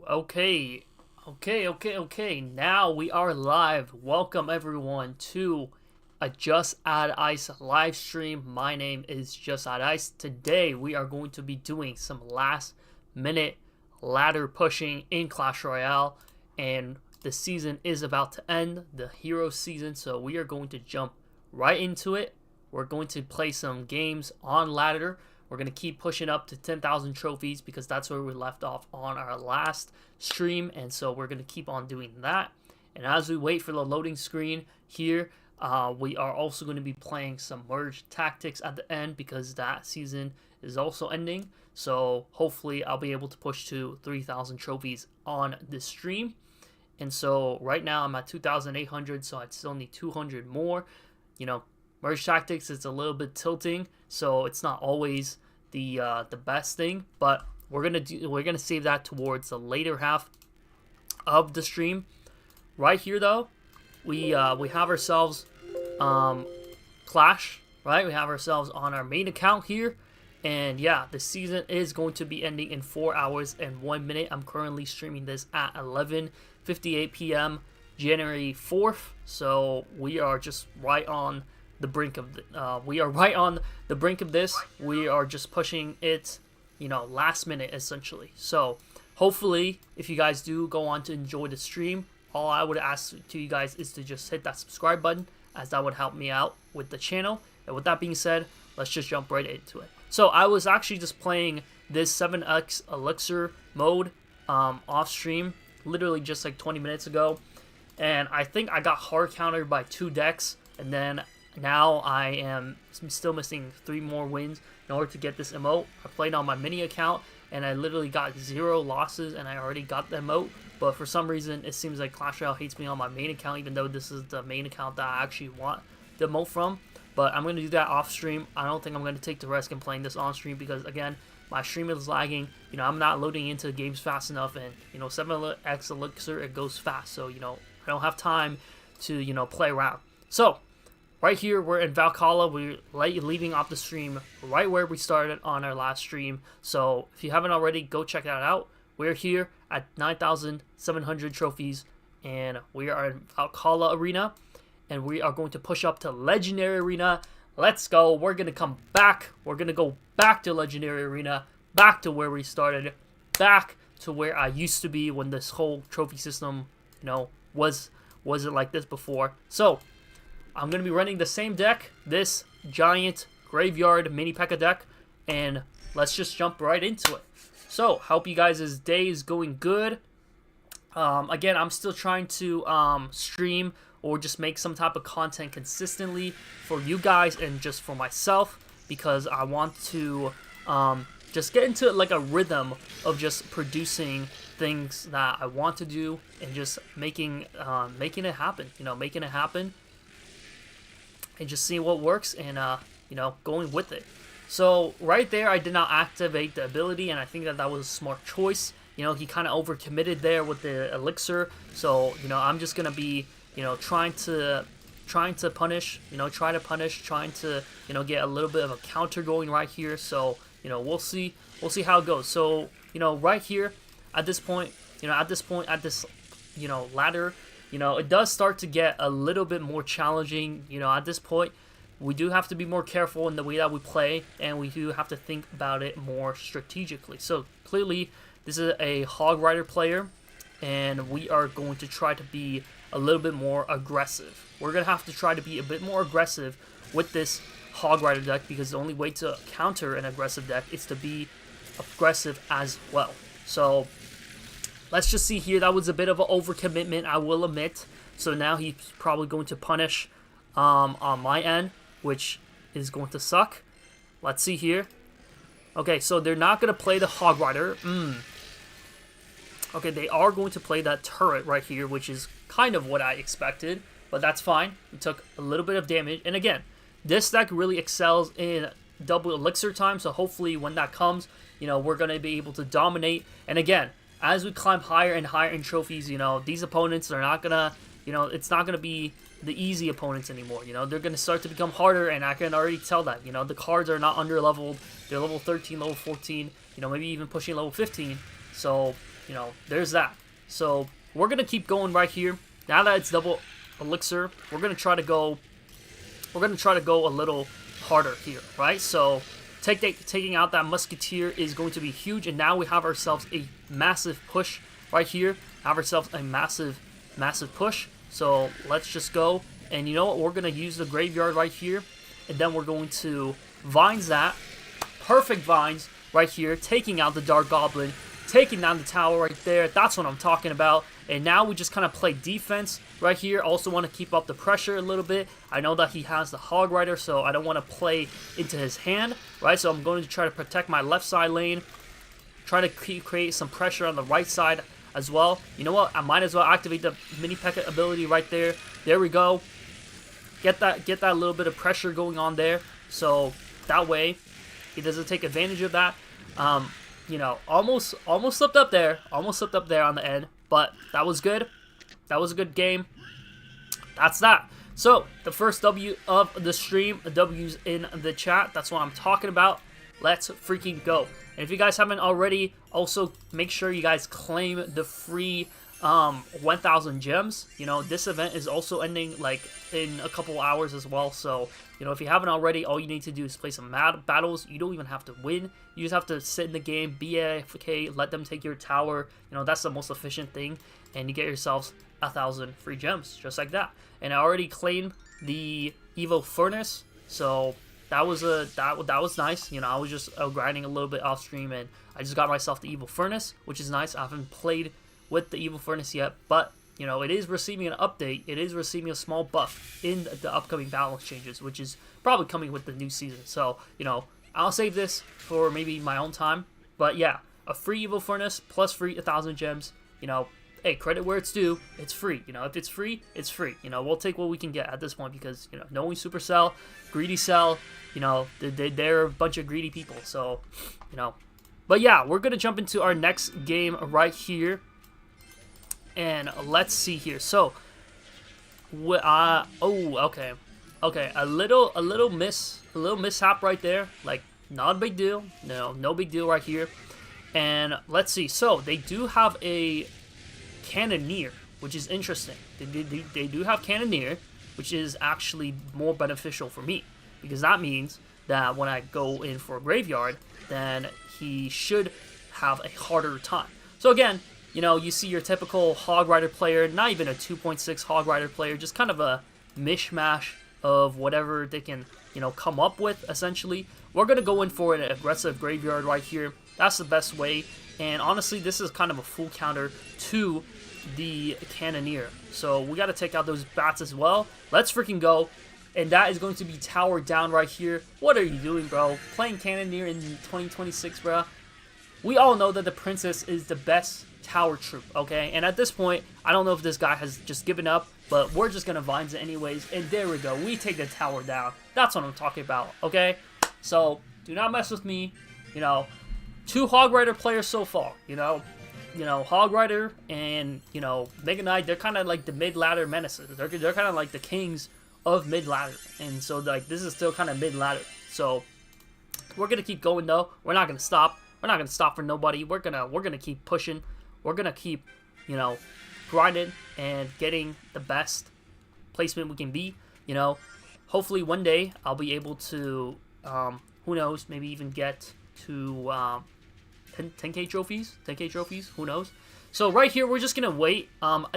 Okay. Now we are live. Welcome everyone to a Just Add Ice live stream. My name is Just Add Ice. Today we are going to be doing some last minute ladder pushing in Clash Royale, and the season is about to end, the hero season, so we are going to jump right into it. We're going to play some games on ladder. We're going to keep pushing up to 10,000 trophies because that's where we left off on our last stream. And so we're going to keep on doing that. And as we wait for the loading screen here, we are also going to be playing some merge tactics at the end because that season is also ending. So hopefully I'll be able to push to 3,000 trophies on this stream. And so right now I'm at 2,800, so I still need 200 more. You know, merge tactics is a little bit tilting, so it's not always the best thing, but we're gonna save that towards the later half of the stream. Right here though, we have ourselves Clash, right? We have ourselves on our main account here, and yeah, the season is going to be ending in 4 hours and 1 minute. I'm currently streaming this at 11:58 p.m. January 4th, so we are just right on the brink of we are right on the brink of this. We are just pushing it, last minute essentially. So hopefully if you guys do go on to enjoy the stream, all I would ask to you guys is to just hit that subscribe button, as that would help me out with the channel. And with that being said, let's just jump right into it. So I was actually just playing this 7x elixir mode off stream literally just like 20 minutes ago, and I think I got hard countered by 2 decks, and then now I am still missing 3 more wins in order to get this emote. I played on my mini account and I literally got 0 losses and I already got the emote, but for some reason it seems like Clash Royale hates me on my main account, even though this is the main account that I actually want the emote from. But I'm going to do that off stream. I don't think I'm going to take the risk in playing this on stream because, again, my stream is lagging. I'm not loading into games fast enough, and 7x elixir, it goes fast, so I don't have time to play around. So right here, we're in Valhalla. We're leaving off the stream right where we started on our last stream. So if you haven't already, go check that out. We're here at 9,700 trophies, and we are in Valhalla Arena, and we are going to push up to Legendary Arena. Let's go. We're going to come back. We're going to go back to Legendary Arena, back to where we started, back to where I used to be when this whole trophy system, wasn't like this before. So I'm going to be running the same deck, this giant graveyard mini P.E.K.K.A deck, and let's just jump right into it. So, hope you guys' day is going good. Again, I'm still trying to stream or just make some type of content consistently for you guys and just for myself, because I want to just get into like a rhythm of just producing things that I want to do and just making it happen, making it happen. And just seeing what works and, going with it. So right there, I did not activate the ability, and I think that was a smart choice. He kind of overcommitted there with the elixir. So, I'm just going to be, trying to punish, trying to, get a little bit of a counter going right here. So, we'll see how it goes. So, right here at this point, at this ladder, it does start to get a little bit more challenging. At this point, we do have to be more careful in the way that we play, and we do have to think about it more strategically. So clearly, this is a Hog Rider player, and we are going to try to be a little bit more aggressive. We're going to have to try to be a bit more aggressive with this Hog Rider deck, because the only way to counter an aggressive deck is to be aggressive as well. So let's just see here. That was a bit of an overcommitment, I will admit. So now he's probably going to punish on my end, which is going to suck. Let's see here. Okay, so they're not going to play the Hog Rider. Okay, they are going to play that turret right here, which is kind of what I expected, but that's fine. We took a little bit of damage, and again, this deck really excels in double elixir time, so hopefully when that comes, we're going to be able to dominate. And again, as we climb higher and higher in trophies, these opponents are not going to, it's not going to be the easy opponents anymore. They're going to start to become harder, and I can already tell that. The cards are not under leveled. They're level 13, level 14, maybe even pushing level 15. So there's that. So we're going to keep going right here. Now that it's double elixir, we're going to try to go a little harder here, right? So taking out that musketeer is going to be huge, and now we have ourselves a massive push right here. Have ourselves a massive push. So let's just go, and you know what? We're going to use the graveyard right here, and then we're going to vines that. Perfect vines right here, taking out the Dark Goblin, taking down the tower right there. That's what I'm talking about. And now we just kind of play defense right here. Also want to keep up the pressure a little bit. I know that he has the Hog Rider, so I don't want to play into his hand, right? So I'm going to try to protect my left side lane, try to create some pressure on the right side as well. You know what? I might as well activate the Mini P.E.K.K.A ability right there. There we go. Get that little bit of pressure going on there. So that way he doesn't take advantage of that. Almost slipped up there. Almost slipped up there on the end. But that was good. That was a good game. That's that. So, the first W of the stream. The W's in the chat. That's what I'm talking about. Let's freaking go. And if you guys haven't already, also make sure you guys claim the free 1,000 gems. This event is also ending like in a couple hours as well. So, if you haven't already, all you need to do is play some battles. You don't even have to win. You just have to sit in the game, be AFK, let them take your tower. That's the most efficient thing. And you get yourselves 1,000 free gems, just like that. And I already claimed the Evo Furnace, so that was nice. I was just grinding a little bit off stream, and I just got myself the Evo Furnace, which is nice. I haven't played with the Evil Furnace yet, but it is receiving an update. It is receiving a small buff in the upcoming balance changes, which is probably coming with the new season. So I'll save this for maybe my own time. But yeah, a free Evil Furnace plus free 1,000 gems. Hey, credit where it's due. It's free. If it's free, it's free. We'll take what we can get at this point because knowing Supercell, Greedy Cell, they're a bunch of greedy people. So but yeah, we're gonna jump into our next game right here. And let's see here. So, okay, a little mishap right there. Like, not a big deal. No big deal right here. And let's see. So they do have a Cannoneer, which is interesting. They do have Cannoneer, which is actually more beneficial for me because that means that when I go in for a graveyard, then he should have a harder time. So again, you see your typical Hog Rider player, not even a 2.6 Hog Rider player, just kind of a mishmash of whatever they can, come up with, essentially. We're going to go in for an aggressive graveyard right here. That's the best way. And honestly, this is kind of a full counter to the Cannoneer. So we got to take out those bats as well. Let's freaking go. And that is going to be towered down right here. What are you doing, bro? Playing Cannoneer in 2026, bro? We all know that the Princess is the best tower troop, okay? And at this point, I don't know if this guy has just given up, but we're just gonna vines it anyways. And there we go. We take the tower down. That's what I'm talking about, okay? So do not mess with me. 2 Hog Rider players so far. Hog Rider and Mega Knight. They're kind of like the mid ladder menaces. They're kind of like the kings of mid ladder. And so like this is still kind of mid ladder. So we're gonna keep going though. We're not gonna stop. We're not gonna stop for nobody. We're gonna keep pushing. We're gonna keep, grinding and getting the best placement we can be. Hopefully one day I'll be able to, who knows, maybe even get to 10K trophies. 10K trophies. Who knows? So right here we're just gonna wait.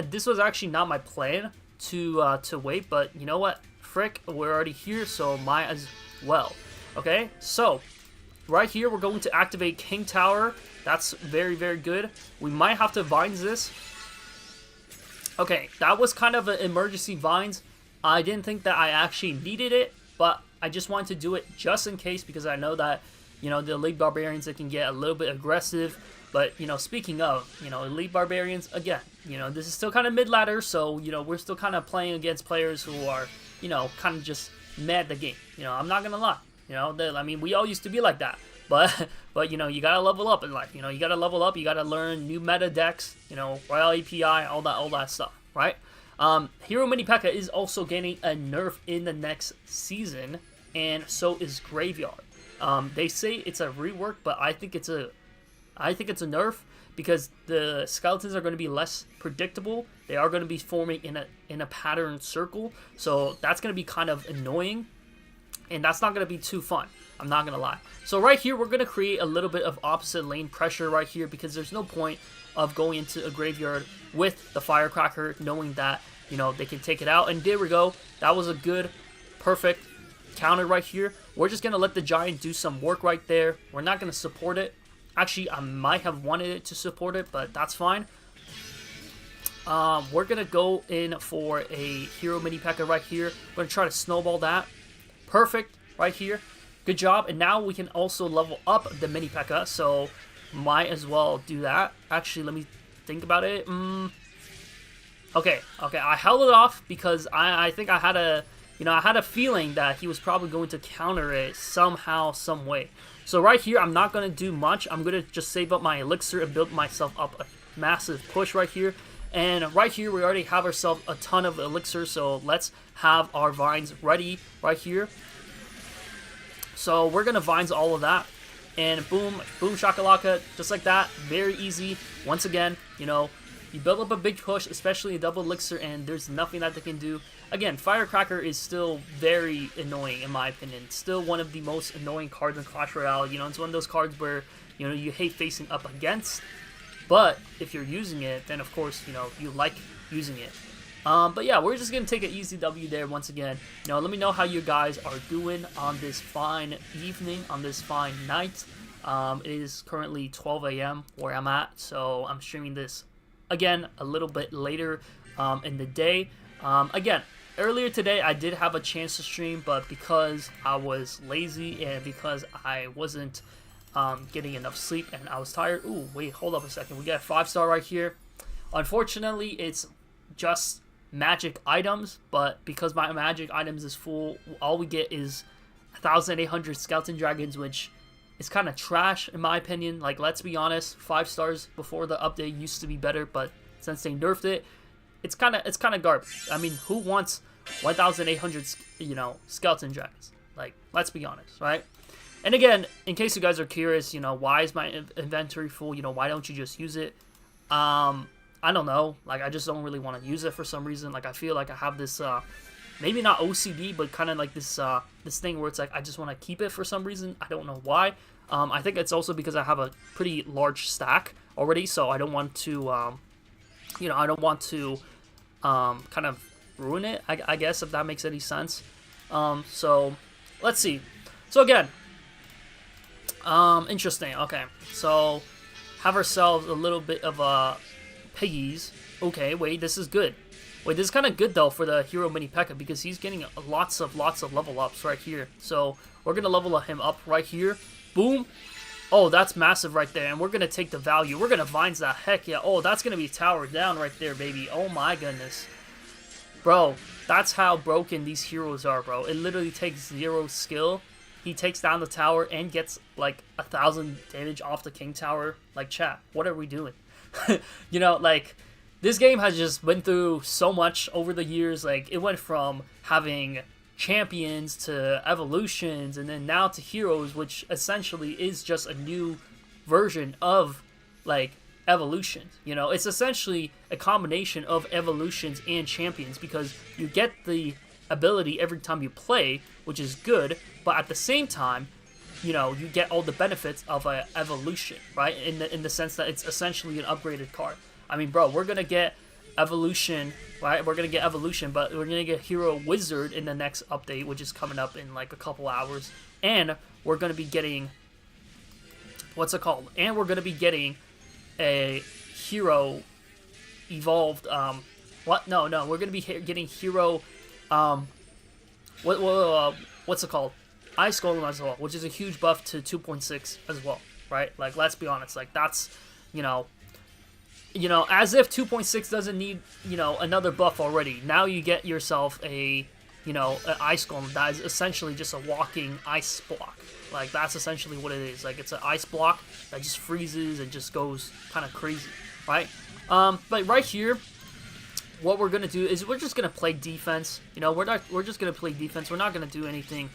This was actually not my plan to wait, but you know what? Frick, we're already here, so might as well. Okay, so. Right here, we're going to activate King Tower. That's very, very good. We might have to vines this. Okay, that was kind of an emergency vines. I didn't think that I actually needed it, but I just wanted to do it just in case because I know that, the Elite Barbarians, they can get a little bit aggressive. But, speaking of, Elite Barbarians, again, this is still kind of mid-ladder, so, we're still kind of playing against players who are, kind of just mad the game. I'm not going to lie. We all used to be like that, but you gotta level up in life. You gotta level up. You gotta learn new meta decks. Royale API, all that stuff, right? Hero Mini P.E.K.K.A is also getting a nerf in the next season, and so is Graveyard. They say it's a rework, but I think it's a I think it's a nerf because the skeletons are going to be less predictable. They are going to be forming in a pattern circle, so that's going to be kind of annoying, and that's not going to be too fun. I'm not going to lie. So right here, we're going to create a little bit of opposite lane pressure right here because there's no point of going into a graveyard with the firecracker knowing that, you know, they can take it out. And there we go. That was a good, perfect counter right here. We're just going to let the giant do some work right there. We're not going to support it. Actually, I might have wanted it to support it, but that's fine. We're going to go in for a hero mini P.E.K.K.A right here. We're going to try to snowball that. Perfect right here. Good job. And now we can also level up the mini P.E.K.K.A, so might as well do that. Actually, let me think about it. Okay, I held it off because I think I had a feeling that he was probably going to counter it somehow, some way. So right here, I'm not going to do much. I'm going to just save up my elixir and build myself up a massive push right here. And right here, we already have ourselves a ton of elixir, so let's have our vines ready right here. So we're going to vines all of that. And boom, boom, shakalaka, just like that. Very easy. Once again, you know, you build up a big push, especially a double elixir, and there's nothing that they can do. Again, Firecracker is still very annoying, in my opinion. Still one of the most annoying cards in Clash Royale. You know, it's one of those cards where, you know, you hate facing up against. But if you're using it, then of course, you know, you like using it. But yeah, we're just going to take an easy W there once again. You know, let me know how you guys are doing on this fine evening, on this fine night. It is currently 12 a.m. where I'm at, so I'm streaming this, again, a little bit later in the day. Again, earlier today I did have a chance to stream, but because I was lazy and because I wasn't getting enough sleep and I was tired. Ooh, wait, hold up a second. We got a 5-star right here. Unfortunately, it's just magic items, but because my magic items is full, all we get is 1,800 skeleton dragons, which is kind of trash in my opinion. Like, let's be honest, 5 stars before the update used to be better, but since they nerfed it, it's kind of garbage. I mean, who wants 1,800 skeleton dragons? Like, let's be honest, right? And again, in case you guys are curious, you know, why is my inventory full? You know, why don't you just use it? I don't know. Like, I just don't really want to use it for some reason. Like, I feel like I have this, maybe not OCD, but kind of like this, this thing where it's like I just want to keep it for some reason. I don't know why. I think it's also because I have a pretty large stack already, so I don't want to, you know, I don't want to, kind of ruin it. I guess, if that makes any sense. So let's see. So again, interesting. Okay, so have ourselves a little bit of a piggies. Okay, wait, this is good. Wait, this is kind of good though for the hero mini P.E.K.K.A because he's getting lots of level ups right here. So we're gonna level him up right here. Boom. Oh, that's massive right there, and we're gonna take the value. We're gonna vines that. Heck yeah. Oh, that's gonna be towered down right there, baby. Oh my goodness, bro. That's how broken these heroes are, bro. It literally takes 0 skill. He takes down the tower and gets like 1,000 damage off the king tower. Like, chat, what are we doing? You know, like, this game has just been through so much over the years. Like, it went from having champions to evolutions and then now to heroes, which essentially is just a new version of, like, evolutions. You know, it's essentially a combination of evolutions and champions because you get the ability every time you play, which is good, but at the same time, you know, you get all the benefits of a evolution, right? In the sense that it's essentially an upgraded card. I mean, bro, we're gonna get evolution, right? We're gonna get evolution, but we're gonna get hero wizard in the next update, which is coming up in like a couple hours, and we're gonna be getting, what's it called? And we're gonna be getting a hero evolved. What? No, we're gonna be getting hero. What's it called? Ice Golem as well, which is a huge buff to 2.6 as well, right? Like, let's be honest, like, that's, you know, as if 2.6 doesn't need, you know, another buff already. Now you get yourself a, you know, an Ice Golem that is essentially just a walking ice block. Like, that's essentially what it is. Like, it's an ice block that just freezes and just goes kind of crazy, right? But right here, what we're gonna do is we're just gonna play defense. You know, we're just gonna play defense. We're not gonna do anything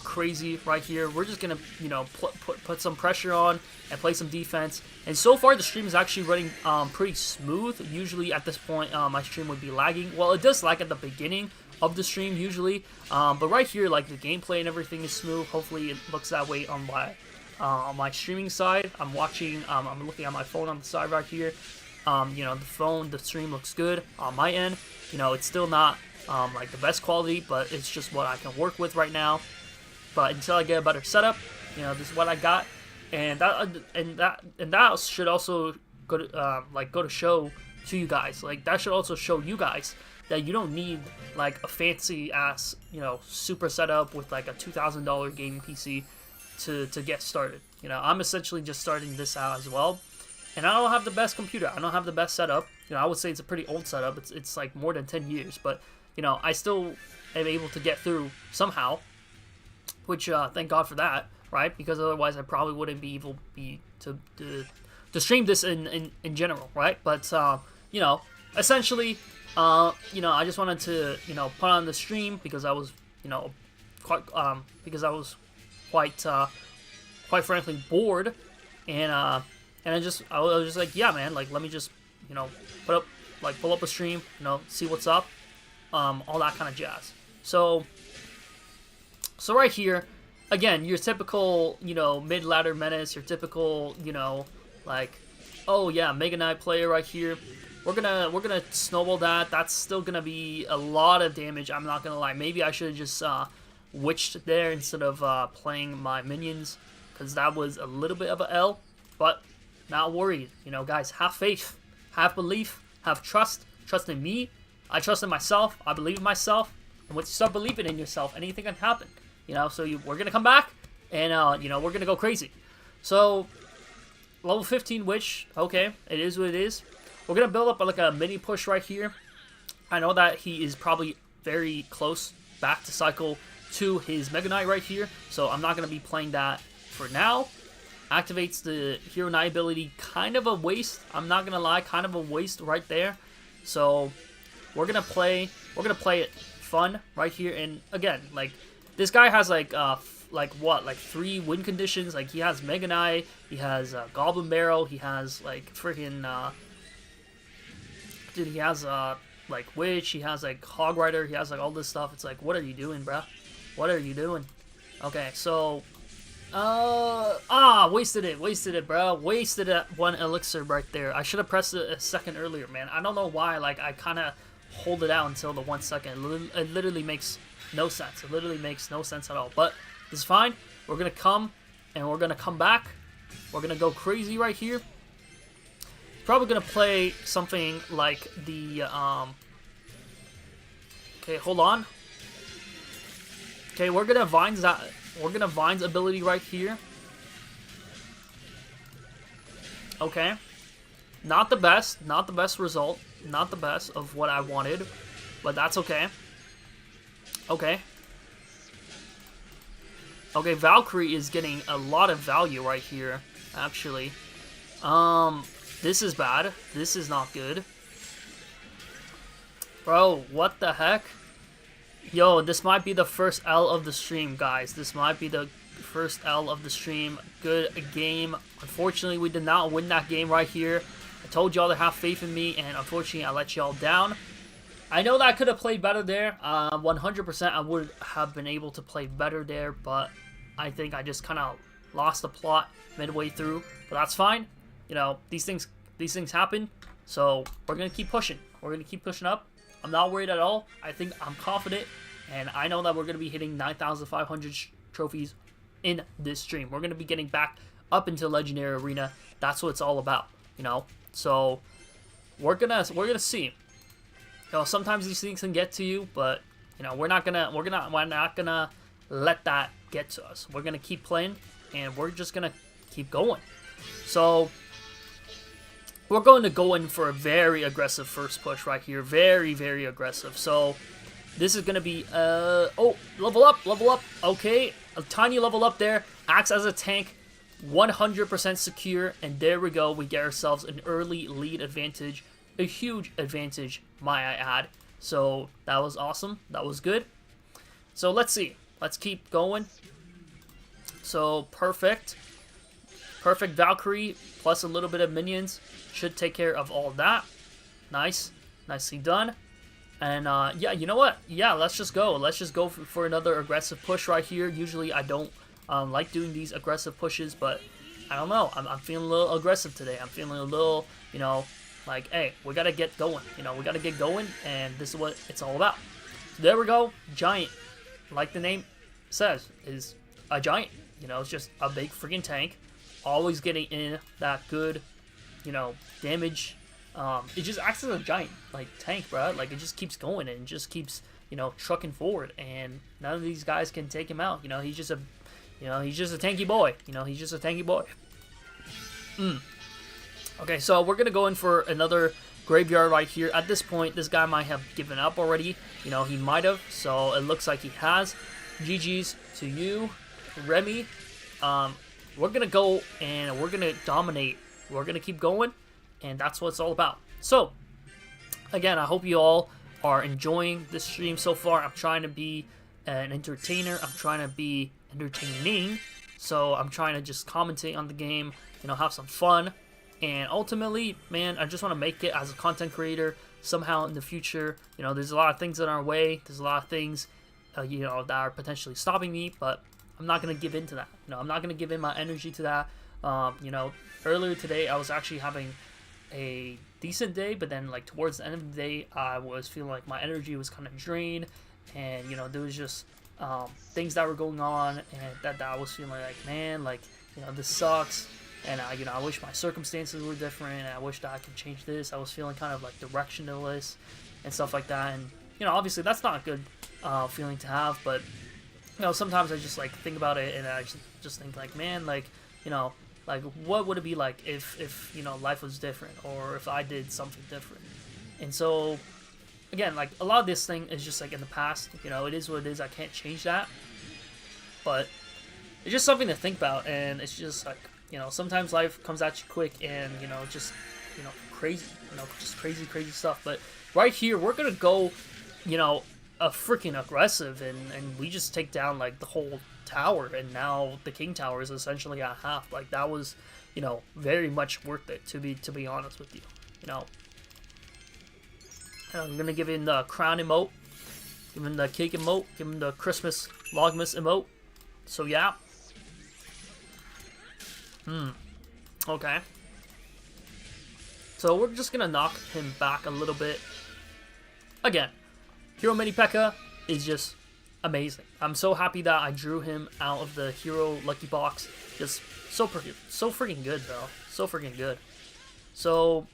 crazy right here. We're just gonna, you know, put some pressure on and play some defense. And so far, the stream is actually running pretty smooth. Usually at this point, my stream would be lagging. Well, it does lag at the beginning of the stream usually, but right here, like the gameplay and everything is smooth. Hopefully, it looks that way on my streaming side. I'm watching. I'm looking at my phone on the side right here. You know, the stream looks good on my end. You know, it's still not like the best quality, but it's just what I can work with right now. But until I get a better setup, you know, this is what I got, and that should also go to show to you guys. Like that should also show you guys that you don't need like a fancy ass, you know, super setup with like a $2,000 gaming PC to get started. You know, I'm essentially just starting this out as well, and I don't have the best computer. I don't have the best setup. You know, I would say it's a pretty old setup. It's like more than 10 years, but you know, I still am able to get through somehow. Which, thank God for that, right? Because otherwise I probably wouldn't be able to stream this in general, right? But, you know, essentially, you know, I just wanted to, you know, put on the stream because I was, you know, quite frankly bored. And I was just like, yeah, man, like, let me just, you know, pull up a stream, you know, see what's up, all that kind of jazz. So right here, again, your typical, you know, mid-ladder menace, your typical, you know, like, oh yeah, Mega Knight player right here. We're gonna snowball that. That's still gonna be a lot of damage. I'm not gonna lie. Maybe I should have just witched there instead of playing my minions, because that was a little bit of a L. But not worried. You know, guys, have faith, have belief, have trust. Trust in me. I trust in myself. I believe in myself. And once you start believing in yourself, anything can happen. You know, so we're going to come back, and, you know, we're going to go crazy. So, level 15 Witch, okay, it is what it is. We're going to build up, like, a mini push right here. I know that he is probably very close back to cycle to his Mega Knight right here, so I'm not going to be playing that for now. Activates the Hero Knight ability, kind of a waste. I'm not going to lie, kind of a waste right there. So, we're going to play it fun right here, and, again, like, this guy has like 3 win conditions. Like he has Mega Knight, he has Goblin Barrel, he has like freaking dude, he has like Witch, he has like Hog Rider, he has like all this stuff. It's like, what are you doing, bruh? What are you doing? Okay, so wasted it, bro. Wasted that 1 elixir right there. I should have pressed it a second earlier, man. I don't know why. Like I kind of hold it out until the 1 second. It literally makes no sense. It literally makes no sense at all. But this is fine. We're going to come, and we're going to come back. We're going to go crazy right here. Probably going to play something like the, okay, hold on. Okay, we're going to Vine's ability right here. Okay. Not the best result. Not the best of what I wanted, but that's okay. Okay. Okay, Valkyrie is getting a lot of value right here, actually. This is bad. This is not good. Bro, what the heck? Yo, this might be the first L of the stream, guys. This might be the first L of the stream. Good game. Unfortunately, we did not win that game right here. I told y'all to have faith in me, and unfortunately, I let y'all down. I know that I could have played better there. 100% I would have been able to play better there, but I think I just kind of lost the plot midway through. But that's fine. You know, these things happen. So we're gonna keep pushing. We're gonna keep pushing up. I'm not worried at all. I think I'm confident, and I know that we're gonna be hitting 9,500 trophies in this stream. We're gonna be getting back up into Legendary Arena. That's what it's all about. You know. So we're gonna see. You know, sometimes these things can get to you, but you know, we're not gonna let that get to us. We're gonna keep playing, and we're just gonna keep going. So we're going to go in for a very aggressive first push right here, very, very aggressive. So this is gonna be oh, level up. Okay, a tiny level up there. Acts as a tank, 100% secure, and there we go. We get ourselves an early lead advantage. A huge advantage, might I add. So that was awesome. That was good. So let's see. Let's keep going. So, perfect. Perfect Valkyrie, plus a little bit of minions. Should take care of all that. Nice. Nicely done. And, yeah, you know what? Yeah, let's just go. Let's just go for another aggressive push right here. Usually, I don't like doing these aggressive pushes, but I don't know. I'm feeling a little aggressive today. I'm feeling a little, you know, like, hey, we gotta get going. You know, we gotta get going, and this is what it's all about. So there we go. Giant, like the name says, is a giant. You know, it's just a big freaking tank. Always getting in that good, you know, damage. It just acts as a giant, like, tank, bro. Like, it just keeps going and just keeps, you know, trucking forward. And none of these guys can take him out. You know, he's just a, you know, he's just a tanky boy. You know, he's just a tanky boy. Okay, so we're going to go in for another graveyard right here. At this point, this guy might have given up already. You know, he might have. So it looks like he has. GG's to you, Remy. We're going to go and we're going to dominate. We're going to keep going. And that's what it's all about. So, again, I hope you all are enjoying this stream so far. I'm trying to be an entertainer. I'm trying to be entertaining. So I'm trying to just commentate on the game, you know, have some fun. And ultimately, man, I just want to make it as a content creator somehow in the future. You know, there's a lot of things in our way. There's a lot of things, you know, that are potentially stopping me. But I'm not going to give in to that. You know, I'm not going to give in my energy to that. You know, earlier today, I was actually having a decent day. But then, like, towards the end of the day, I was feeling like my energy was kind of drained. And, you know, there was just things that were going on. And that I was feeling like, man, like, you know, this sucks. And, you know, I wish my circumstances were different, and I wish that I could change this. I was feeling kind of, like, directionless and stuff like that. And, you know, obviously that's not a good feeling to have. But, you know, sometimes I just, like, think about it, and I just think, like, man, like, you know, like, what would it be like if you know, life was different, or if I did something different? And so, again, like, a lot of this thing is just, like, in the past. You know, it is what it is. I can't change that. But it's just something to think about, and it's just, like, you know, sometimes life comes at you quick, and, you know, just, you know, crazy, you know, just crazy stuff. But right here, we're going to go, you know, a freaking aggressive, and we just take down, like, the whole tower, and now the king tower is essentially at half. Like, that was, you know, very much worth it, to be honest with you, you know. And I'm going to give him the crown emote, give him the cake emote, give him the Christmas Vlogmas emote. So, yeah. Okay. So we're just gonna knock him back a little bit. Again, Hero Mini P.E.K.K.A. is just amazing. I'm so happy that I drew him out of the Hero Lucky Box. Just so freaking good, though. So freaking good. So,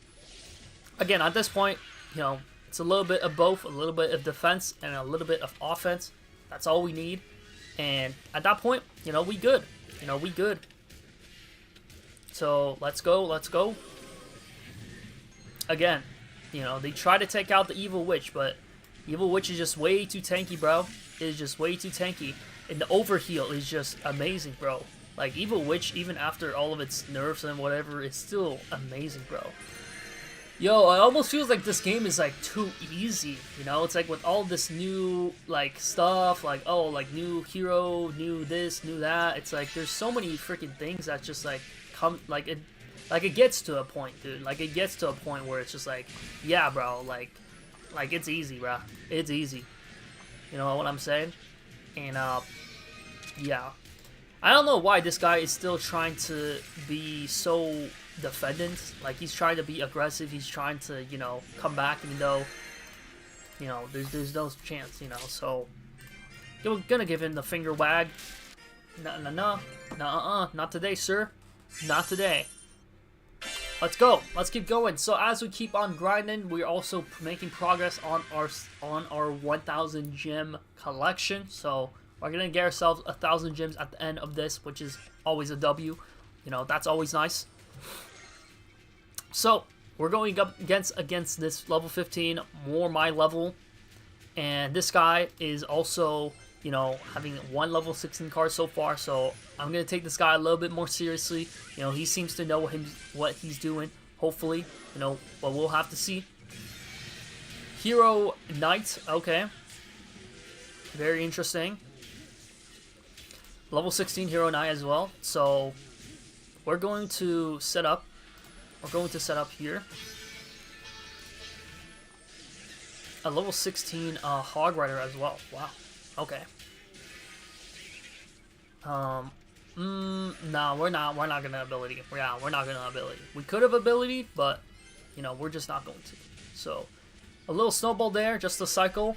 again, at this point, you know, it's a little bit of both. A little bit of defense and a little bit of offense. That's all we need. And at that point, you know, we good. You know, we good. So, let's go. Again, you know, they try to take out the Evil Witch, but Evil Witch is just way too tanky, bro. It is just way too tanky. And the overheal is just amazing, bro. Like, Evil Witch, even after all of its nerfs and whatever, is still amazing, bro. Yo, it almost feels like this game is, like, too easy, you know? It's like with all this new, like, stuff, like, oh, like, new hero, new this, new that. It's like, there's so many freaking things that just, like, come, like, it gets to a point, dude. Like, it gets to a point where it's just like, yeah, bro, like, it's easy, bro. It's easy. You know what I'm saying? And, yeah. I don't know why this guy is still trying to be so defendant. Like, he's trying to be aggressive. He's trying to, you know, come back, even though, you know, there's no chance, you know. So, you're gonna give him the finger wag. No, not today, sir. Not today. Let's go. Let's keep going. So as we keep on grinding, we're also making progress on our 1,000 gem collection. So we're gonna get ourselves 1,000 gems at the end of this, which is always a W. You know, that's always nice. So we're going up against this level 15, more my level, and this guy is also, you know, having one level 16 card so far. So I'm gonna take this guy a little bit more seriously. You know, he seems to know what he's doing. Hopefully, you know, but we'll have to see. Hero Knight, okay, very interesting. level 16 Hero Knight as well. So we're going to set up. We're going to set up here a level 16 Hog Rider as well. Wow. Okay. No, we're not gonna ability. Yeah, we're not gonna ability. We could have ability, but you know, we're just not going to. So a little snowball there, just a cycle.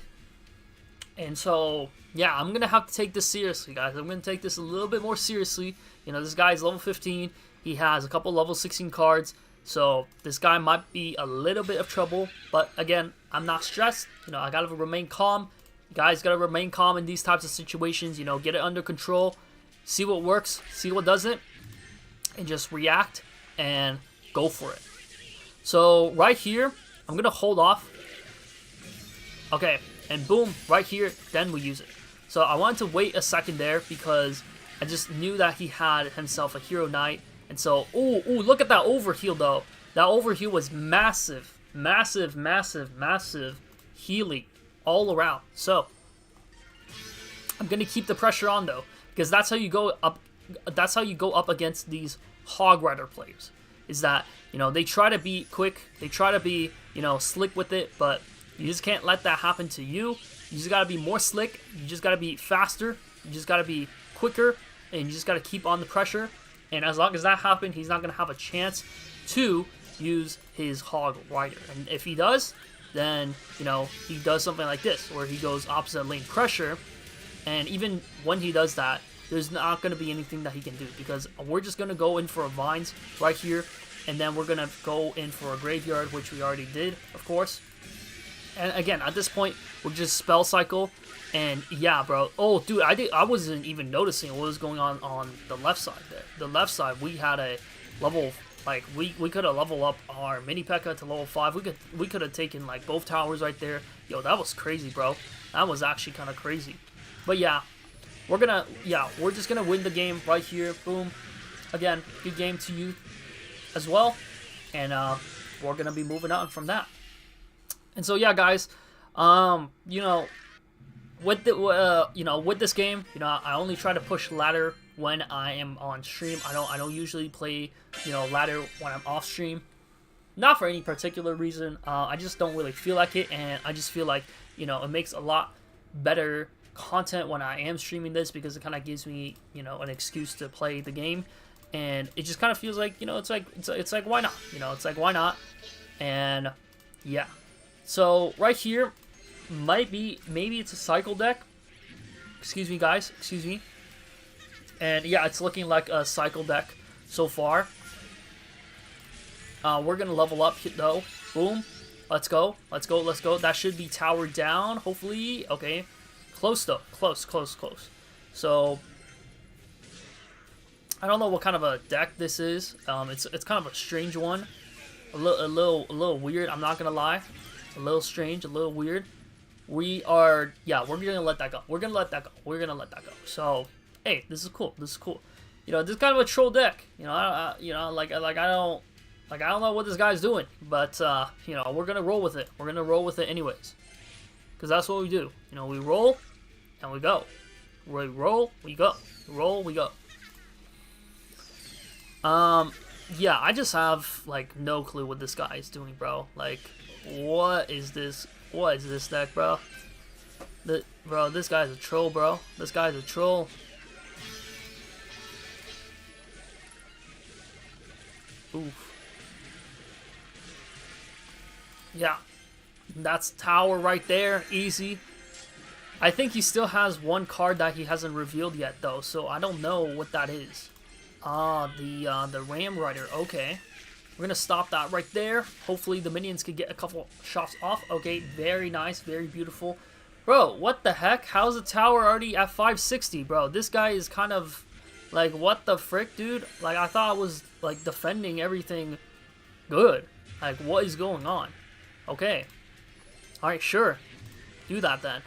And so yeah, I'm gonna have to take this seriously, guys. I'm gonna take this a little bit more seriously. You know, this guy's level 15. He has a couple level 16 cards. So this guy might be a little bit of trouble, but again, I'm not stressed. You know, I gotta remain calm. You guys gotta remain calm in these types of situations. You know, get it under control. See what works, see what doesn't, and just react and go for it. So right here, I'm gonna hold off. Okay, and boom, right here, then we use it. So I wanted to wait a second there because I just knew that he had himself a Hero Knight. And so, ooh, look at that overheal though. That overheal was massive, massive, massive, massive healing all around. So I'm gonna keep the pressure on though, because that's how you go up. That's how you go up against these Hog Rider players. Is that, you know, they try to be quick, they try to be, you know, slick with it, but you just can't let that happen to you. You just gotta be more slick. You just gotta be faster. You just gotta be quicker, and you just gotta keep on the pressure. And as long as that happens, he's not gonna have a chance to use his Hog Rider. And if he does, then, you know, he does something like this, where he goes opposite lane pressure. And even when he does that, there's not going to be anything that he can do, because we're just going to go in for a Vines right here, and then we're going to go in for a Graveyard, which we already did, of course. And again, at this point, we'll just Spell Cycle, and yeah, bro. Oh, dude, I wasn't even noticing what was going on the left side there. The left side, we had a level, like, we could have leveled up our Mini P.E.K.K.A to level 5. We could have taken, like, both towers right there. Yo, that was crazy, bro. That was actually kind of crazy. But yeah, we're just gonna win the game right here. Boom. Again, good game to you as well, and we're gonna be moving on from that. And so yeah, guys, you know, with the with this game, you know, I only try to push ladder when I am on stream. I don't usually play, you know, ladder when I'm off stream. Not for any particular reason. I just don't really feel like it, and I just feel like, you know, it makes a lot better content when I am streaming this, because it kind of gives me, you know, an excuse to play the game, and it just kind of feels like, you know, it's like why not, you know, it's like why not. And yeah, so right here maybe it's a cycle deck. Excuse me, guys, excuse me. And yeah, it's looking like a cycle deck so far. We're gonna level up though. Boom, let's go. That should be towered down, hopefully. Okay. Close though, close. So I don't know what kind of a deck this is. It's kind of a strange one, a little weird. I'm not gonna lie, a little strange, a little weird. We're gonna let that go. So hey, this is cool. You know, this is kind of a troll deck. You know, I don't know what this guy's doing, but you know, we're gonna roll with it. We're gonna roll with it anyways, because that's what we do. You know, we roll and we go. We roll, we go. Roll, we go. Yeah, I just have, like, no clue what this guy is doing, bro. Like, what is this? What is this deck, bro? Bro, this guy's a troll, bro. This guy's a troll. Oof. Yeah. That's tower right there. Easy. I think he still has one card that he hasn't revealed yet, though, so I don't know what that is. The Ram Rider. Okay. We're gonna stop that right there. Hopefully the minions can get a couple shots off. Okay, very nice, very beautiful. Bro, what the heck? How's the tower already at 560, bro? This guy is kind of, like, what the frick, dude? Like, I thought I was, like, defending everything good. Like, what is going on? Okay. Alright, sure. Do that then.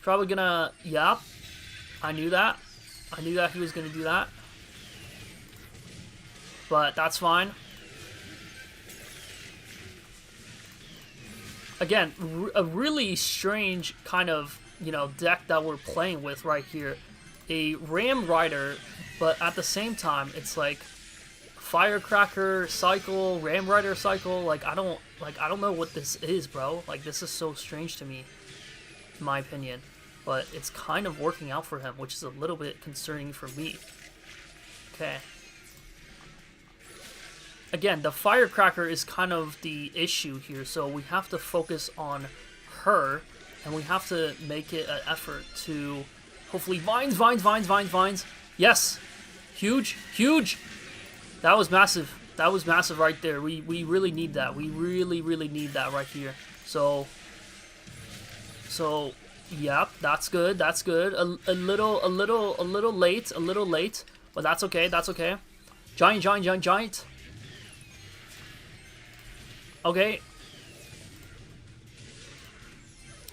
Probably gonna... Yep. I knew that. I knew that he was gonna do that. But that's fine. Again, a really strange kind of, you know, deck that we're playing with right here a Ram Rider, but at the same time, it's like Firecracker cycle, Ram Rider cycle. Like I don't know what this is, bro. Like this is so strange to me, in my opinion. But it's kind of working out for him, which is a little bit concerning for me. Okay. Again, the Firecracker is kind of the issue here, so we have to focus on her, and we have to make it an effort to hopefully vines. Yes! Huge! That was massive. That was massive right there. We really need that. We really need that right here. So yep, that's good. That's good. A little late, but that's okay. That's okay. Giant. Okay.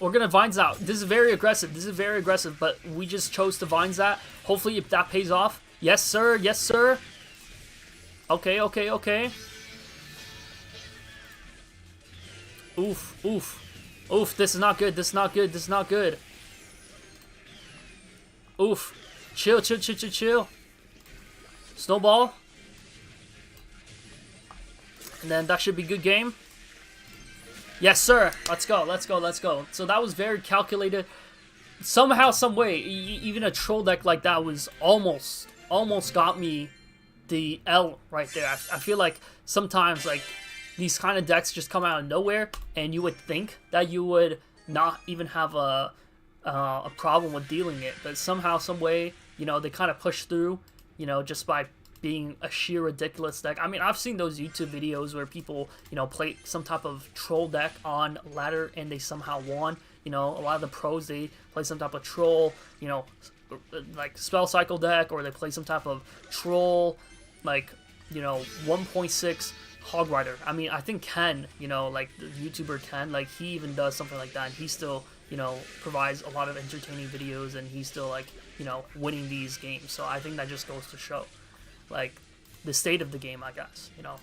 We're gonna vines out. This is very aggressive. But we just chose to vines that. Hopefully, if that pays off. Yes, sir. Okay. Oof. This is not good. Oof. Chill. Snowball. And then that should be good game. Yes, sir. Let's go. So that was very calculated. Somehow, some way, even a troll deck like that was almost got me the L right there. I feel like sometimes like these kind of decks just come out of nowhere, and you would think that you would not even have a problem with dealing it, but somehow, some way, you know, they kind of push through, you know, just by being a sheer ridiculous deck. I mean, I've seen those YouTube videos where people, you know, play some type of troll deck on ladder and they somehow won. You know, a lot of the pros, they play some type of troll, you know, like spell cycle deck, or they play some type of troll, like, you know, 1.6 Hog Rider. I mean, I think Ken, you know, like the YouTuber Ken, like he even does something like that, and he still, you know, provides a lot of entertaining videos, and he's still like, you know, winning these games. So I think that just goes to show, like, the state of the game, I guess, you know,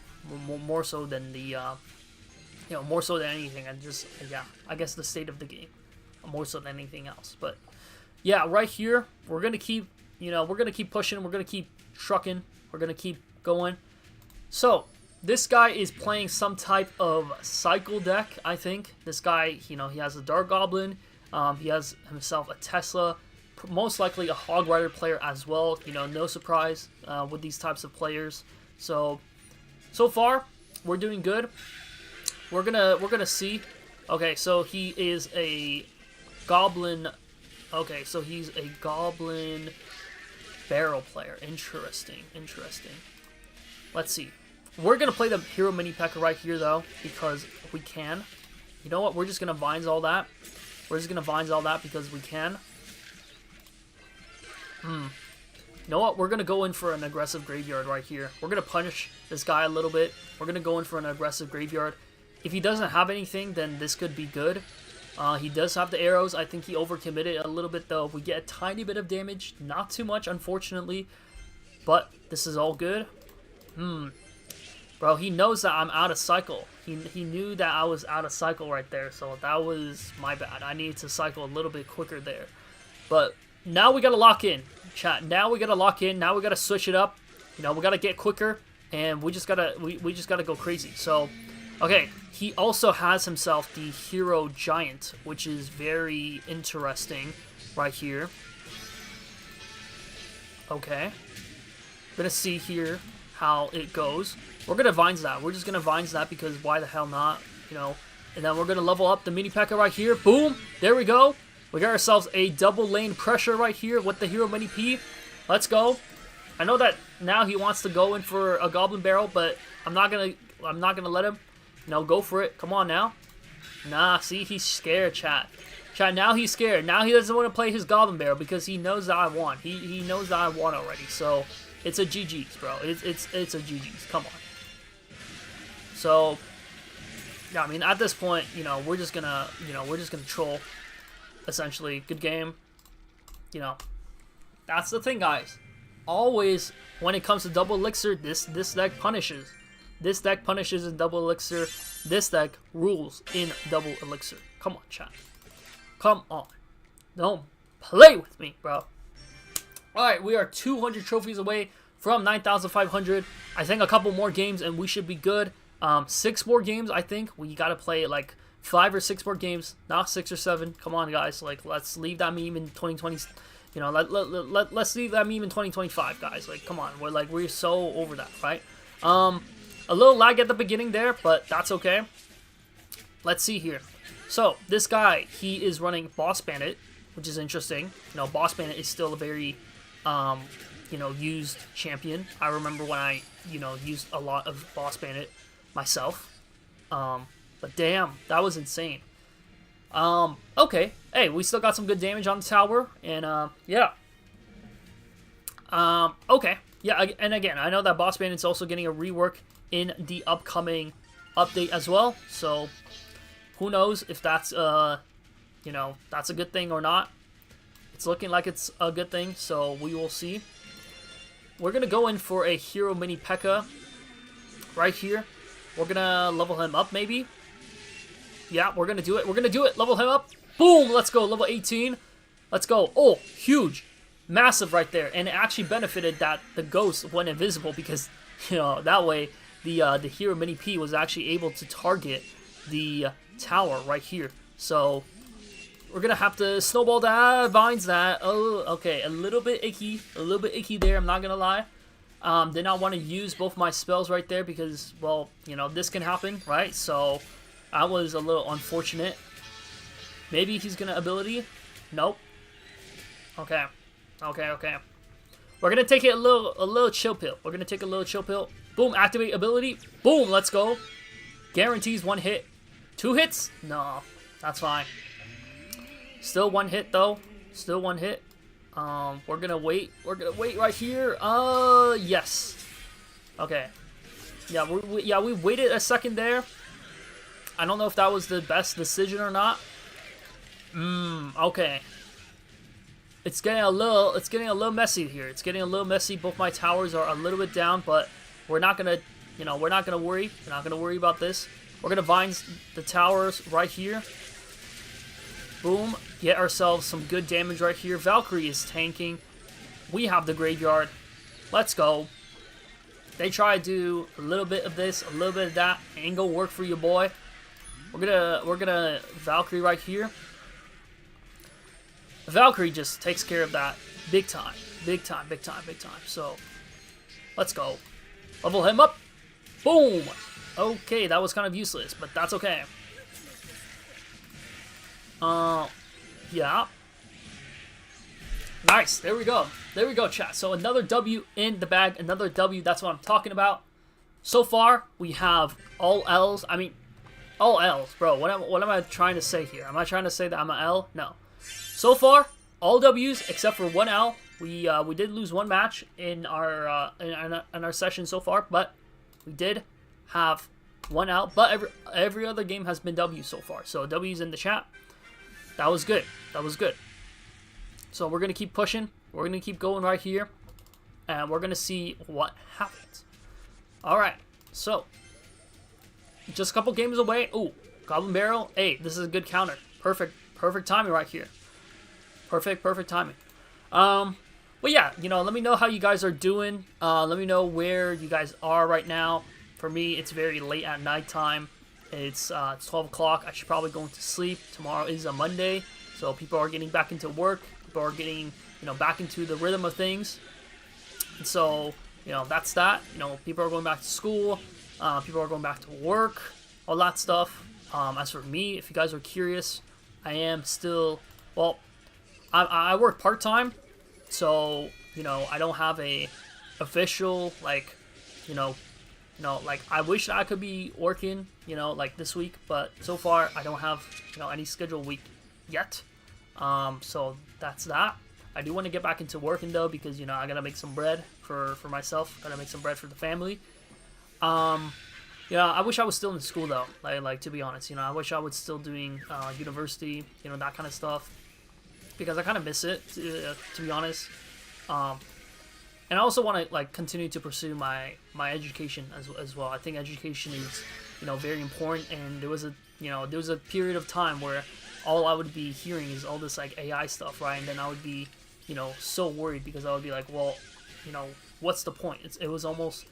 more so than the, you know, more so than anything, and just, yeah, I guess the state of the game, more so than anything else. But, yeah, right here, we're going to keep, you know, we're going to keep pushing, we're going to keep trucking, we're going to keep going. So, this guy is playing some type of cycle deck, I think. This guy, you know, he has a Dark Goblin, he has himself a Tesla, most likely a Hog Rider player as well. You know, no surprise with these types of players. So far we're doing good. We're gonna see. Okay, so he is a Goblin. Okay, so he's a Goblin Barrel player. Interesting. Let's see. We're gonna play the Hero Mini P.E.K.K.A right here though, because we can. You know what? We're just gonna vines all that. Because we can. You know what? We're going to go in for an aggressive graveyard right here. We're going to punish this guy a little bit. We're going to go in for an aggressive graveyard. If he doesn't have anything, then this could be good. He does have the arrows. I think he overcommitted a little bit, though. We get a tiny bit of damage. Not too much, unfortunately. But this is all good. Bro, he knows that I'm out of cycle. He knew that I was out of cycle right there. So that was my bad. I needed to cycle a little bit quicker there. But now we got to lock in. Chat, now we gotta lock in. Now we gotta switch it up. You know, we gotta get quicker, and we just gotta go crazy. So, okay, he also has himself the Hero Giant, which is very interesting, right here. Okay, gonna see here how it goes. We're gonna vines that. We're just gonna vines that because why the hell not? You know, and then we're gonna level up the Mini P.E.K.K.A right here. Boom, there we go. We got ourselves a double lane pressure right here with the Hero Mini P. Let's go. I know that now he wants to go in for a Goblin Barrel, but I'm not gonna let him. You know, go for it. Come on now. Nah, see, he's scared, chat. Chat, now he's scared. Now he doesn't want to play his Goblin Barrel because he knows that I won. He knows that I won already. So it's a GG's, bro. It's a GG's. Come on. So yeah, I mean, at this point, you know, we're just gonna troll. Essentially, good game. You know, that's the thing, guys. Always, when it comes to double elixir, this deck punishes. This deck punishes in double elixir. This deck rules in double elixir. Come on, chat. Come on. Don't play with me, bro. Alright, we are 200 trophies away from 9,500. I think a couple more games and we should be good. 6 more games, I think. We got to play like 5 or 6 more games, not 6 or 7. Come on, guys. Like, let's leave that meme in 2020. You know, let's leave that meme in 2025, guys. Like, come on. We're so over that, right? A little lag at the beginning there, but that's okay. Let's see here. So, this guy, he is running Boss Bandit, which is interesting. You know, Boss Bandit is still a very, you know, used champion. I remember when I, you know, used a lot of Boss Bandit myself. But damn, that was insane. Okay. Hey, we still got some good damage on the tower, and, yeah. Okay. Yeah, and again, I know that Boss Bandit's also getting a rework in the upcoming update as well, so who knows if that's, you know, that's a good thing or not. It's looking like it's a good thing, so we will see. We're going to go in for a Hero Mini P.E.K.K.A. right here. We're going to level him up, maybe. Yeah, we're going to do it. We're going to do it. Level him up. Boom. Let's go. Level 18. Let's go. Oh, huge. Massive right there. And it actually benefited that the ghost went invisible because, you know, that way the Hero Mini P was actually able to target the tower right here. So we're going to have to snowball that, vines that. Oh, okay. A little bit icky. A little bit icky there. I'm not going to lie. Did not want to use both my spells right there because, well, you know, this can happen, right? So that was a little unfortunate. Maybe he's going to ability. Nope. Okay. Okay, okay. We're going to take it a little chill pill. We're going to take a little chill pill. Boom, activate ability. Boom, let's go. Guarantees 1 hit. 2 hits? No, that's fine. Still 1 hit, though. Still 1 hit. We're going to wait. We're going to wait right here. Yes. Okay. Yeah, we waited a second there. I don't know if that was the best decision or not. Okay. It's getting a little messy here. It's getting a little messy. Both my towers are a little bit down, but we're not gonna, you know, we're not gonna worry. We're not gonna worry about this. We're gonna vines the towers right here. Boom. Get ourselves some good damage right here. Valkyrie is tanking. We have the graveyard. Let's go. They try to do a little bit of this, a little bit of that. Ain't gonna work for you, boy. We're gonna Valkyrie right here. Valkyrie just takes care of that big time. Big time, big time, big time. So, let's go. Level him up. Boom. Okay, that was kind of useless, but that's okay. Yeah. Nice. There we go. There we go, chat. So, another W in the bag. Another W. That's what I'm talking about. So far, we have all L's. I mean, all L's, bro. What am I trying to say here? Am I trying to say that I'm an L? No. So far, all W's except for 1 L. We did lose 1 match in our session so far, but we did have 1 L. But every other game has been W so far. So W's in the chat. That was good. That was good. So we're gonna keep pushing. We're gonna keep going right here, and we're gonna see what happens. All right. So just a couple games away. Ooh, Goblin Barrel. Hey, this is a good counter. Perfect timing right here. Perfect timing. But yeah, you know, let me know how you guys are doing. Let me know where you guys are right now. For me, it's very late at nighttime. It's 12 o'clock. I should probably go into sleep. Tomorrow is a Monday, so people are getting back into work. People are getting, you know, back into the rhythm of things. And so, you know, that's that. You know, people are going back to school. People are going back to work. All that stuff. As for me, if you guys are curious, I am still, well, I work part-time, so, you know, I don't have a official, like, you know, like, I wish I could be working, you know, like this week, but so far I don't have, you know, any scheduled week yet. So that's that. I do want to get back into working, though, because, you know, I gotta make some bread for myself. Gotta make some bread for the family. Yeah, I wish I was still in school, though, like to be honest, you know, I wish I was still doing university, you know, that kind of stuff, because I kind of miss it, to be honest. And I also want to, like, continue to pursue my education as well. I think education is, you know, very important, and there was a period of time where all I would be hearing is all this, like, AI stuff, right? And then I would be, so worried because I would be like, well, what's the point? It was almost,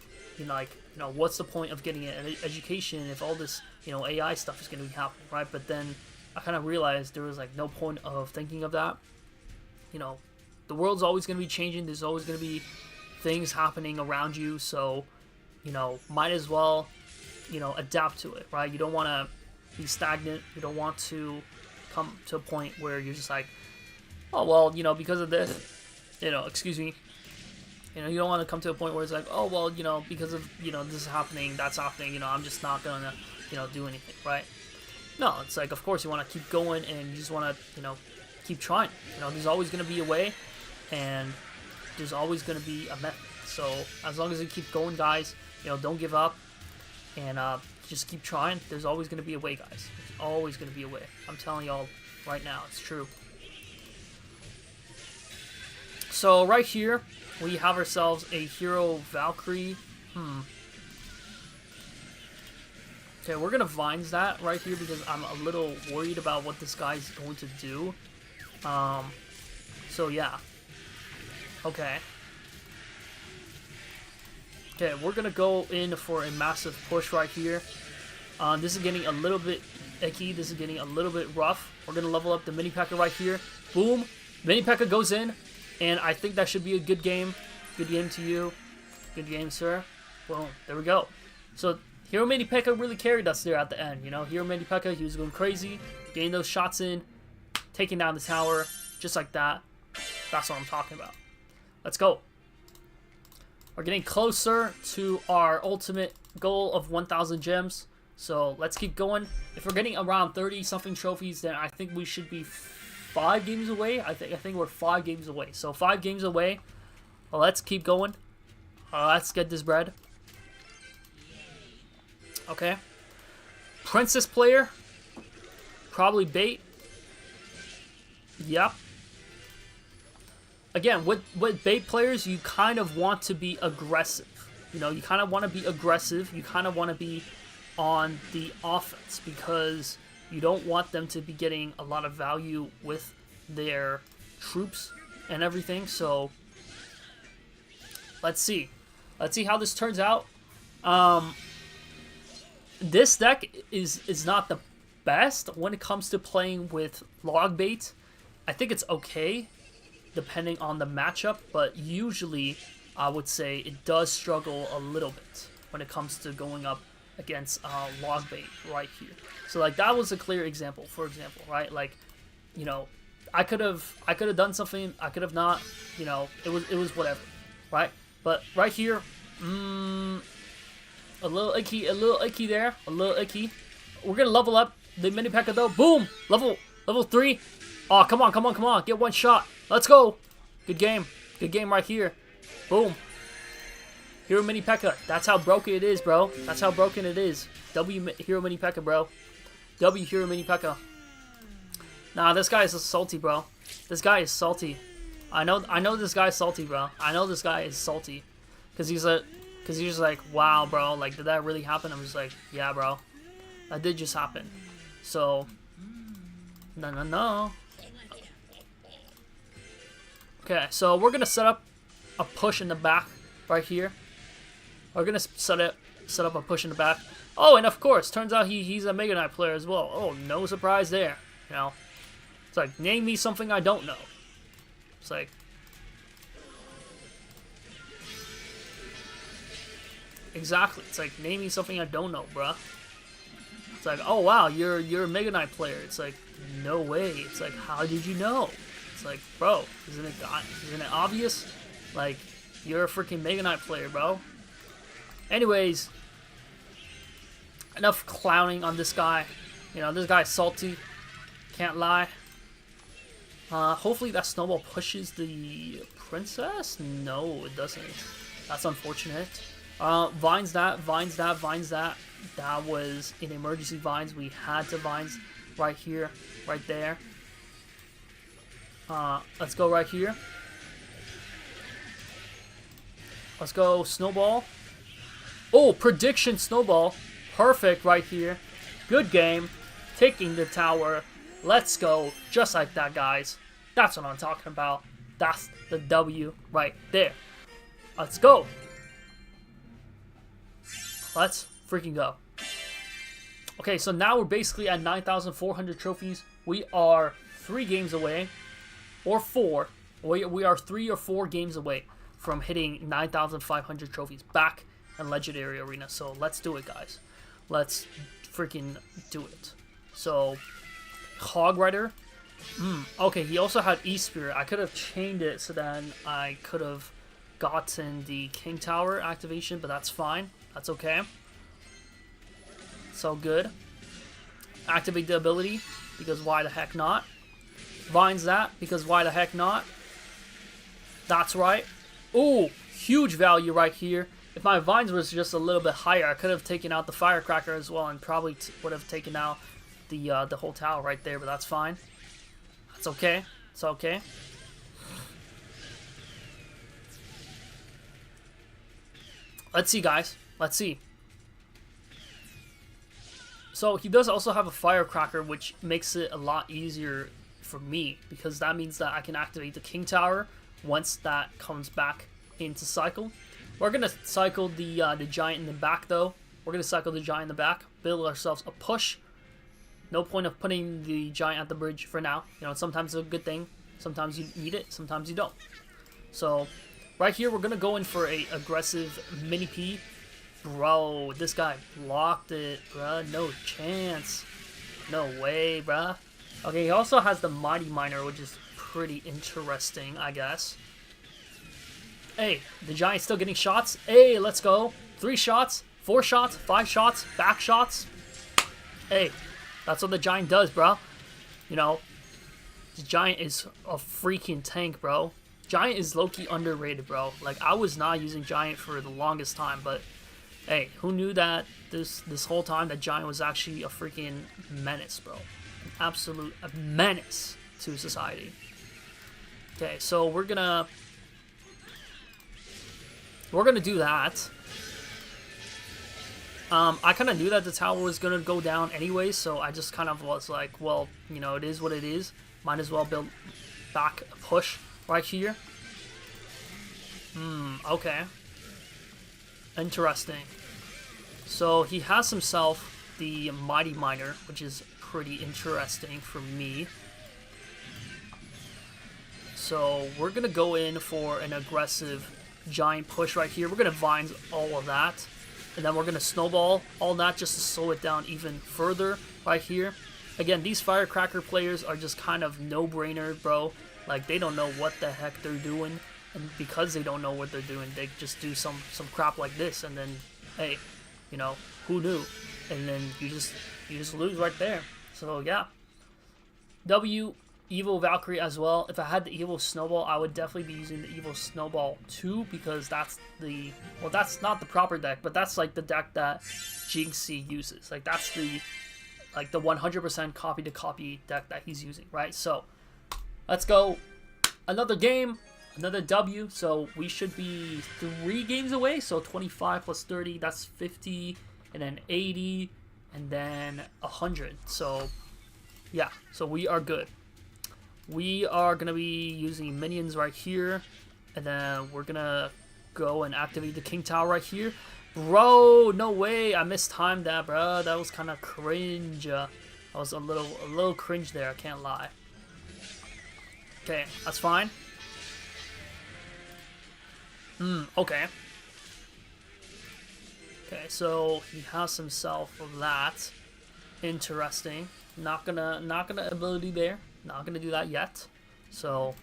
what's the point of getting an education if all this, AI stuff is going to be happening, right? But then I kind of realized there was like no point of thinking of that. The world's always going to be changing. There's always going to be things happening around you. So, might as well, adapt to it, right? You don't want to be stagnant. You don't want to come to a point where you're just like, oh, well, because of this, excuse me. You don't want to come to a point where it's like, oh, well, because of, this is happening, that's happening, I'm just not going to, do anything, right? No, it's like, of course, you want to keep going and you just want to, keep trying. There's always going to be a way and there's always going to be a method. So as long as you keep going, guys, don't give up and just keep trying. There's always going to be a way, guys. There's always going to be a way. I'm telling y'all right now, it's true. So right here, we have ourselves a hero Valkyrie. Okay, we're gonna Vines that right here because I'm a little worried about what this guy's going to do. So yeah. Okay. Okay, we're gonna go in for a massive push right here. This is getting a little bit icky. This is getting a little bit rough. We're gonna level up the mini P.E.K.K.A right here. Boom. Mini P.E.K.K.A goes in. And I think that should be a good game. Good game to you. Good game, sir. Boom. There we go. So, Hero Mini P.E.K.K.A really carried us there at the end. Hero Mini P.E.K.K.A, he was going crazy. Getting those shots in. Taking down the tower. Just like that. That's what I'm talking about. Let's go. We're getting closer to our ultimate goal of 1,000 gems. So, let's keep going. If we're getting around 30-something trophies, then I think we should be 5 games away. I think we're 5 games away. So 5 games away. Well, let's keep going. Let's get this bread. Okay. Princess player. Probably bait. Yep. Again, with bait players, you kind of want to be aggressive. You kind of want to be aggressive. You kind of want to be on the offense because you don't want them to be getting a lot of value with their troops and everything. So let's see how this turns out. This deck is not the best when it comes to playing with log bait. I think it's okay depending on the matchup, but usually I would say it does struggle a little bit when it comes to going up against log bait right here. So like that was a clear example, for example, right? Like, I could have done something, I could have not, it was whatever, right? But right here, a little icky there, a little icky. We're gonna level up the mini P.E.K.K.A though. Boom, level 3. Oh, come on, get one shot. Let's go. Good game right here. Boom. Hero Mini P.E.K.K.A. That's how broken it is, bro. That's how broken it is. W Hero Mini P.E.K.K.A, bro. W Hero Mini P.E.K.K.A. Nah, this guy is salty, bro. This guy is salty. I know this guy is salty, bro. I know this guy is salty. Cause he's just like, wow, bro. Like, did that really happen? I'm just like, yeah, bro. That did just happen. So, no. Okay, so we're gonna set up a push in the back right here. We're gonna set up a push in the back. Oh, and of course, turns out he's a Mega Knight player as well. Oh, no surprise there. It's like, name me something I don't know. It's like, exactly. It's like, name me something I don't know, bruh. It's like, oh wow, you're a Mega Knight player. It's like, no way. It's like, how did you know? It's like, bro, isn't it obvious? Like, you're a freaking Mega Knight player, bro. Anyways, enough clowning on this guy. This guy's salty. Can't lie. Hopefully that snowball pushes the princess? No, it doesn't. That's unfortunate. Vines that. That was an emergency vines. We had to vines right here, right there. Let's go right here. Let's go snowball. Oh, prediction snowball. Perfect right here. Good game. Taking the tower. Let's go. Just like that, guys. That's what I'm talking about. That's the W right there. Let's go. Let's freaking go. Okay, so now we're basically at 9,400 trophies. We are 3 games away, or 4. We are 3 or 4 games away from hitting 9,500 trophies back in Legendary Arena. So let's do it, guys. Let's freaking do it. So, Hog Rider. Okay, he also had E-Spirit. I could have chained it so then I could have gotten the King Tower activation, but that's fine. That's okay. So good. Activate the ability, because why the heck not? Vines that, because why the heck not? That's right. Ooh, huge value right here. If my Vines was just a little bit higher, I could have taken out the Firecracker as well and probably would have taken out the whole tower right there, but that's fine. That's okay. It's okay. Let's see, guys. Let's see. So he does also have a Firecracker, which makes it a lot easier for me, because that means that I can activate the King Tower once that comes back into cycle. We're gonna cycle the Giant in the back, though. We're gonna cycle the Giant in the back, build ourselves a push. No point of putting the Giant at the bridge for now. You know, sometimes it's a good thing. Sometimes you need it, sometimes you don't. So, right here, we're gonna go in for a aggressive Mini P. Bro, this guy blocked it, bruh. No chance. No way, bruh. Okay, he also has the Mighty Miner, which is pretty interesting, I guess. Hey, the Giant's still getting shots. Hey, let's go. 3 shots, 4 shots, 5 shots, back shots. Hey, that's what the Giant does, bro. You know, the Giant is a freaking tank, bro. Giant is low-key underrated, bro. Like, I was not using Giant for the longest time, but hey, who knew that this whole time that Giant was actually a freaking menace, bro. An absolute menace to society. Okay, so we're gonna do that. I kind of knew that the tower was gonna go down anyway, so I just kind of was like, well, you know, it is what it is. Might as well build back a push right here. Okay. Interesting. So he has himself the Mighty Miner, which is pretty interesting for me. So we're gonna go in for an aggressive Giant push right here. We're gonna Vines all of that, and then we're gonna snowball all that just to slow it down even further right here. Again, these Firecracker players are just kind of no-brainer, bro. Like, they don't know what the heck they're doing, and because they don't know what they're doing, they just do some crap like this, and then, hey, you know, who knew? And then you just lose right there. So yeah, W. Evil Valkyrie as well. If I had the Evil Snowball, I would definitely be using the Evil Snowball too, because that's the, well, that's not the proper deck, but that's like the deck that Jinxie uses. Like, that's the 100% copy to copy deck that he's using, right? So let's go. Another game, another W. So we should be 3 games away. So 25 plus 30, that's 50, and then 80, and then 100. So yeah, so we are good. We are going to be using minions right here, and then we're going to go and activate the King Tower right here. Bro, no way. I mistimed that, bro. That was kind of cringe. I was a little cringe there, I can't lie. Okay, that's fine. Okay. Okay, so he has himself that. Interesting. Not gonna ability there. Not gonna do that yet. So,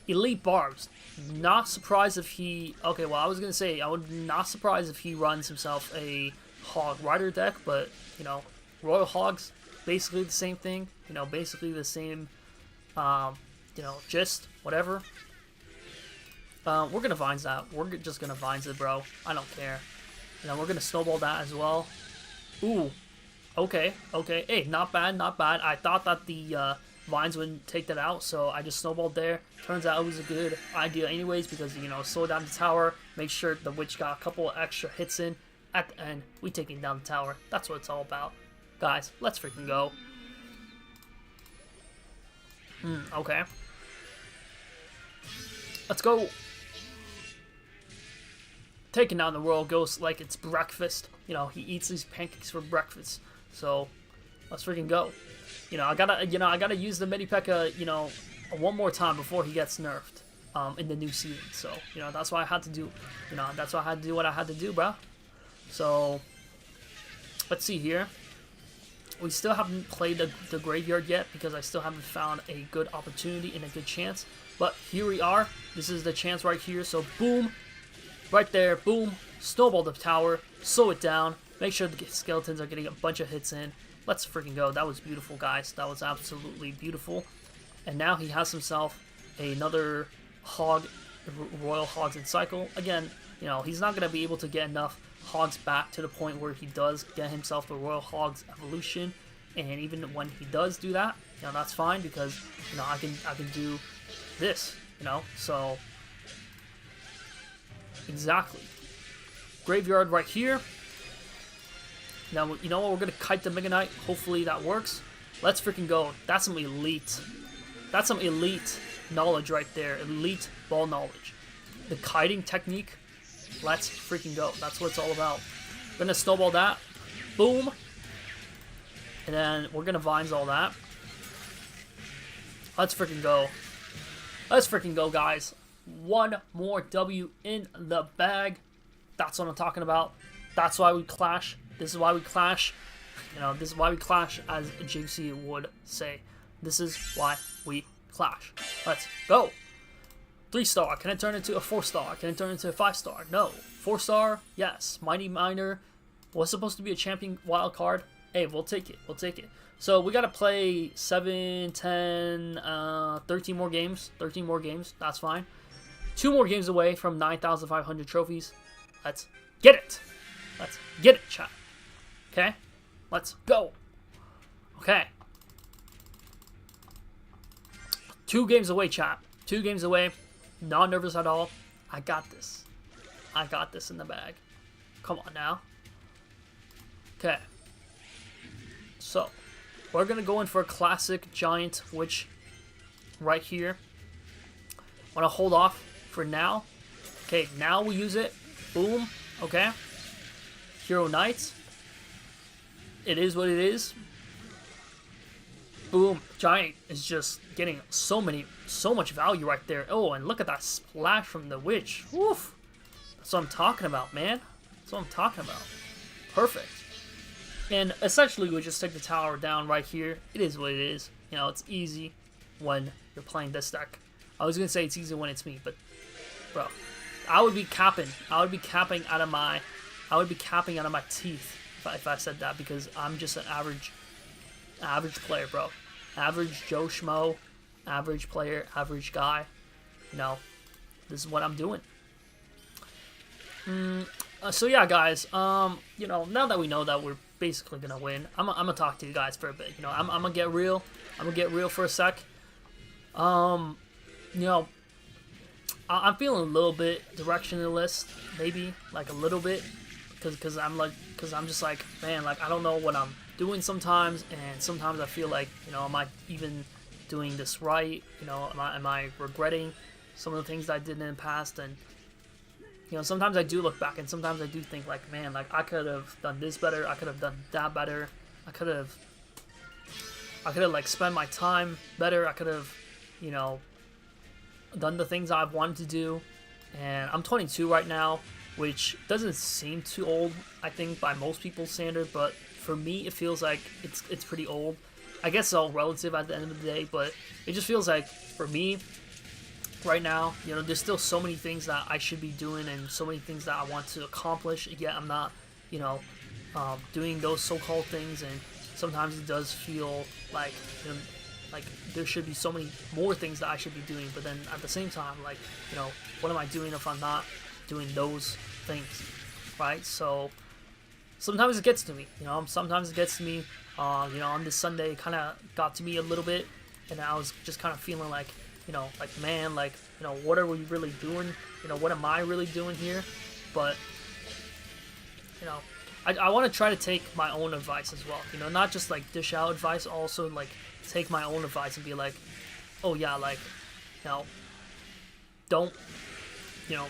Elite Barbs. Not surprised if he. Okay, well, I was gonna say I would not surprised if he runs himself a Hog Rider deck, but you know, Royal Hogs basically the same thing. You know, basically the same. You know, gist, whatever. We're gonna Vines that. We're just gonna Vines it, bro. I don't care. And then we're gonna snowball that as well. Ooh. Okay. Okay. Hey, not bad. Not bad. I thought that the Vines wouldn't take that out, so I just snowballed there. Turns out it was a good idea anyways, because, you know, slow down the tower, make sure the witch got a couple of extra hits in. At the end, we taking down the tower. That's what it's all about. Guys, let's freaking go. Okay. Let's go. Taking down the Royal Ghost like it's breakfast. You know, he eats these pancakes for breakfast. So, let's freaking go. I gotta use the Mini P.E.K.K.A, one more time before he gets nerfed in the new season. So, that's why I had to do, that's why I had to do what I had to do, bro. So, let's see here. We still haven't played the graveyard yet because I still haven't found a good opportunity and a good chance. But here we are. This is the chance right here. So, boom. Right there. Boom. Snowball the tower. Slow it down. Make sure the skeletons are getting a bunch of hits in. Let's freaking go. That was beautiful, guys. That was absolutely beautiful. And now he has himself another hog, Royal Hogs in cycle. Again, he's not going to be able to get enough hogs back to the point where he does get himself the Royal Hogs evolution. And even when he does do that, that's fine because, I can do this, so exactly. Graveyard right here. Now, you know what? We're going to kite the Mega Knight. Hopefully that works. Let's freaking go. That's some elite. That's some elite knowledge right there. Elite ball knowledge. The kiting technique. Let's freaking go. That's what it's all about. We're going to snowball that. Boom. And then we're going to vines all that. Let's freaking go. Let's freaking go, guys. One more W in the bag. That's what I'm talking about. That's why we clash. This is why we clash. This is why we clash, as JC would say. This is why we clash. Let's go. 3-star. Can it turn into a 4-star? Can it turn into a 5-star? No. 4-star? Yes. Mighty Miner was supposed to be a champion wild card. Hey, we'll take it. We'll take it. So we got to play 7, 10, 13 more games. 13 more games. That's fine. 2 more games away from 9,500 trophies. Let's get it. Let's get it, chat. Okay? Let's go. Okay. 2 games away, chat. 2 games away. Not nervous at all. I got this. I got this in the bag. Come on now. Okay. So, we're going to go in for a classic giant witch right here. I'm going to hold off for now. Okay, now we use it. Boom. Okay. Hero Knight. It is what it is. Boom. Giant is just getting so much value right there. Oh, and look at that splash from the witch. Woof. That's what I'm talking about, man. That's what I'm talking about. Perfect. And essentially, we just take the tower down right here. It is what it is. It's easy when you're playing this deck. I was going to say it's easy when it's me, but, bro, I would be capping. I would be capping out of my teeth if I said that, because I'm just an average player, bro. Average Joe Schmo, average player, average guy. This is what I'm doing. So yeah, guys. Now that we know that we're basically gonna win, I'm gonna talk to you guys for a bit. I'm gonna get real. I'm gonna get real for a sec. I'm feeling a little bit directionless, maybe like a little bit, because I'm just like, man, like I don't know what I'm doing sometimes, and sometimes I feel like, am I even doing this right? Am I regretting some of the things that I did in the past? And sometimes I do look back, and sometimes I do think like, man, like I could have done this better, I could have done that better, I could have like spent my time better, I could have, done the things I've wanted to do. And I'm 22 right now, which doesn't seem too old, I think, by most people's standard, but for me, it feels like it's pretty old. I guess it's all relative at the end of the day, but it just feels like, for me, right now, there's still so many things that I should be doing and so many things that I want to accomplish, yet I'm not, doing those so-called things, and sometimes it does feel like, like there should be so many more things that I should be doing, but then at the same time, like, what am I doing if I'm not doing those things, right? So sometimes it gets to me, sometimes it gets to me, on this Sunday, it kind of got to me a little bit, and I was just kind of feeling like, like, man, like, what are we really doing? What am I really doing here? But, I want to try to take my own advice as well, not just, like, dish out advice, also, like, take my own advice and be like, oh, yeah, like, don't, you know,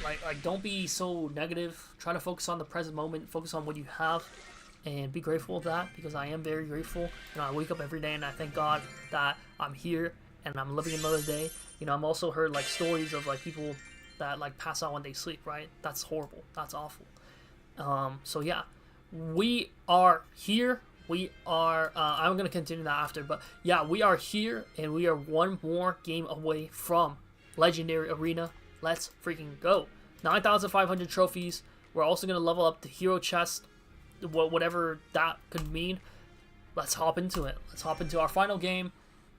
like don't be so negative. Try to focus on the present moment. Focus on what you have, and be grateful of that, because I am very grateful. You know, I wake up every day and I thank God that I'm here and I'm living another day. You know, I've also heard like stories of like people that like pass out when they sleep, right? That's horrible. That's awful. So yeah, we are here. We are, I'm going to continue that after, but yeah, we are here, and we are one more game away from Legendary Arena. Let's freaking go. 9,500 trophies. We're also going to level up the hero chest, whatever that could mean. Let's hop into it. Let's hop into our final game.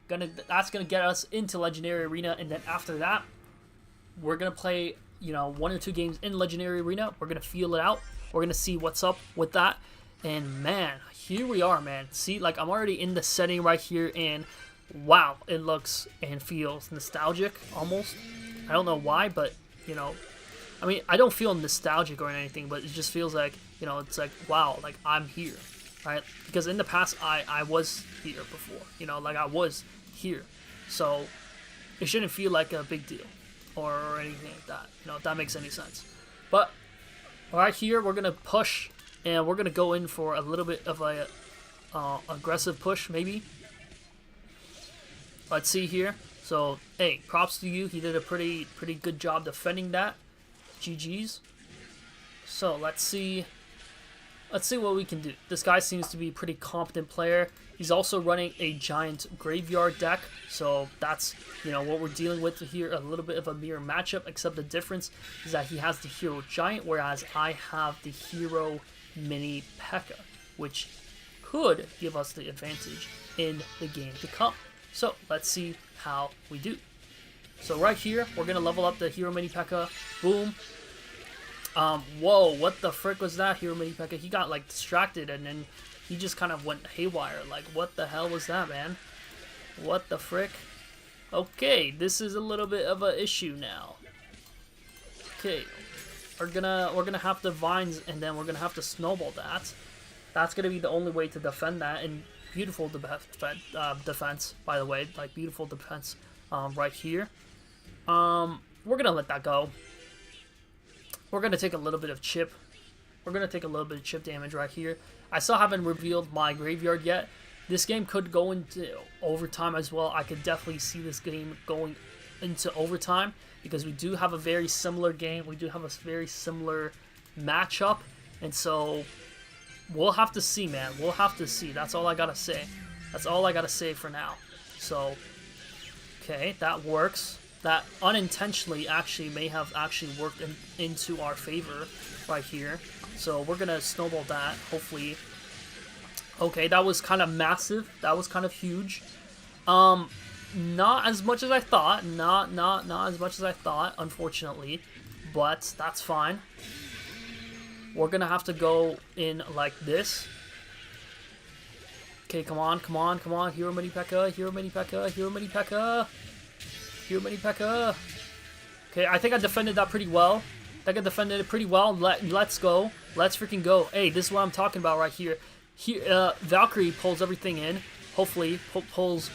That's going to get us into Legendary Arena, and then after that, we're going to play, you know, 1 or 2 games in Legendary Arena. We're going to feel it out. We're going to see what's up with that. And man, here we are, man. See, like, I'm already in the setting right here, and wow, it looks and feels nostalgic almost. I don't know why, but, you know, I mean, I don't feel nostalgic or anything, but it just feels like, you know, it's like, wow, like, I'm here, right? Because in the past, I was here before, you know, like, I was here. So it shouldn't feel like a big deal or anything like that, you know, if that makes any sense. But right here, we're going to push. And we're going to go in for a little bit of a aggressive push, maybe. Let's see here. So, hey, props to you. He did a pretty good job defending that. GG's. So, let's see what we can do. This guy seems to be a pretty competent player. He's also running a giant graveyard deck. So, that's, you know, what we're dealing with here. A little bit of a mirror matchup, except the difference is that he has the hero giant, whereas I have the hero mini P.E.K.K.A, which could give us the advantage in the game to come. So let's see how we do. So right here, we're gonna level up the hero mini P.E.K.K.A. Boom. Whoa, what the frick was that, hero mini P.E.K.K.A? He got like distracted and then he just kind of went haywire. Like, what the hell was that, man? What the frick? Okay, this is a little bit of an issue now. Okay. We're gonna have the vines, and then we're gonna have to snowball that. That's gonna be the only way to defend that. And beautiful defense, by the way, like beautiful defense right here. We're gonna let that go. We're gonna take a little bit of chip. We're gonna take a little bit of chip damage right here. I still haven't revealed my graveyard yet. This game could go into overtime as well. I could definitely see this game going into overtime, because we do have a very similar game. We do have a very similar matchup. And so we'll have to see, man. We'll have to see. That's all I gotta say. That's all I gotta say for now. So, okay, that works. That unintentionally actually may have actually worked into our favor right here. So we're gonna snowball that, hopefully. Okay, that was kind of massive. That was kind of huge. Not as much as I thought. Not as much as I thought, unfortunately. But that's fine. We're gonna have to go in like this. Okay, come on. Hero mini P.E.K.K.A, hero mini P.E.K.K.A, hero mini P.E.K.K.A. Hero mini P.E.K.K.A. Okay, I think I defended that pretty well. Let's go. Let's freaking go. Hey, this is what I'm talking about right here. Valkyrie pulls everything in. Hopefully, pulls.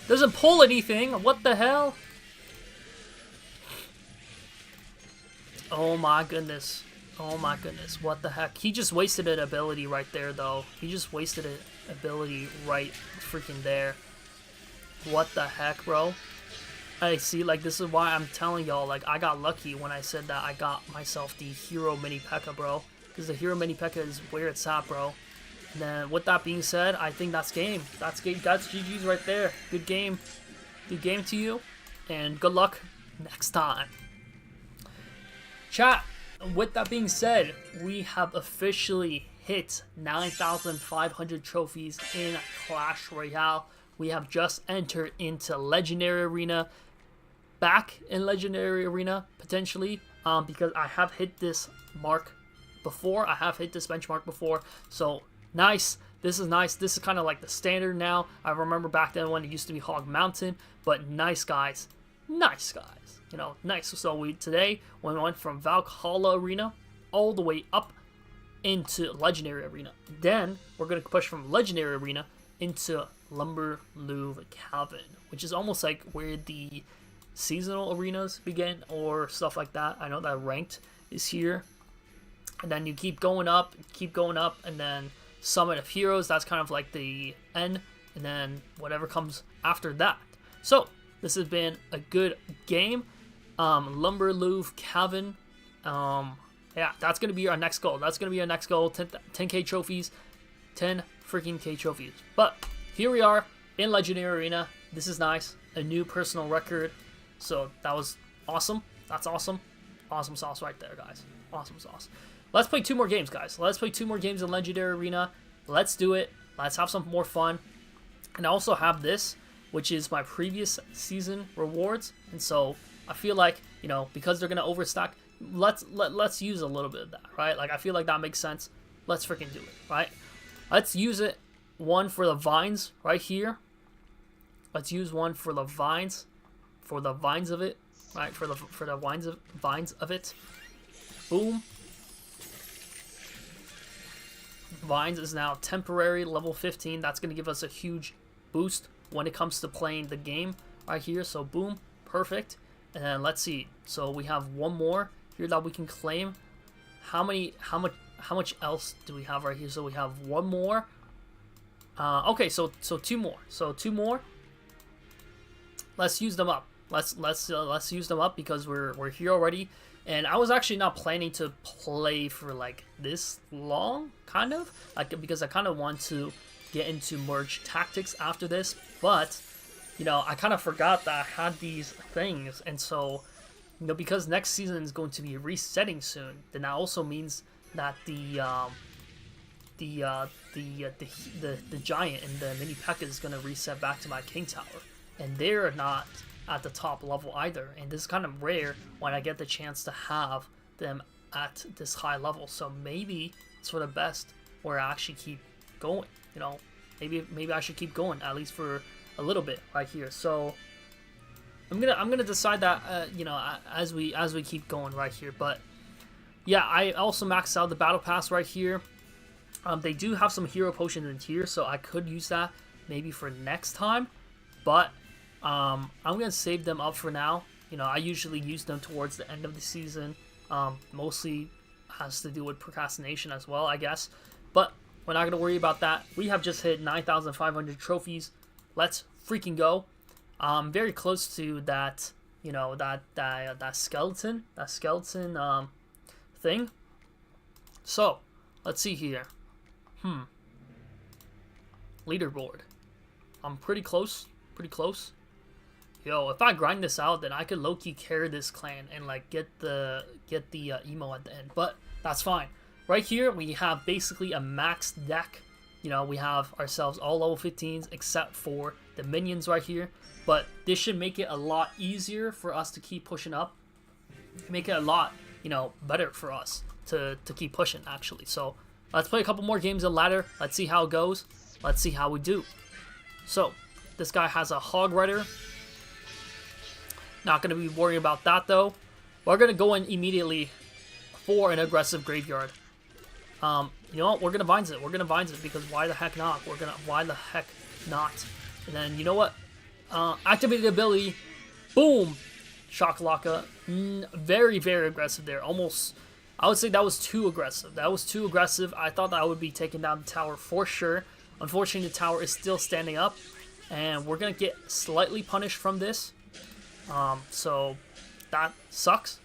Doesn't pull anything. What the hell? Oh my goodness. What the heck? He just wasted an ability right there, though. He just wasted an ability right freaking there. What the heck, bro? Hey, see, like, this is why I'm telling y'all, like, I got lucky when I said that I got myself the hero mini P.E.K.K.A, bro. Because the hero mini P.E.K.K.A is where it's at, bro. And then, with that being said, I think that's game. That's GG's right there. Good game. Good game to you. And good luck next time. Chat, with that being said, we have officially hit 9,500 trophies in Clash Royale. We have just entered into Legendary Arena. Back in Legendary Arena, potentially, because I have hit this mark before. I have hit this benchmark before. So, nice. This is nice. This is kind of like the standard now. I remember back then when it used to be Hog Mountain. But nice, guys. Nice, guys. You know, nice. So, today, we went from Valhalla Arena all the way up into Legendary Arena. Then, we're going to push from Legendary Arena into Lumber Louvre Cavern, which is almost like where the seasonal arenas begin or stuff like that. I know that ranked is here. And then you keep going up, and then Summit of Heroes, that's kind of like the end, and then whatever comes after that. So, this has been a good game. Lumber Louvre Cavern. Yeah, that's going to be our next goal. 10k trophies. 10 freaking K trophies. But, here we are in Legendary Arena. This is nice. A new personal record. So, that was awesome. That's awesome. Awesome sauce right there, guys. Awesome sauce. Let's play 2 more games, guys. Let's play 2 more games in Legendary Arena. Let's do it. Let's have some more fun. And I also have this, which is my previous season rewards. And so I feel like, you know, because they're gonna overstack, let's use a little bit of that, right? Like I feel like that makes sense. Let's freaking do it, right? Let's use it. One for the vines right here. Let's use one for the vines, of it, right? For the vines of it. Boom. Vines is now temporary, level 15. That's going to give us a huge boost when it comes to playing the game right here. So boom, perfect. And then let's see. So we have one more here that we can claim. How much else do we have right here? So we have one more. Okay, so 2 more. So 2 more. Let's use them up. Let's use them up because we're here already. And I was actually not planning to play for like this long, kind of, like because I kind of want to get into merge tactics after this. But you know, I kind of forgot that I had these things, and so you know, because next season is going to be resetting soon, then that also means that the giant and the mini P.E.K.K.A is going to reset back to my King Tower, and they're not at the top level either, and this is kind of rare when I get the chance to have them at this high level. So maybe it's for the best where I actually keep going, you know. Maybe I should keep going at least for a little bit right here. So I'm gonna decide that you know, as we keep going right here. But yeah, I also maxed out the battle pass right here. They do have some hero potions in here, so I could use that maybe for next time, but I'm going to save them up for now. You know, I usually use them towards the end of the season. Mostly has to do with procrastination as well, I guess. But we're not going to worry about that. We have just hit 9,500 trophies. Let's freaking go. Very close to that, you know, that skeleton thing. So, let's see here. Leaderboard. I'm pretty close. Yo, if I grind this out, then I could low-key carry this clan and like get the emo at the end. But that's fine. Right here, we have basically a max deck. You know, we have ourselves all level 15s except for the minions right here. But this should make it a lot easier for us to keep pushing up. Make it a lot, you know, better for us to keep pushing, actually. So let's play a couple more games of ladder. Let's see how it goes. Let's see how we do. So this guy has a Hog Rider. Not going to be worrying about that, though. We're going to go in immediately for an aggressive graveyard. You know what? We're going to Vines it. Because why the heck not? Why the heck not? And then, you know what? Activated ability. Boom! Shakalaka. Very, very aggressive there. Almost, I would say that was too aggressive. I thought that I would be taking down the tower for sure. Unfortunately, the tower is still standing up. And we're going to get slightly punished from this. So that sucks.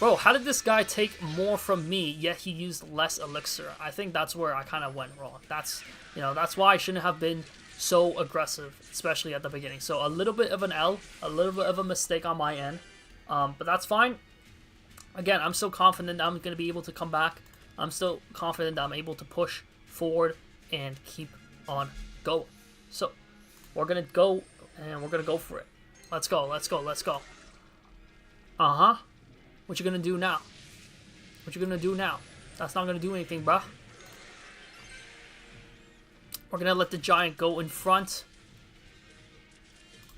Bro, how did this guy take more from me, yet he used less elixir? I think that's where I kind of went wrong. That's why I shouldn't have been so aggressive, especially at the beginning. So a little bit of an L, a little bit of a mistake on my end. But that's fine. Again, I'm still confident that I'm going to be able to come back. I'm still confident that I'm able to push forward and keep on going. So we're going to go, and we're going to go for it. Let's go. Uh-huh. What you gonna do now? That's not gonna do anything, bruh. We're gonna let the giant go in front.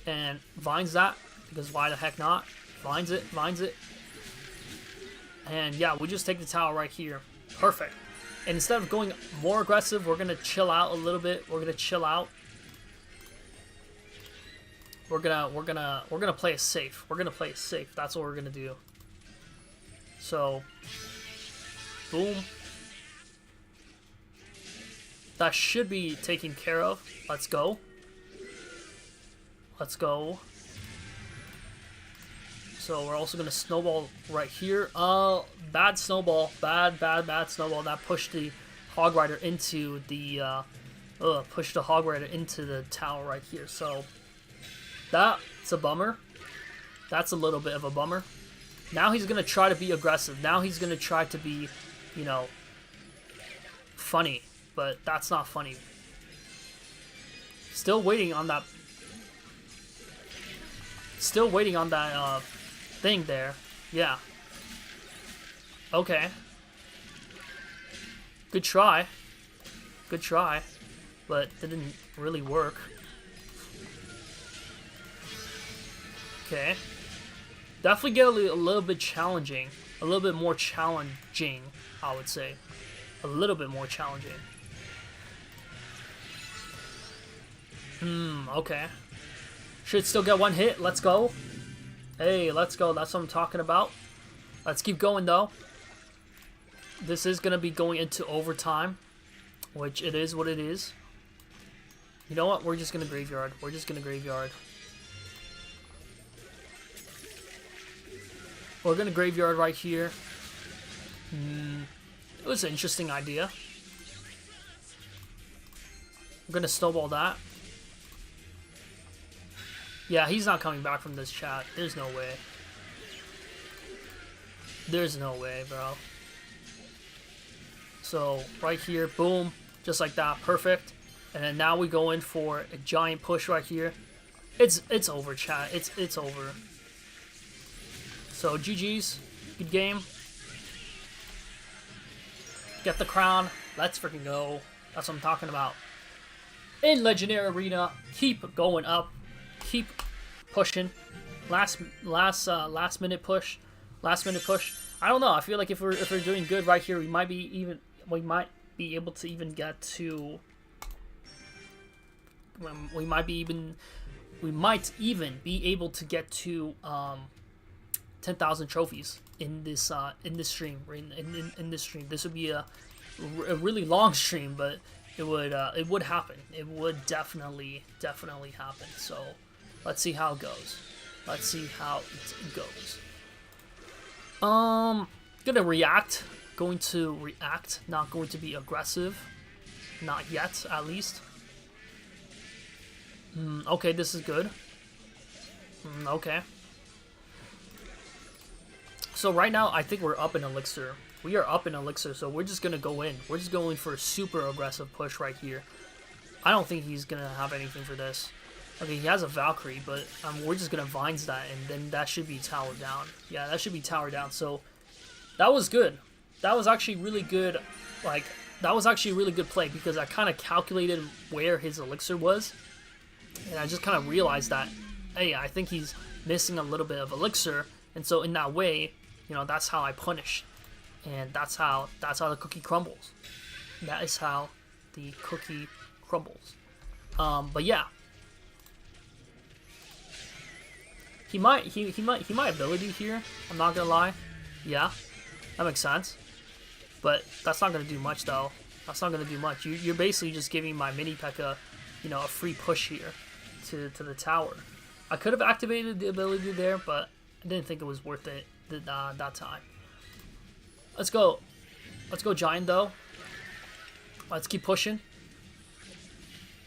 And vines that, because why the heck not? Vines it. And yeah, we just take the tower right here. Perfect. And instead of going more aggressive, we're gonna chill out a little bit. We're gonna play it safe. We're gonna play it safe. That's what we're gonna do. So, boom. That should be taken care of. Let's go. Let's go. So we're also gonna snowball right here. Bad snowball. Bad snowball. That pushed the Hog Rider into the tower right here. So that's a bummer. That's a little bit of a bummer. Now he's gonna try to be aggressive. Now he's gonna try to be, you know, funny. But that's not funny. Still waiting on that. Still waiting on that thing there. Yeah. Okay. Good try. Good try. But didn't really work. Okay. Definitely get a little bit challenging. A little bit more challenging, I would say. A little bit more challenging. Okay. Should still get one hit. Let's go. Hey, let's go. That's what I'm talking about. Let's keep going, though. This is going to be going into overtime, which it is what it is. You know what? We're just going to graveyard. We're just going to graveyard. We're going to graveyard right here. It was an interesting idea. I'm going to snowball that. Yeah, he's not coming back from this chat. There's no way. There's no way, bro. So, right here, boom. Just like that. Perfect. And then now we go in for a giant push right here. It's over, chat. It's over. So, GG's. Good game. Get the crown. Let's freaking go. That's what I'm talking about. In Legendary Arena, keep going up. Keep pushing. Last minute push. Last minute push. I don't know. I feel like if we're doing good right here, we might be able to even get to. We might even be able to get to 10,000 trophies in this stream. In this stream, this would be a really long stream, but it would happen. It would definitely happen. So let's see how it goes. Let's see how it goes. Gonna react. Going to react. Not going to be aggressive. Not yet, at least. Okay, this is good. Okay. So right now, I think we're up in Elixir. We are up in Elixir, so we're just going to go in. We're just going for a super aggressive push right here. I don't think he's going to have anything for this. Okay, he has a Valkyrie, but we're just going to Vines that, and then that should be towered down. Yeah, that should be towered down. So that was good. That was actually really good. Like, that was actually a really good play because I kind of calculated where his Elixir was. And I just kind of realized that, hey, I think he's missing a little bit of Elixir. And so in that way, you know, that's how I punish. And that's how the cookie crumbles. That is how the cookie crumbles. But yeah. He might ability here, I'm not gonna lie. Yeah. That makes sense. But that's not gonna do much though. That's not gonna do much. You're basically just giving my mini P.E.K.K.A, you know, a free push here to the tower. I could have activated the ability there, but I didn't think it was worth it that time. Let's go giant though. Let's keep pushing.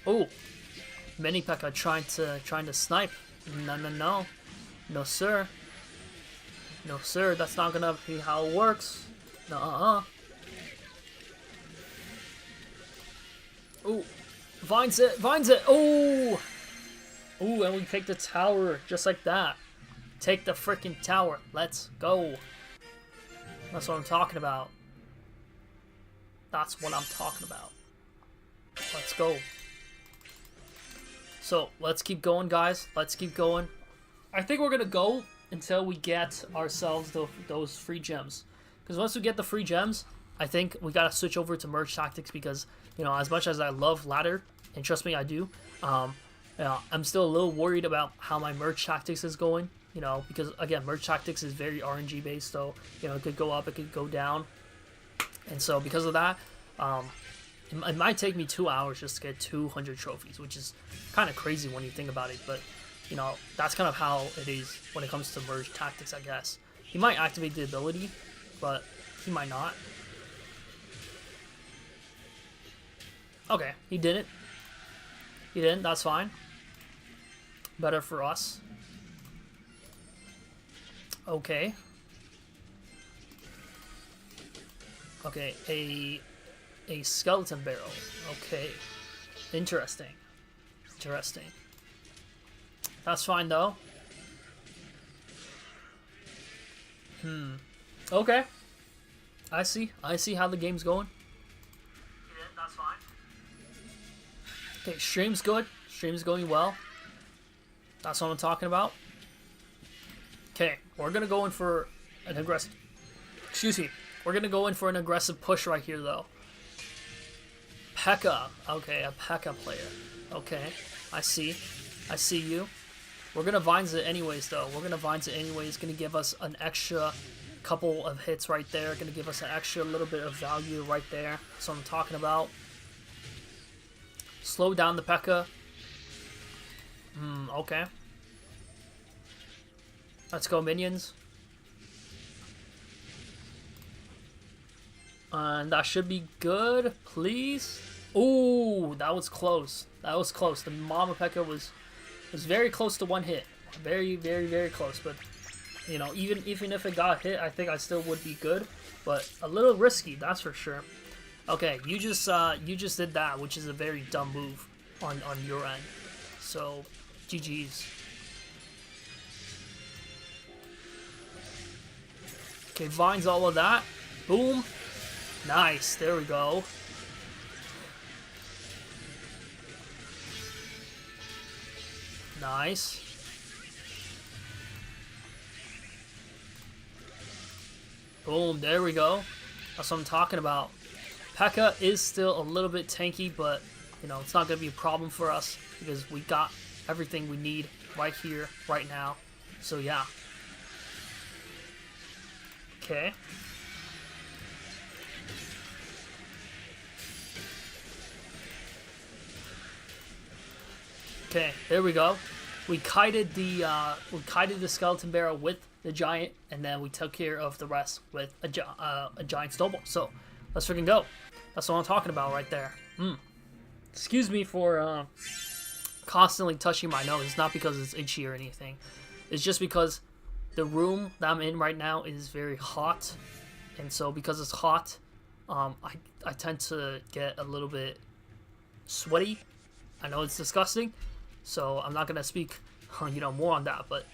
Oh, mini P.E.K.K.A trying to snipe. No sir. No sir, that's not gonna be how it works. No. Oh, vines it. Oh, and we take the tower just like that. Take the freaking tower. Let's go. That's what I'm talking about. That's what I'm talking about. Let's go. So, let's keep going, guys. Let's keep going. I think we're going to go until we get ourselves those free gems. Because once we get the free gems, I think we got to switch over to merge tactics because, you know, as much as I love ladder, and trust me, I do, I'm still a little worried about how my merge tactics is going, you know, because again, merge tactics is very RNG based, so you know it could go up, it could go down, and so because of that, it might take me 2 hours just to get 200 trophies, which is kind of crazy when you think about it, but you know that's kind of how it is when it comes to merge tactics, I guess. He might activate the ability, but he might not. Okay, he didn't. He didn't, that's fine. Better for us. Okay. Okay, a skeleton barrel. Okay. Interesting. Interesting. That's fine though. Okay. I see how the game's going. Yeah, that's fine. Okay, stream's good. Stream's going well. That's what I'm talking about. Okay, we're gonna go in for an aggressive. Excuse me. We're gonna go in for an aggressive push right here, though. P.E.K.K.A. Okay, a P.E.K.K.A. player. Okay, I see you. We're gonna Vines it anyways, though. We're gonna Vines it anyways. Gonna give us an extra couple of hits right there. Gonna give us an extra little bit of value right there. That's what I'm talking about. Slow down the P.E.K.K.A. Okay. Let's go, minions. And that should be good, please. Ooh, that was close. That was close. The Mama P.E.K.K.A. was very close to one hit. Very, very, very close. But, you know, even if it got hit, I think I still would be good. But a little risky, that's for sure. Okay, you just did that, which is a very dumb move on your end. So, GG's. Okay, Vines all of that. Boom. Nice. There we go. Nice. Boom. There we go. That's what I'm talking about. P.E.K.K.A. is still a little bit tanky, but, you know, it's not going to be a problem for us because we got everything we need right here, right now. So, yeah. Okay. Okay, there we go. We kited the skeleton barrel with the giant, and then we took care of the rest with a giant snowball. So, let's freaking go. That's what I'm talking about right there. Excuse me for constantly touching my nose. It's not because it's itchy or anything. It's just because the room that I'm in right now is very hot, and so because it's hot, I tend to get a little bit sweaty. I know it's disgusting, so I'm not gonna speak, you know, more on that. But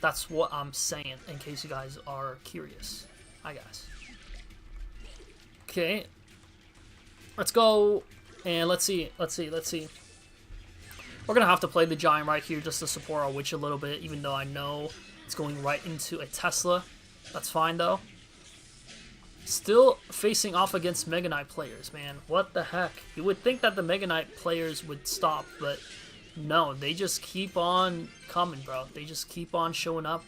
that's what I'm saying in case you guys are curious, I guess. Okay, let's go and let's see. We're gonna have to play the giant right here just to support our witch a little bit, even though I know it's going right into a Tesla. That's fine though. Still facing off against Mega Knight players, man. What the heck? You would think that the Mega Knight players would stop, but no, they just keep on coming, bro. They just keep on showing up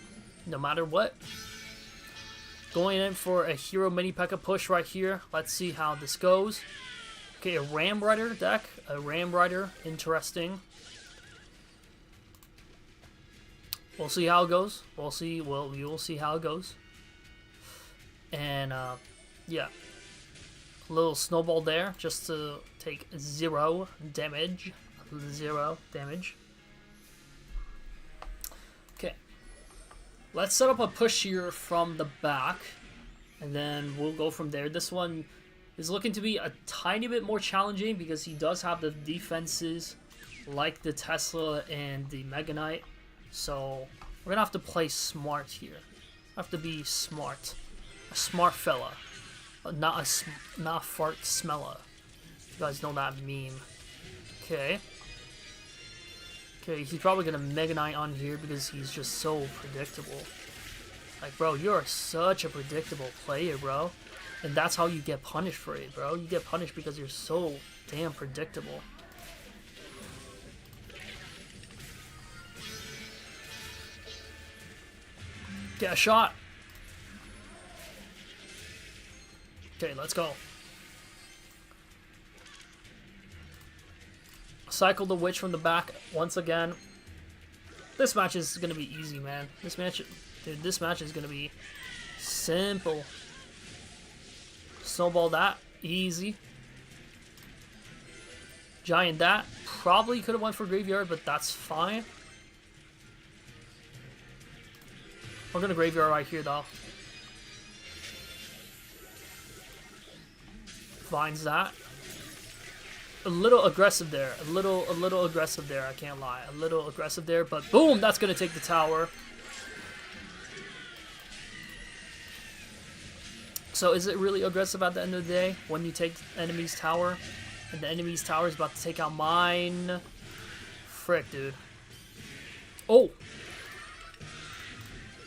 no matter what. Going in for a Hero Mini P.E.K.K.A. push right here. Let's see how this goes. Okay, a Ram Rider deck. A Ram Rider. Interesting. We'll see how it goes. We'll see. Well, we will see how it goes. And, yeah. A little snowball there just to take 0 damage. 0 damage. Okay. Let's set up a push here from the back. And then we'll go from there. This one is looking to be a tiny bit more challenging because he does have the defenses like the Tesla and the Mega Knight. So we're going to have to play smart here. Have to be smart. A smart fella. Not a fart smella. You guys know that meme. Okay. Okay, he's probably going to Mega Knight on here because he's just so predictable. Like, bro, you're such a predictable player, bro. And that's how you get punished for it, bro. You get punished because you're so damn predictable. Get a shot. Okay, let's go. Cycle the witch from the back once again. This match is gonna be easy, man. This match, dude, this match is gonna be simple. Snowball that, easy. Giant that, probably could have went for graveyard, but that's fine. We're gonna graveyard right here, though. Finds that. A little aggressive there. A little aggressive there, I can't lie. A little aggressive there, but boom, that's gonna take the tower. So is it really aggressive at the end of the day when you take enemy's tower? And the enemy's tower is about to take out mine. Frick, dude. Oh!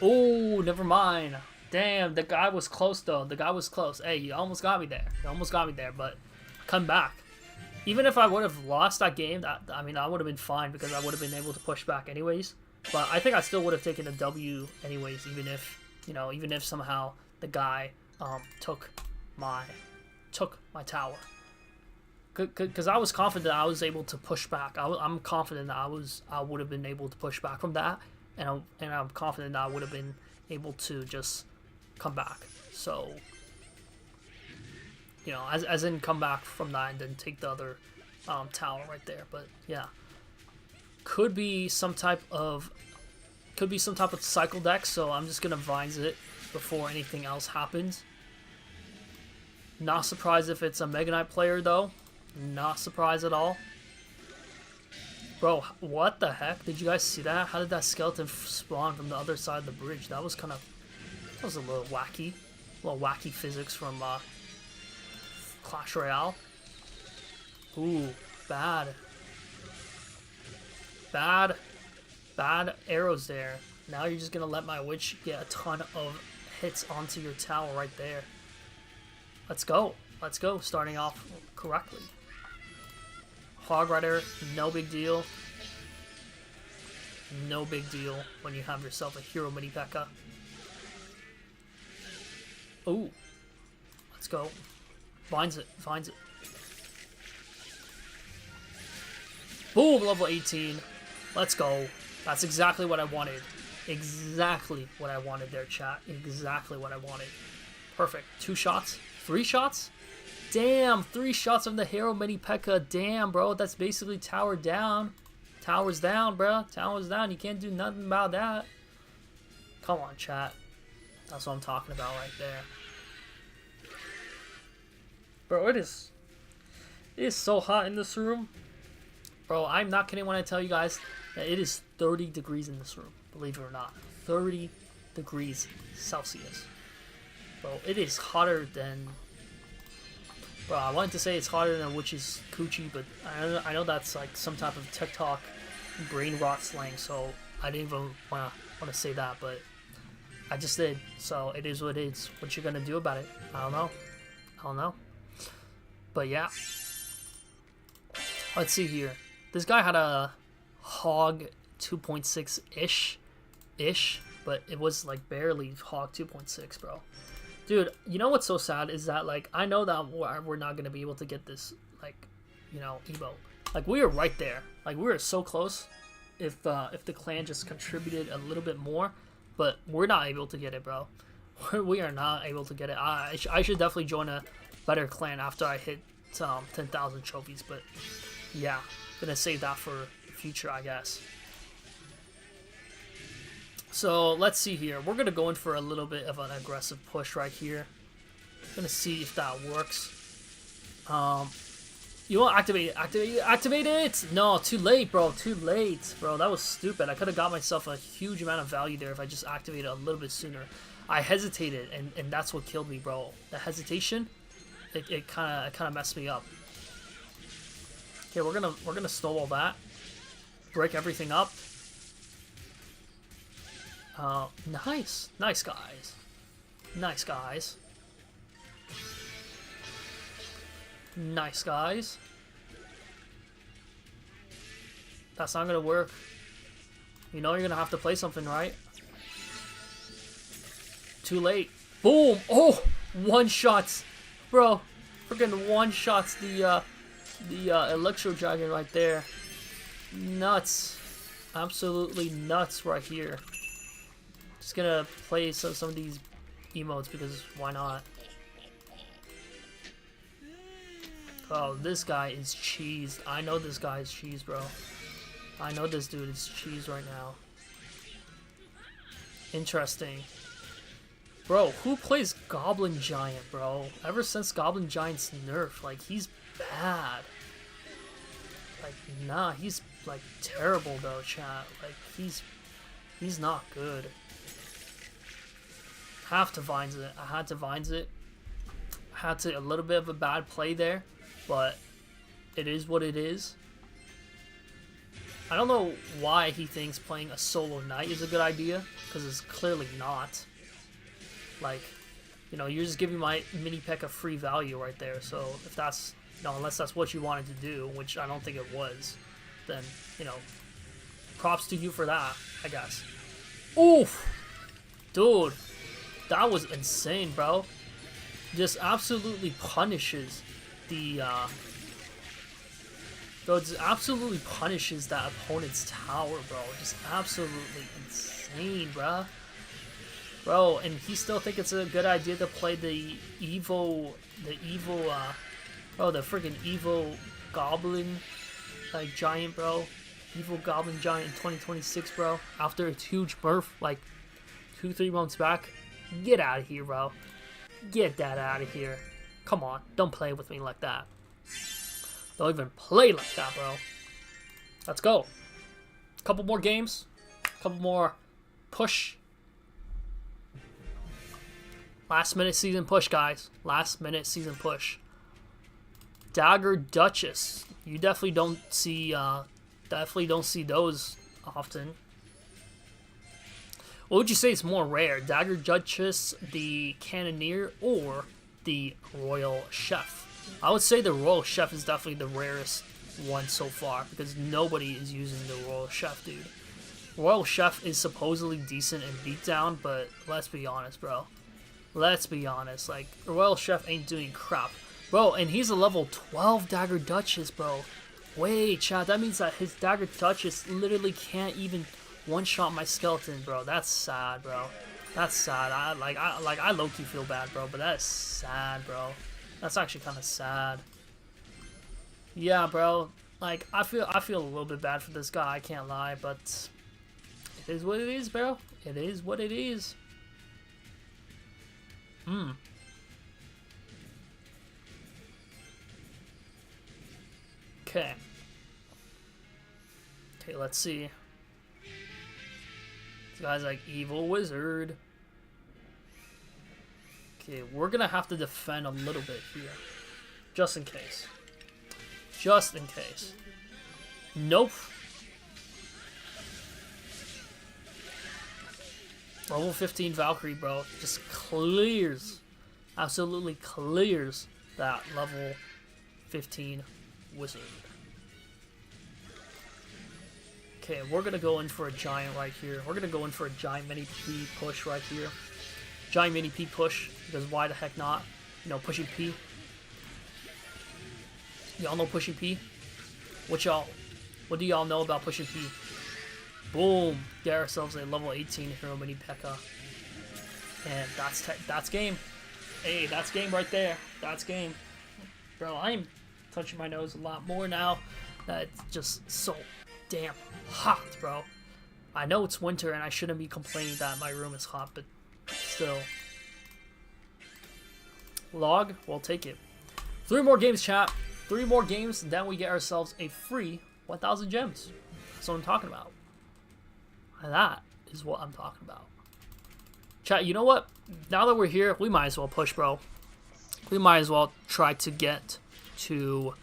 Oh, never mind. Damn, the guy was close, though. The guy was close. Hey, you almost got me there. You almost got me there, but come back. Even if I would have lost that game, I mean, I would have been fine because I would have been able to push back anyways. But I think I still would have taken a W anyways, even if, you know, even if somehow the guy took my tower. Because I was confident I was able to push back. I'm confident that I would have been able to push back from that, and I'm confident that I would have been able to just come back. So, you know, as in come back from that and then take the other tower right there. But yeah, could be some type of cycle deck. So I'm just gonna Vines it before anything else happens. Not surprised if it's a Mega Knight player though. Not surprised at all. Bro, what the heck? Did you guys see that? How did that skeleton spawn from the other side of the bridge? That was a little wacky. A little wacky physics from Clash Royale. Ooh, bad. Bad arrows there. Now you're just gonna let my witch get a ton of hits onto your tower right there. Let's go. Let's go. Starting off correctly. Hog Rider, no big deal. No big deal when you have yourself a hero mini P.E.K.K.A. Ooh. Let's go. Finds it. Boom, level 18. Let's go. That's exactly what I wanted. Exactly what I wanted there, chat. Exactly what I wanted. Perfect. 2 shots? 3 shots? Damn, 3 shots of the hero mini P.E.K.K.A. Damn, bro. That's basically tower down. Tower's down, bro. Tower's down. You can't do nothing about that. Come on, chat. That's what I'm talking about right there. Bro, it is so hot in this room. Bro, I'm not kidding when I tell you guys that it is 30 degrees in this room. Believe it or not. 30 degrees Celsius. Bro, it is hotter than... Bro, I wanted to say it's hotter than Witch's Coochie, but I know that's like some type of TikTok brain rot slang, so I didn't even want to say that, but I just did. So it is what it is. What you gonna do about it? I don't know. But yeah. Let's see here. This guy had a Hog 2.6-ish, but it was like barely Hog 2.6, bro. Dude, you know what's so sad is that, like, I know that we're not going to be able to get this, like, you know, emote. Like, we were right there. Like, we were so close if the clan just contributed a little bit more, but we're not able to get it, bro. We are not able to get it. I should definitely join a better clan after I hit 10,000 trophies, but yeah, gonna save that for the future, I guess. So let's see here. We're gonna go in for a little bit of an aggressive push right here. Gonna see if that works. You want activate it? Activate it! No, too late, bro. Too late, bro. That was stupid. I could have got myself a huge amount of value there if I just activated a little bit sooner. I hesitated, and that's what killed me, bro. The hesitation, it kind of messed me up. Okay, we're gonna snowball that. Break everything up. Nice guys. Nice guys. That's not gonna work. You know you're gonna have to play something, right? too late. Boom! Oh, one shots, bro. Freaking one shots the Electro Dragon right there. Nuts, absolutely nuts right here. Just gonna play some of these emotes because why not? Oh, this guy is cheesed. I know this guy is cheesed, bro. I know this dude is cheesed right now. Interesting. Bro, who plays Goblin Giant, bro? Ever since Goblin Giant's nerf, like, he's bad. Like, nah, he's, like, terrible, though, chat. Like, he's not good. Have to Vines it. I had to Vines it. Had to, a little bit of a bad play there, but it is what it is. I don't know why he thinks playing a solo knight is a good idea, because it's clearly not. Like, you know, you're just giving my mini P.E.K.K.A free value right there, so if that's, you know, unless that's what you wanted to do, which I don't think it was, then, you know, props to you for that, I guess. Oof! Dude, that was insane, bro. Just absolutely punishes the, bro, just absolutely punishes that opponent's tower, bro. Just absolutely insane, bro. Bro, and he still think it's a good idea to play the freaking Evo Goblin, like, Giant, bro. Evo Goblin Giant in 2026, bro. After its huge nerf, like, 2-3 months back. Get out of here, bro. Get that out of here. Come on, don't play with me like that. Don't even play like that, bro. Let's go. Couple more games. Couple more push. Last minute season push, guys. Last minute season push. Dagger Duchess. You definitely don't see those often. What would you say is more rare? Dagger Duchess, the Cannoneer, or the Royal Chef? I would say the Royal Chef is definitely the rarest one so far, because nobody is using the Royal Chef, dude. Royal Chef is supposedly decent in beatdown, but let's be honest, bro. Let's be honest, like, Royal Chef ain't doing crap. Bro, and he's a level 12 Dagger Duchess, bro. Wait, chat, that means that his Dagger Duchess literally can't even one-shot my skeleton, bro. That's sad, bro. That's sad. I low-key feel bad, bro, but that is sad, bro. That's actually kind of sad. Yeah, bro. Like, I feel a little bit bad for this guy, I can't lie, but it is what it is, bro. It is what it is. Okay. Okay, let's see. This guy's like evil wizard. Okay, we're gonna have to defend a little bit here. Just in case. Just in case. Nope. Level 15 Valkyrie, bro. Just clears. Absolutely clears that level 15 wizard. Okay, we're gonna go in for a giant right here. We're gonna go in for a giant mini P push right here. Giant mini P push, because why the heck not? You know, pushing P. Y'all know pushing P? What do y'all know about pushing P? Boom! Get ourselves a level 18 hero mini P.E.K.K.A. And that's game. Hey, that's game right there. That's game. Bro, I'm touching my nose a lot more now. It's just so damn hot, bro. I know it's winter and I shouldn't be complaining that my room is hot, but still. Log, we'll take it. 3 more games, chat. 3 more games, then we get ourselves a free 1,000 gems. That's what I'm talking about. That is what I'm talking about. Chat, you know what? Now that we're here, we might as well push, bro. We might as well try to get to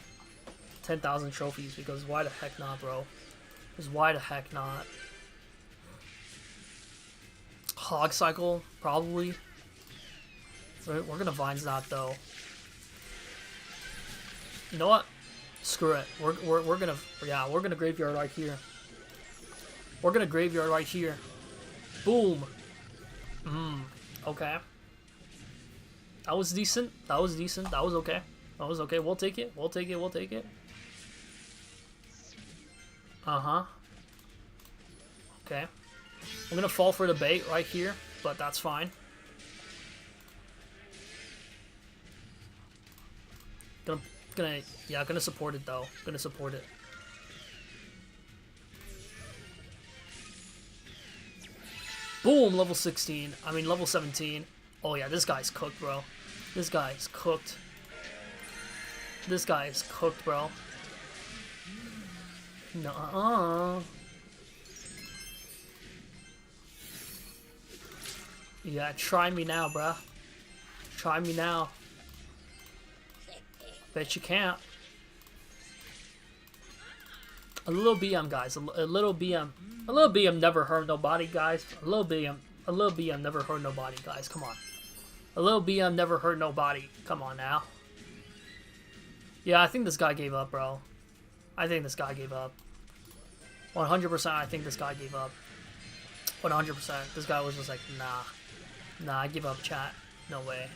10,000 trophies, because why the heck not, bro? Because why the heck not? Hog cycle, probably. We're gonna Vines that, though. You know what? Screw it. We're gonna graveyard right here. We're gonna graveyard right here. Boom. Okay. That was decent. That was decent. That was okay. That was okay. We'll take it. We'll take it. We'll take it. Uh-huh. Okay. I'm gonna fall for the bait right here, but that's fine. Gonna support it though. Gonna support it. Boom, level 16. I mean, level 17. Oh yeah, this guy's cooked, bro. This guy's cooked. This guy is cooked, bro. Nuh-uh. Yeah, try me now, bruh. Try me now. Bet you can't. A little BM, guys. A little BM. A little BM never hurt nobody, guys. A little BM never hurt nobody, guys. Come on. A little BM never hurt nobody. Come on now. Yeah, I think this guy gave up, bro. I think this guy gave up. 100%, I think this guy gave up. 100%. This guy was just like, nah. Nah, I give up, chat. No way.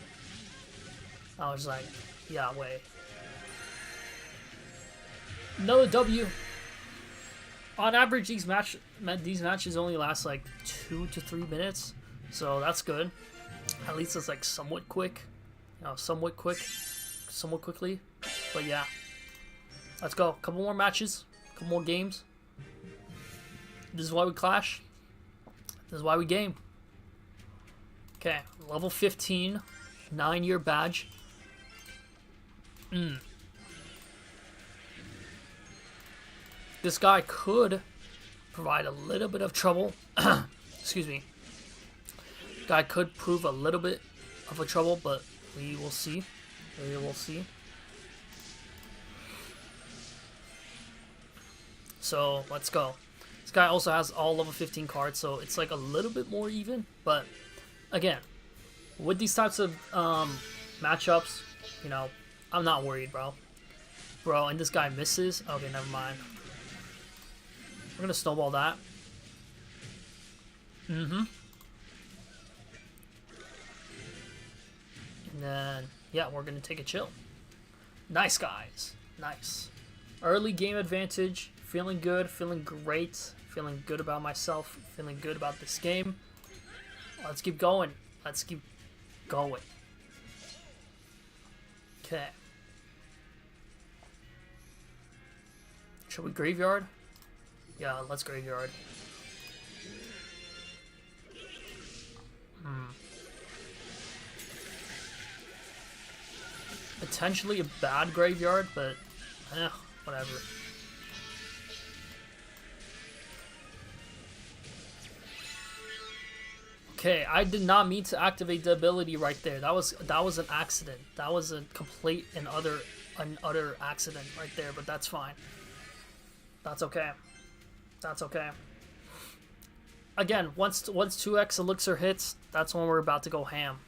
I was like, yeah, way. No W. On average, these matches only last like 2 to 3 minutes, so that's good. At least it's like somewhat quick, you know, somewhat quickly. But yeah, let's go. Couple more matches, couple more games. This is why we clash. This is why we game. Okay, level 15, 9-year badge. This guy could provide a little bit of trouble. Excuse me. Guy could prove a little bit of a trouble, but we will see. We will see. So let's go. This guy also has all level 15 cards, so it's like a little bit more even. But again, with these types of matchups, you know, I'm not worried, bro. Bro, and this guy misses. Okay, never mind. We're gonna snowball that. And then, yeah, we're gonna take a chill. Nice, guys. Nice. Early game advantage. Feeling good. Feeling great. Feeling good about myself. Feeling good about this game. Let's keep going. Let's keep going. Okay. Should we graveyard? Yeah, let's graveyard. Potentially a bad graveyard, but whatever. Okay, I did not mean to activate the ability right there. That was an accident. That was a complete and utter accident right there, but that's fine. That's okay. That's okay. Again, once 2x Elixir hits, that's when we're about to go ham.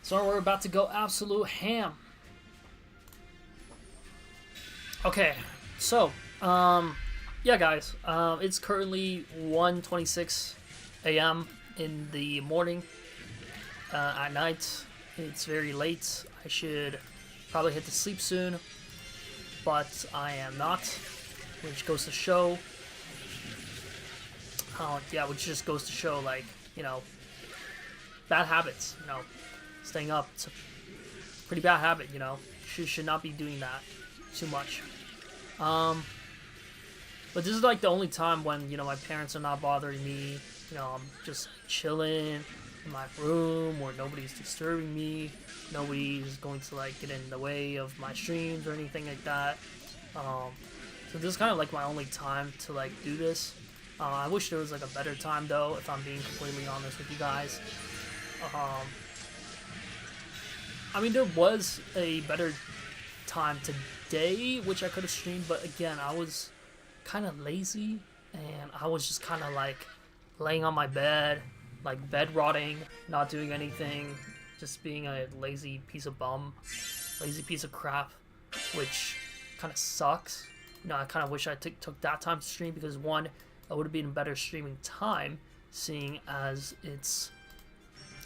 So we're about to go absolute ham. Okay, so yeah, guys, it's currently 1:26 a.m. in the morning. At night, it's very late. I should probably hit to sleep soon, but I am not, which goes to show. Yeah, which just goes to show, like, you know, bad habits. You know, staying up, it's a pretty bad habit. You know, should not be doing that too much. But this is like the only time when, you know, my parents are not bothering me. You know, I'm just chilling in my room where nobody's disturbing me. Nobody's going to like get in the way of my streams or anything like that. So this is kind of like my only time to like do this. I wish there was like a better time though, if I'm being completely honest with you guys. I mean, there was a better time today, which I could have streamed, but again, I was kind of lazy, and I was just kind of like laying on my bed, like bed rotting, not doing anything, just being a lazy piece of lazy piece of crap, which kind of sucks. You know, I kind of wish I took that time to stream, because one, I would have been a better streaming time, seeing as it's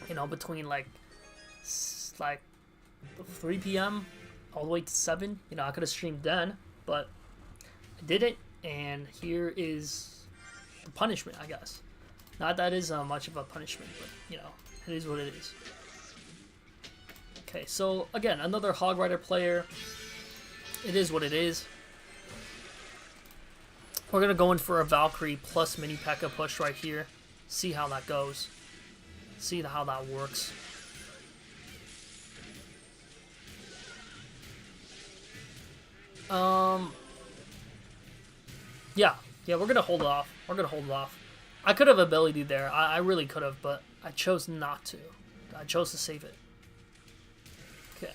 You know, between like 3 p.m. all the way to 7. You know, I could have streamed then, but I didn't. And here is the punishment, I guess. Not that is much of a punishment, but you know, it is what it is. Okay, so again, another Hog Rider player. It is what it is. We're gonna go in for a Valkyrie plus mini P.E.K.K.A push right here. See how that goes. See how that works. Yeah, we're gonna hold off. We're gonna hold off. I could have ability there. I really could have, but I chose not to. I chose to save it. Okay.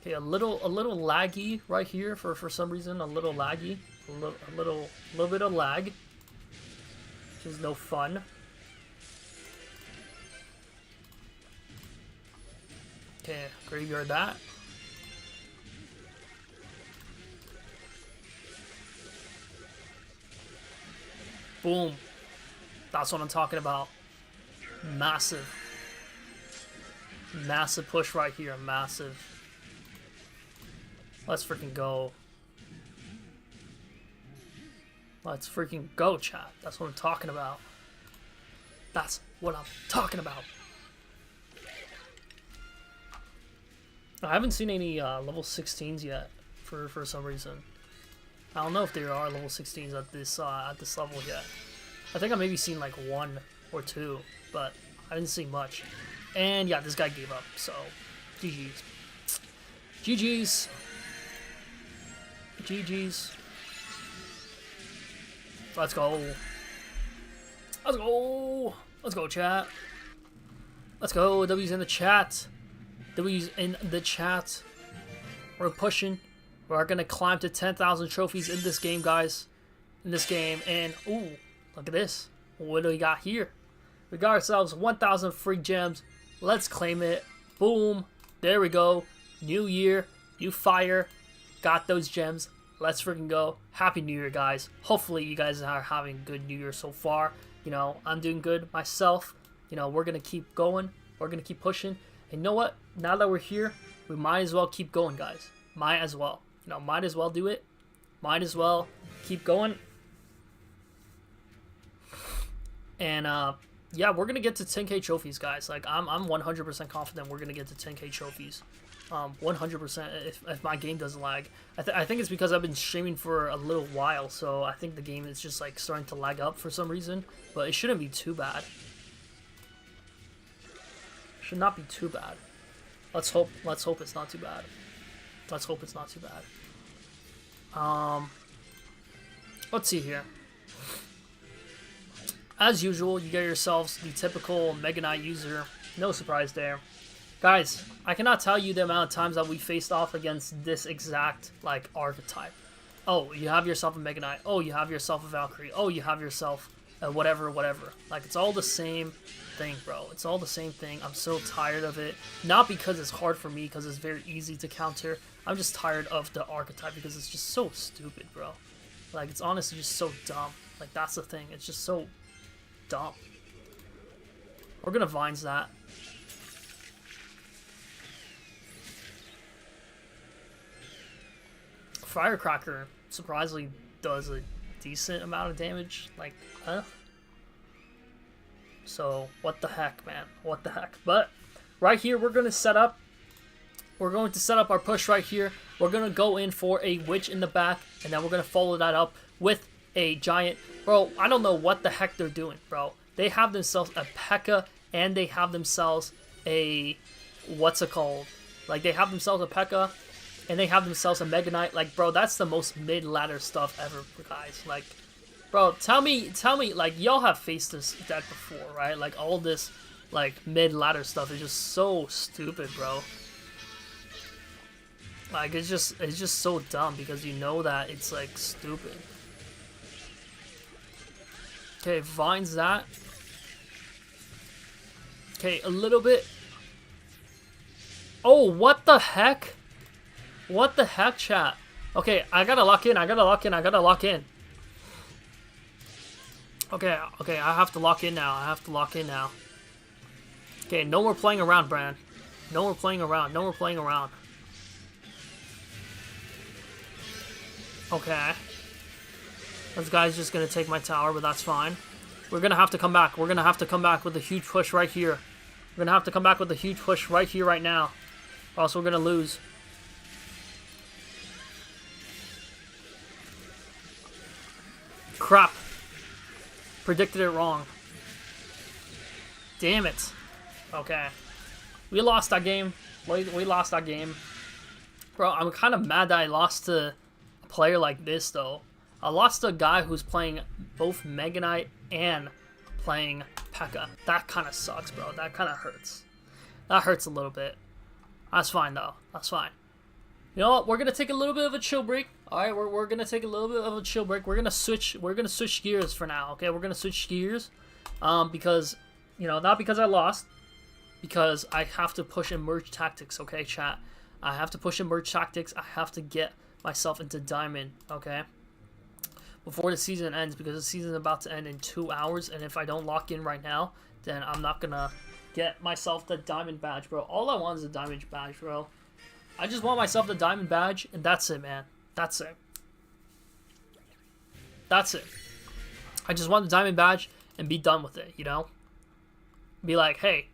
Okay, a little laggy right here for some reason. A little laggy. A little bit of lag. Which is no fun. Okay, graveyard that. Boom. That's what I'm talking about. Massive. Massive push right here. Massive. Let's freaking go. Let's freaking go, chat. That's what I'm talking about. That's what I'm talking about. I haven't seen any level 16s yet for some reason. I don't know if there are level 16s at this level yet. I think I maybe seen like 1 or 2, but I didn't see much. And yeah, this guy gave up, so GG's. GG's. GG's. Let's go. Let's go. Let's go, chat. Let's go. W's in the chat. W's in the chat. We're pushing. We're gonna climb to 10,000 trophies in this game, guys. In this game, and ooh, look at this. What do we got here? We got ourselves 1,000 free gems. Let's claim it. Boom. There we go. New year, new fire. Got those gems. Let's freaking go. Happy New Year, guys. Hopefully you guys are having a good New Year so far. You know, I'm doing good myself. You know, we're gonna keep going. We're gonna keep pushing. And you know what? Now that we're here, we might as well keep going, guys. Might as well. You know, might as well do it. Might as well keep going. And yeah, we're gonna get to 10k trophies, guys. Like I'm 100% confident we're gonna get to 10k trophies. 100% if my game doesn't lag. I think it's because I've been streaming for a little while, so I think the game is just like starting to lag up for some reason. But it shouldn't be too bad. Should not be too bad. Let's hope it's not too bad. Let's hope it's not too bad. Let's see here. As usual, you get yourselves the typical Mega Knight user. No surprise there. Guys, I cannot tell you the amount of times that we faced off against this exact, like, archetype. Oh, you have yourself a Mega Knight. Oh, you have yourself a Valkyrie. Oh, you have yourself a whatever. Like, it's all the same thing, bro. It's all the same thing. I'm so tired of it. Not because it's hard for me, because it's very easy to counter. I'm just tired of the archetype because it's just so stupid, bro. Like, it's honestly just so dumb. Like, that's the thing. It's just so dumb. We're gonna Vines that. Firecracker surprisingly does a decent amount of damage. Like, huh? So, what the heck, man? What the heck? But, right here, we're going to set up. We're going to set up our push right here. We're going to go in for a Witch in the back. And then we're going to follow that up with a Giant. Bro, I don't know what the heck they're doing, bro. They have themselves a P.E.K.K.A. And they have themselves a... What's it called? Like, they have themselves a P.E.K.K.A. And they have themselves a Mega Knight. Like, bro, that's the most mid-ladder stuff ever, guys. Like, bro, tell me, like, y'all have faced this deck before, right? Like, all this, like, mid-ladder stuff is just so stupid, bro. Like, it's just so dumb because you know that it's, like, stupid. Okay, Vines that. Okay, a little bit. Oh, what the heck? What the heck, chat? Okay, I gotta lock in. Okay, I have to lock in now. Okay, no more playing around, Brand. No more playing around. No more playing around. Okay. This guy's just gonna take my tower, but that's fine. We're gonna have to come back. We're gonna have to come back with a huge push right here. We're gonna have to come back with a huge push right here, right now. Or else we're gonna lose. Crap. Predicted it wrong. Damn it. Okay. We lost that game. We lost that game. Bro, I'm kind of mad that I lost to a player like this, though. I lost to a guy who's playing both Mega Knight and playing P.E.K.K.A. That kind of sucks, bro. That kind of hurts. That hurts a little bit. That's fine, though. That's fine. You know what? We're gonna take a little bit of a chill break. All right, we're gonna take a little bit of a chill break. We're gonna switch gears for now. Okay, we're gonna switch gears, because, you know, not because I lost, because I have to push and merge tactics. Okay, chat. I have to push and merge tactics. I have to get myself into diamond. Okay. Before the season ends, because the season is about to end in 2 hours, and if I don't lock in right now, then I'm not gonna get myself the diamond badge, bro. All I want is a diamond badge, bro. I just want myself the diamond badge, and that's it, man. That's it. That's it. I just want the diamond badge and be done with it, you know? Be like, hey,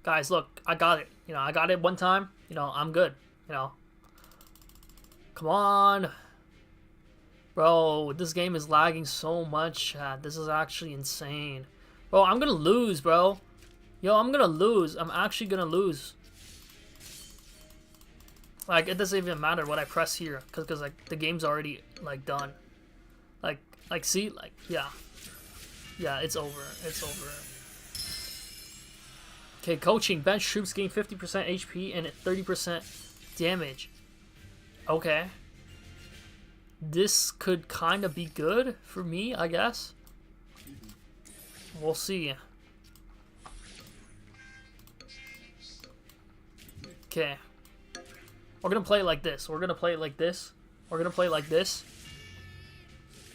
guys, look, I got it. You know, I got it one time. You know, I'm good. You know? Come on. Bro, this game is lagging so much, chat. This is actually insane. Bro, I'm gonna lose, bro. Yo, I'm gonna lose. I'm actually gonna lose. Like, it doesn't even matter what I press here, cause like the game's already like done. Like see, like yeah, it's over. It's over. Okay, coaching. Bench troops gain 50% HP and 30% damage. Okay. This could kind of be good for me, I guess. We'll see. Okay. We're gonna play it like this. We're gonna play it like this. We're gonna play it like this.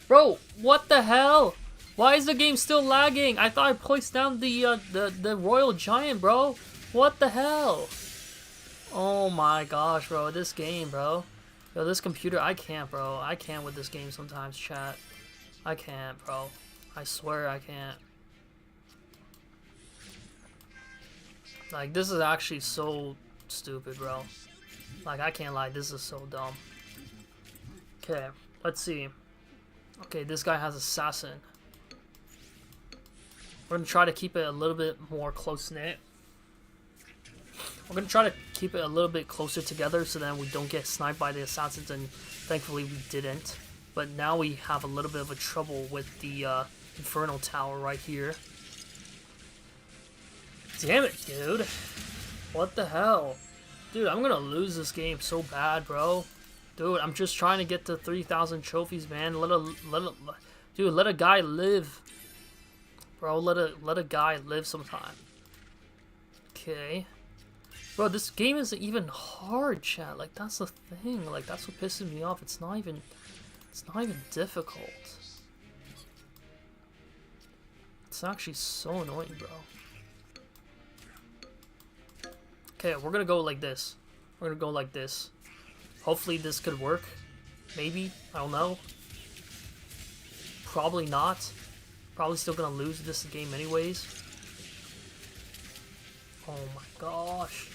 Bro, what the hell? Why is the game still lagging? I thought I placed down the Royal Giant, bro. What the hell? Oh my gosh, bro. This game, bro. Yo, this computer, I can't, bro. I can't with this game sometimes, chat. I can't, bro. I swear I can't. Like, this is actually so stupid, bro. Like, I can't lie, this is so dumb. Okay, let's see. Okay, this guy has Assassin. We're gonna try to keep it a little bit more close-knit. We're gonna try to keep it a little bit closer together so that we don't get sniped by the Assassins, and thankfully we didn't. But now we have a little bit of a trouble with the Infernal Tower right here. Damn it, dude. What the hell? Dude, I'm gonna lose this game so bad, bro. Dude, I'm just trying to get to 3,000 trophies, man. Dude, let a guy live. Bro, let a guy live sometime. Okay. Bro, this game isn't even hard, chat. Like, that's the thing. Like, that's what pisses me off. It's not even difficult. It's actually so annoying, bro. Okay, we're gonna go like this. We're gonna go like this. Hopefully this could work. Maybe. I don't know. Probably not. Probably still gonna lose this game anyways. Oh my gosh.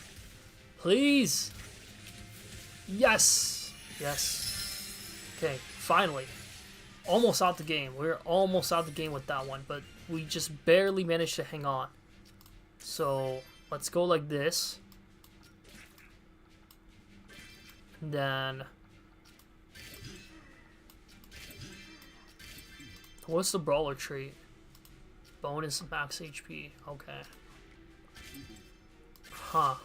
Please! Yes! Yes. Okay, finally. Almost out the game. We're almost out the game with that one, but we just barely managed to hang on. So, let's go like this. And then... what's the brawler trait? Bonus max HP. Okay. Huh.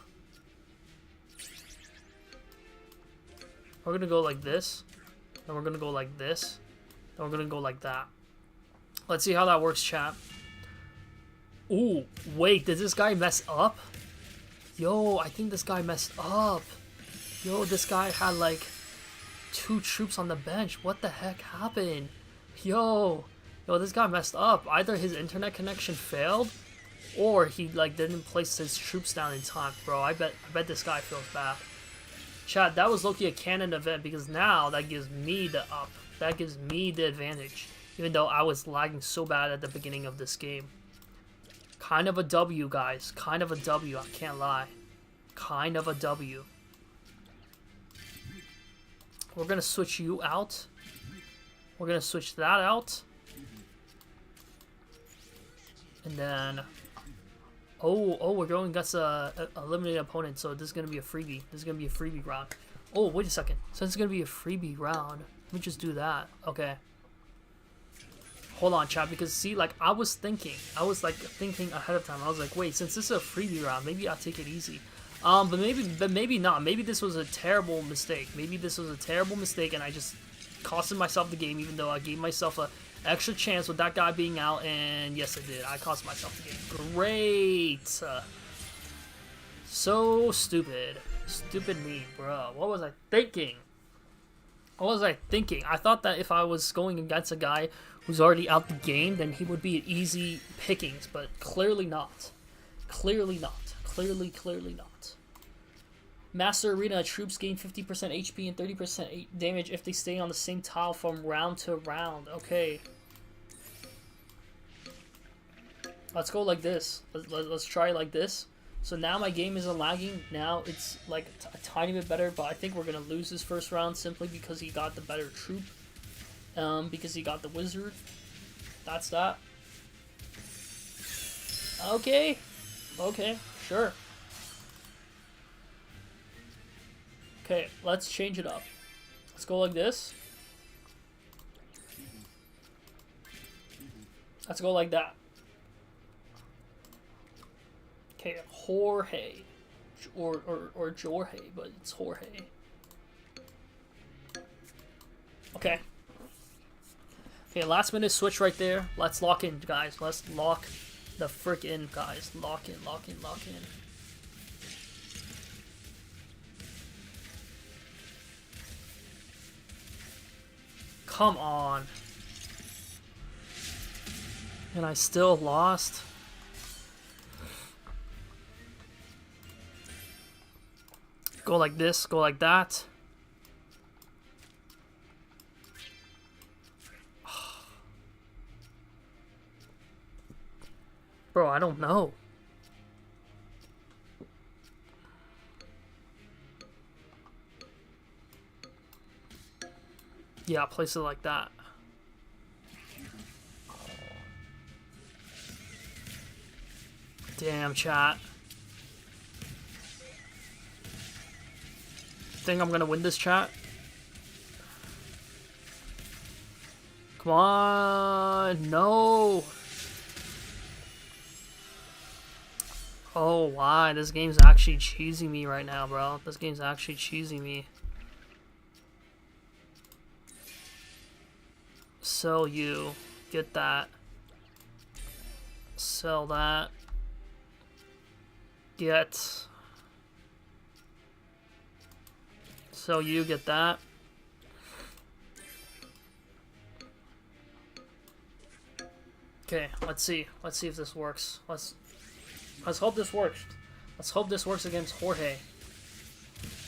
We're gonna go like this. Then we're gonna go like this. Then we're gonna go like that. Let's see how that works, chat. Ooh, wait, did this guy mess up? Yo, I think this guy messed up. Yo, this guy had like 2 troops on the bench. What the heck happened? Yo, this guy messed up. Either his internet connection failed, Or he like didn't place his troops down in time, bro. I bet this guy feels bad. Chat, that was low-key a canon event because now that gives me the up. That gives me the advantage. Even though I was lagging so bad at the beginning of this game. Kind of a W, guys. Kind of a W, I can't lie. Kind of a W. We're gonna switch you out. We're gonna switch that out. And then... Oh, we're going against a eliminated opponent, so this is gonna be a freebie. This is gonna be a freebie round. Oh, wait a second. Since it's gonna be a freebie round, let me just do that. Okay. Hold on, chat, because see, like, I was thinking ahead of time. I was like, wait, since this is a freebie round, maybe I'll take it easy. But maybe not. Maybe this was a terrible mistake. Maybe this was a terrible mistake, and I just costed myself the game, even though I gave myself a extra chance with that guy being out, and yes, I did. I cost myself the game. Great. So stupid. Stupid me, bro. What was I thinking? What was I thinking? I thought that if I was going against a guy who's already out the game, then he would be an easy pickings, but clearly not. Clearly not. Clearly not. Master Arena troops gain 50% HP and 30% damage if they stay on the same tile from round to round. Okay. Let's go like this. Let's try like this. So now my game isn't lagging. Now it's like a tiny bit better, but I think we're going to lose this first round simply because he got the better troop. Because he got the wizard. That's that. Okay. Okay, sure. Okay, let's change it up. Let's go like this. Let's go like that. Okay, Jorge. Or Jorge, but it's Jorge. Okay. Okay, last minute switch right there. Let's lock in, guys. Let's lock the frick in, guys. Lock in, lock in, lock in. Come on. And I still lost. Go like this, go like that. Bro, I don't know. Yeah, place it like that. Damn, chat. Think I'm gonna win this, chat? Come on, no. Oh, why? This game's actually cheesing me right now, bro. This game's actually cheesing me. Sell you. Get that. Sell that. Get. Sell you. Get that. Okay, let's see. Let's see if this works. Let's hope this works. Let's hope this works against Jorge.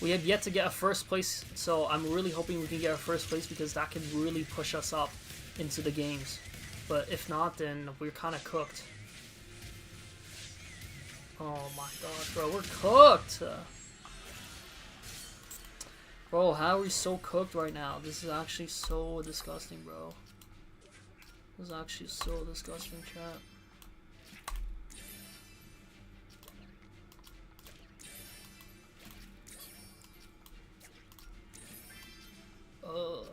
We have yet to get a first place, so I'm really hoping we can get a first place because that can really push us up into the games. But if not, then we're kind of cooked. Oh my god, bro, we're cooked! Bro, how are we so cooked right now? This is actually so disgusting, bro. This is actually so disgusting, chat. Ugh.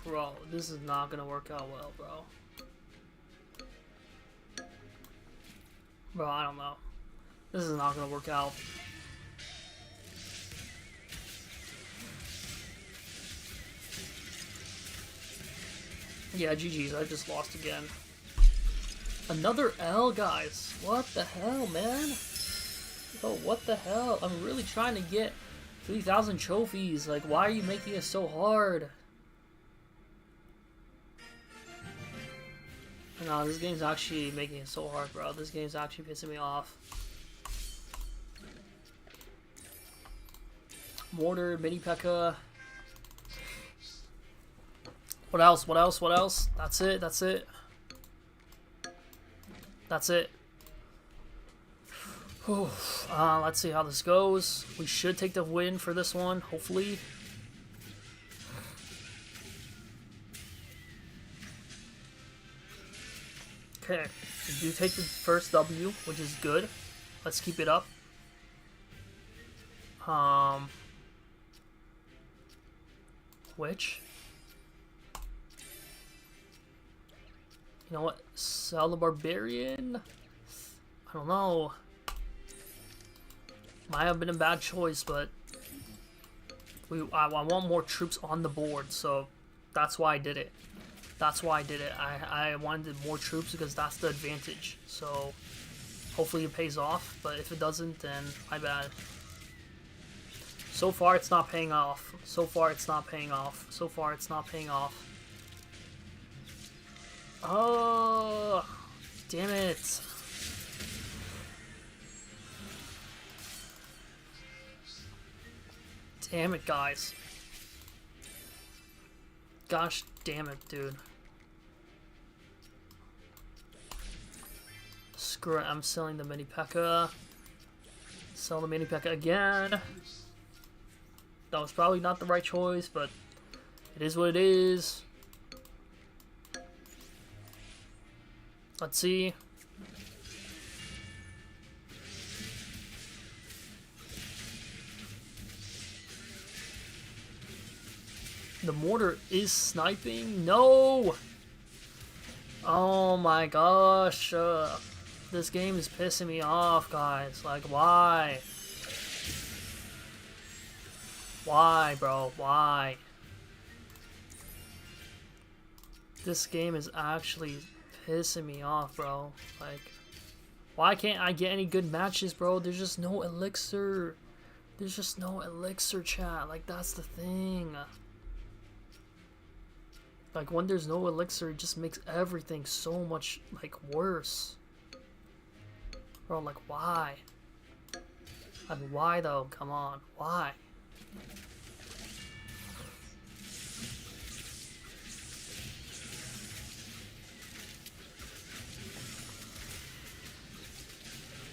Bro, this is not gonna work out well, bro. Bro, I don't know. This is not gonna work out. Yeah, GG's, I just lost again. Another L, guys. What the hell, man? Oh, what the hell? I'm really trying to get 3,000 trophies. Like, why are you making it so hard? No, this game's actually making it so hard, bro. This game's actually pissing me off. Mortar, mini P.E.K.K.A. What else? What else? What else? That's it. That's it. That's it. Let's see how this goes. We should take the win for this one, hopefully. Okay, we do take the first W, which is good. Let's keep it up. Which? You know what? Sell the Barbarian? I don't know. Might have been a bad choice, but I want more troops on the board, so that's why I did it. That's why I did it. I wanted more troops because that's the advantage. So hopefully it pays off, but if it doesn't, then my bad. So far it's not paying off. So far it's not paying off. So far it's not paying off. Oh, damn it. Damn it, guys. Gosh damn it, dude. Screw it, I'm selling the mini P.E.K.K.A. Sell the mini P.E.K.K.A. again. That was probably not the right choice, but it is what it is. Let's see. The mortar is sniping? No! Oh my gosh. This game is pissing me off, guys. Like, why? Why, bro? Why? This game is actually pissing me off, bro. Like, why can't I get any good matches, bro? There's just no elixir. There's just no elixir, chat. Like, that's the thing. Like, when there's no elixir, it just makes everything so much, like, worse. Bro, like, why? Like, why, though? Come on. Why?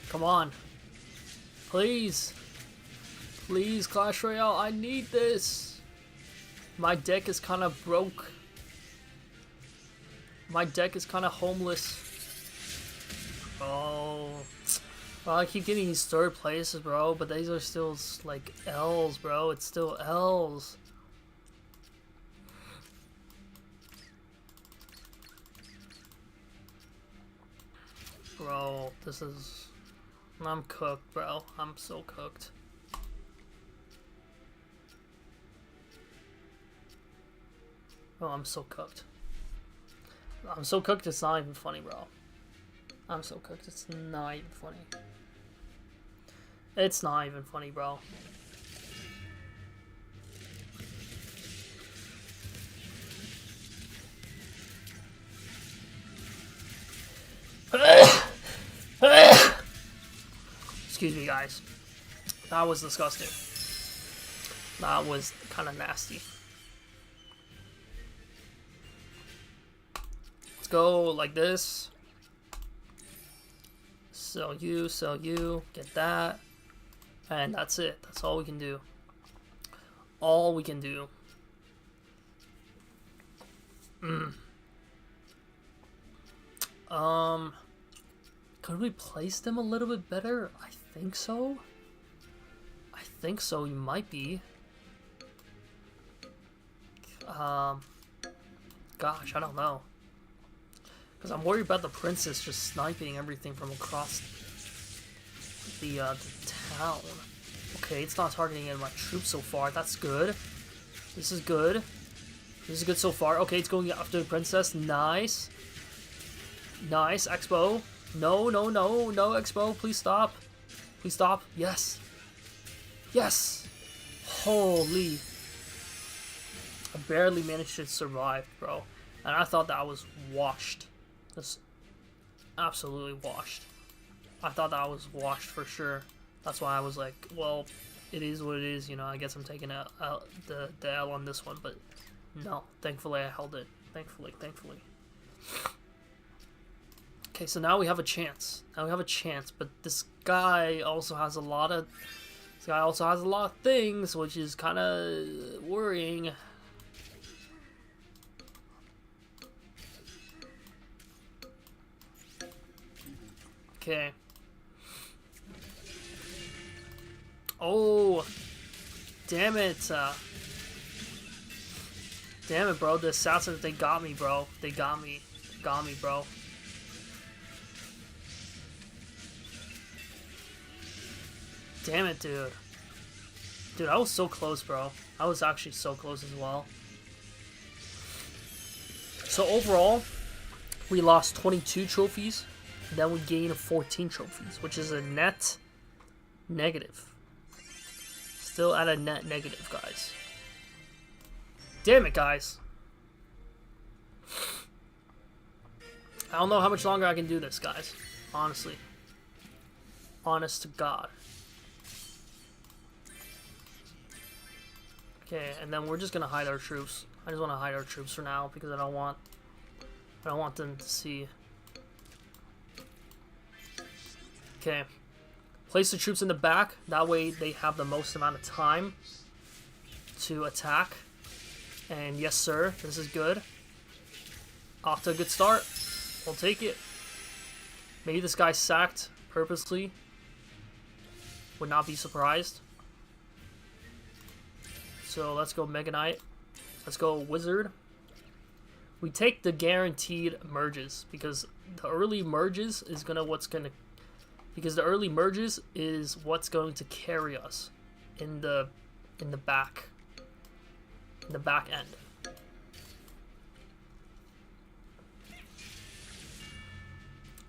Come on. Please. Please, Clash Royale, I need this. My deck is kind of broke. My deck is kind of homeless. Oh. Well, I keep getting these third places, bro, but these are still, like, L's, bro. It's still L's. Bro, this is... I'm cooked, bro. I'm so cooked. Oh, I'm so cooked. I'm so cooked, it's not even funny, bro. I'm so cooked, it's not even funny. It's not even funny, bro. Excuse me, guys. That was disgusting. That was kind of nasty. Let's go like this. Sell you, get that. And that's it. That's all we can do. All we can do. Could we place them a little bit better? I think so. I think so. You might be. Gosh, I don't know. Because I'm worried about the princess just sniping everything from across the town. Okay, it's not targeting any of my troops so far. That's good. This is good. This is good so far. Okay, it's going after the princess. Nice. Nice. Expo. No, no, no. No, Expo. Please stop. Please stop. Yes. Yes. Holy. I barely managed to survive, bro. And I thought that was washed. Just absolutely washed. I thought that was washed for sure. That's why I was like, well, it is what it is, you know. I guess I'm taking the L on this one, but no. Thankfully, I held it. Thankfully. Okay, so now we have a chance. But this guy also has a lot of things, which is kind of worrying. Okay. Oh, damn it. Damn it, bro. The assassins, they got me, bro. They got me, bro. Damn it, dude. Dude, I was so close, bro. I was actually so close as well. So overall, we lost 22 trophies. Then we gained 14 trophies, which is a net negative. Still at a net negative, guys. Damn it, guys. I don't know how much longer I can do this, guys. Honestly. Honest to God. Okay, and then we're just gonna hide our troops. I just want to hide our troops for now because I don't want them to see. Okay. Place the troops in the back. That way they have the most amount of time to attack. And yes, sir. This is good. Off to a good start. We'll take it. Maybe this guy's sacked purposely. Would not be surprised. So let's go Mega Knight. Let's go Wizard. We take the guaranteed merges because the early merges is what's going to carry us in the back end.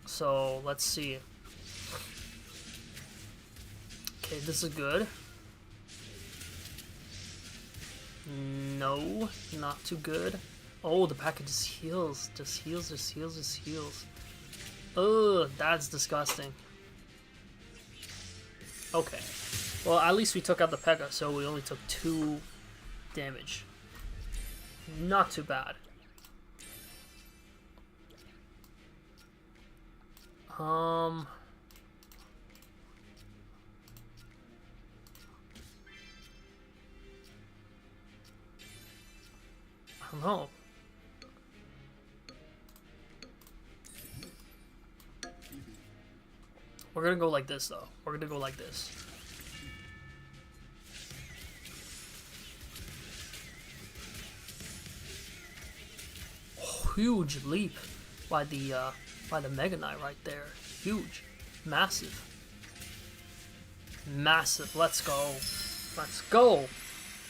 So let's see. Okay, this is good. No, not too good. Oh, the package just heals. Just heals. Ugh, that's disgusting. Okay. Well, at least we took out the P.E.K.K.A, so we only took 2 damage. Not too bad. I don't know. We're gonna go like this, though. We're gonna go like this. Oh, huge leap by the Mega Knight right there. Huge, massive. Let's go. Let's go,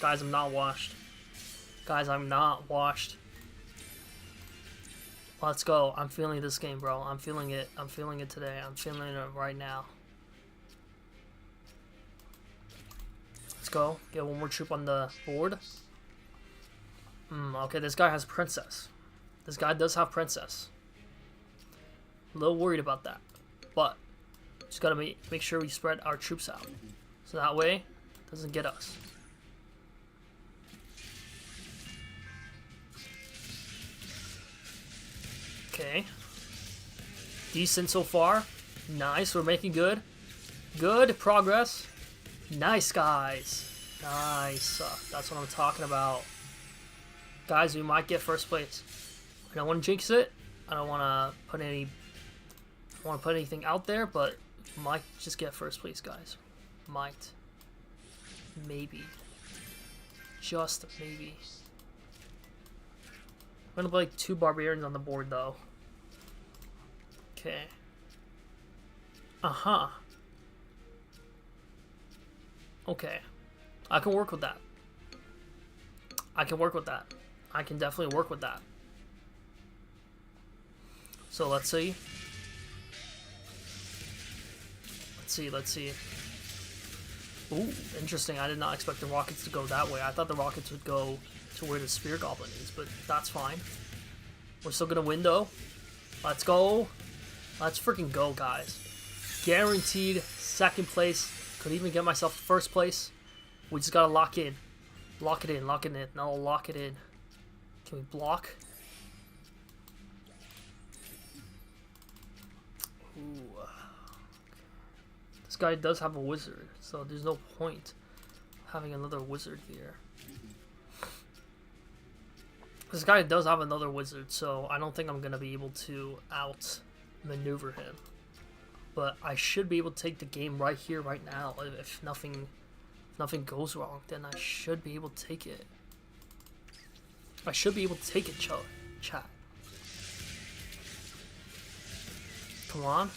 guys. I'm not washed. Let's go. I'm feeling this game, bro. I'm feeling it. I'm feeling it today. I'm feeling it right now. Let's go. Get one more troop on the board. Okay, this guy has Princess. This guy does have Princess. A little worried about that. But just gotta make sure we spread our troops out. So that way, it doesn't get us. Okay. Decent so far. Nice, we're making good. Good progress. Nice, guys. Nice. That's what I'm talking about. Guys, we might get first place. I don't want to jinx it. I don't want to put anything out there, but might just get first place, guys. Might. Maybe. Just maybe. I'm gonna play 2 barbarians on the board, though. Okay. Okay. I can work with that. I can definitely work with that. So let's see. Let's see. Ooh, interesting. I did not expect the rockets to go that way. I thought the rockets would go to where the spear goblin is, but that's fine. We're still gonna win, though. Let's go. Let's freaking go, guys. Guaranteed second place. Could even get myself first place. We just gotta lock in. Lock it in, lock it in. No, lock it in. Can we block? Ooh. This guy does have a wizard, so there's no point having another wizard here. This guy does have another wizard, so I don't think I'm gonna be able to outmaneuver him. But I should be able to take the game right here, right now. If nothing goes wrong, then I should be able to take it. I should be able to take it, chat. Come on.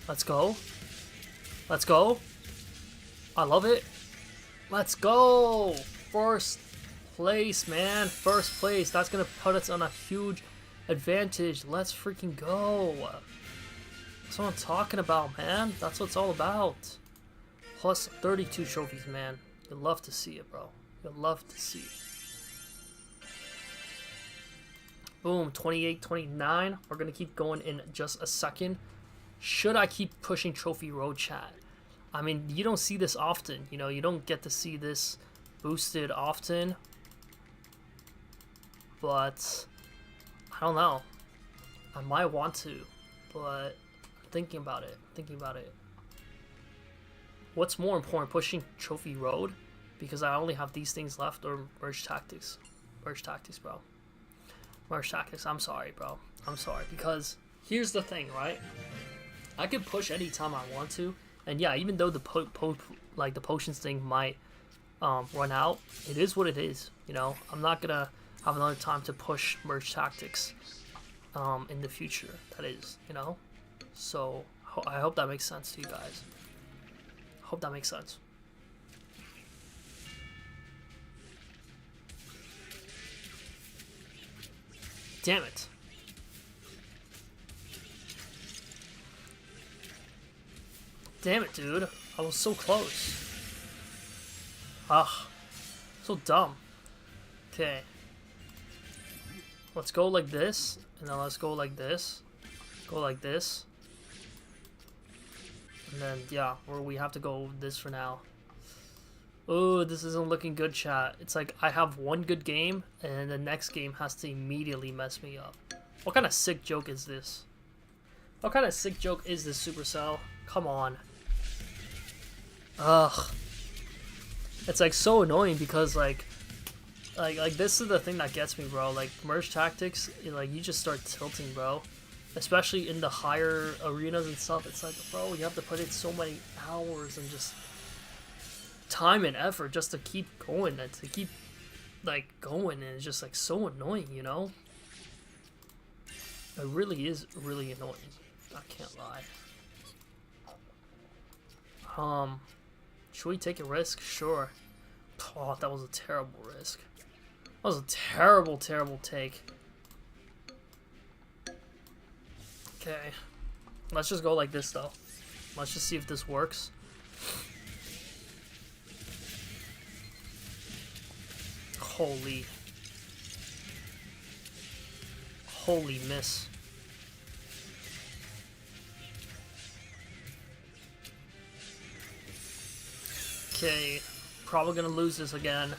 Let's go. Let's go. I love it. Let's go. First place, man. First place. That's going to put us on a huge advantage. Let's freaking go. That's what I'm talking about, man. That's what it's all about. Plus 32 trophies, man. You'll love to see it, bro. You'll love to see it. Boom, 28, 29. We're going to keep going in just a second. Should I keep pushing Trophy Road, chat? I mean, you don't see this often. You know, you don't get to see this boosted often. But, I don't know. I might want to. But, I'm thinking about it. What's more important, pushing Trophy Road? Because I only have these things left, or Merge Tactics? Merge Tactics, bro. Merge Tactics, I'm sorry, bro. I'm sorry, because here's the thing, right? I can push anytime I want to, and yeah, even though the the potions thing might run out, it is what it is, you know? I'm not gonna have another time to push Merge Tactics in the future, that is, you know? So, I hope that makes sense to you guys. Hope that makes sense. Damn it. Damn it, dude. I was so close. Ugh. So dumb. Okay. Let's go like this. And then let's go like this. Go like this. And then, yeah, we have to go this for now. Oh, this isn't looking good, chat. It's like I have one good game, and the next game has to immediately mess me up. What kind of sick joke is this? What kind of sick joke is this, Supercell? Come on. Ugh. It's like so annoying because like this is the thing that gets me, bro. Like Merge Tactics, like you just start tilting, bro. Especially in the higher arenas and stuff. It's like, bro, you have to put in so many hours and just time and effort just to keep going and to keep like going, and it's just like so annoying, you know? It really is really annoying. I can't lie. Should we take a risk? Sure. Oh, that was a terrible risk. That was a terrible, terrible take. Okay. Let's just go like this though. Let's just see if this works. Holy miss. Okay, probably gonna lose this again.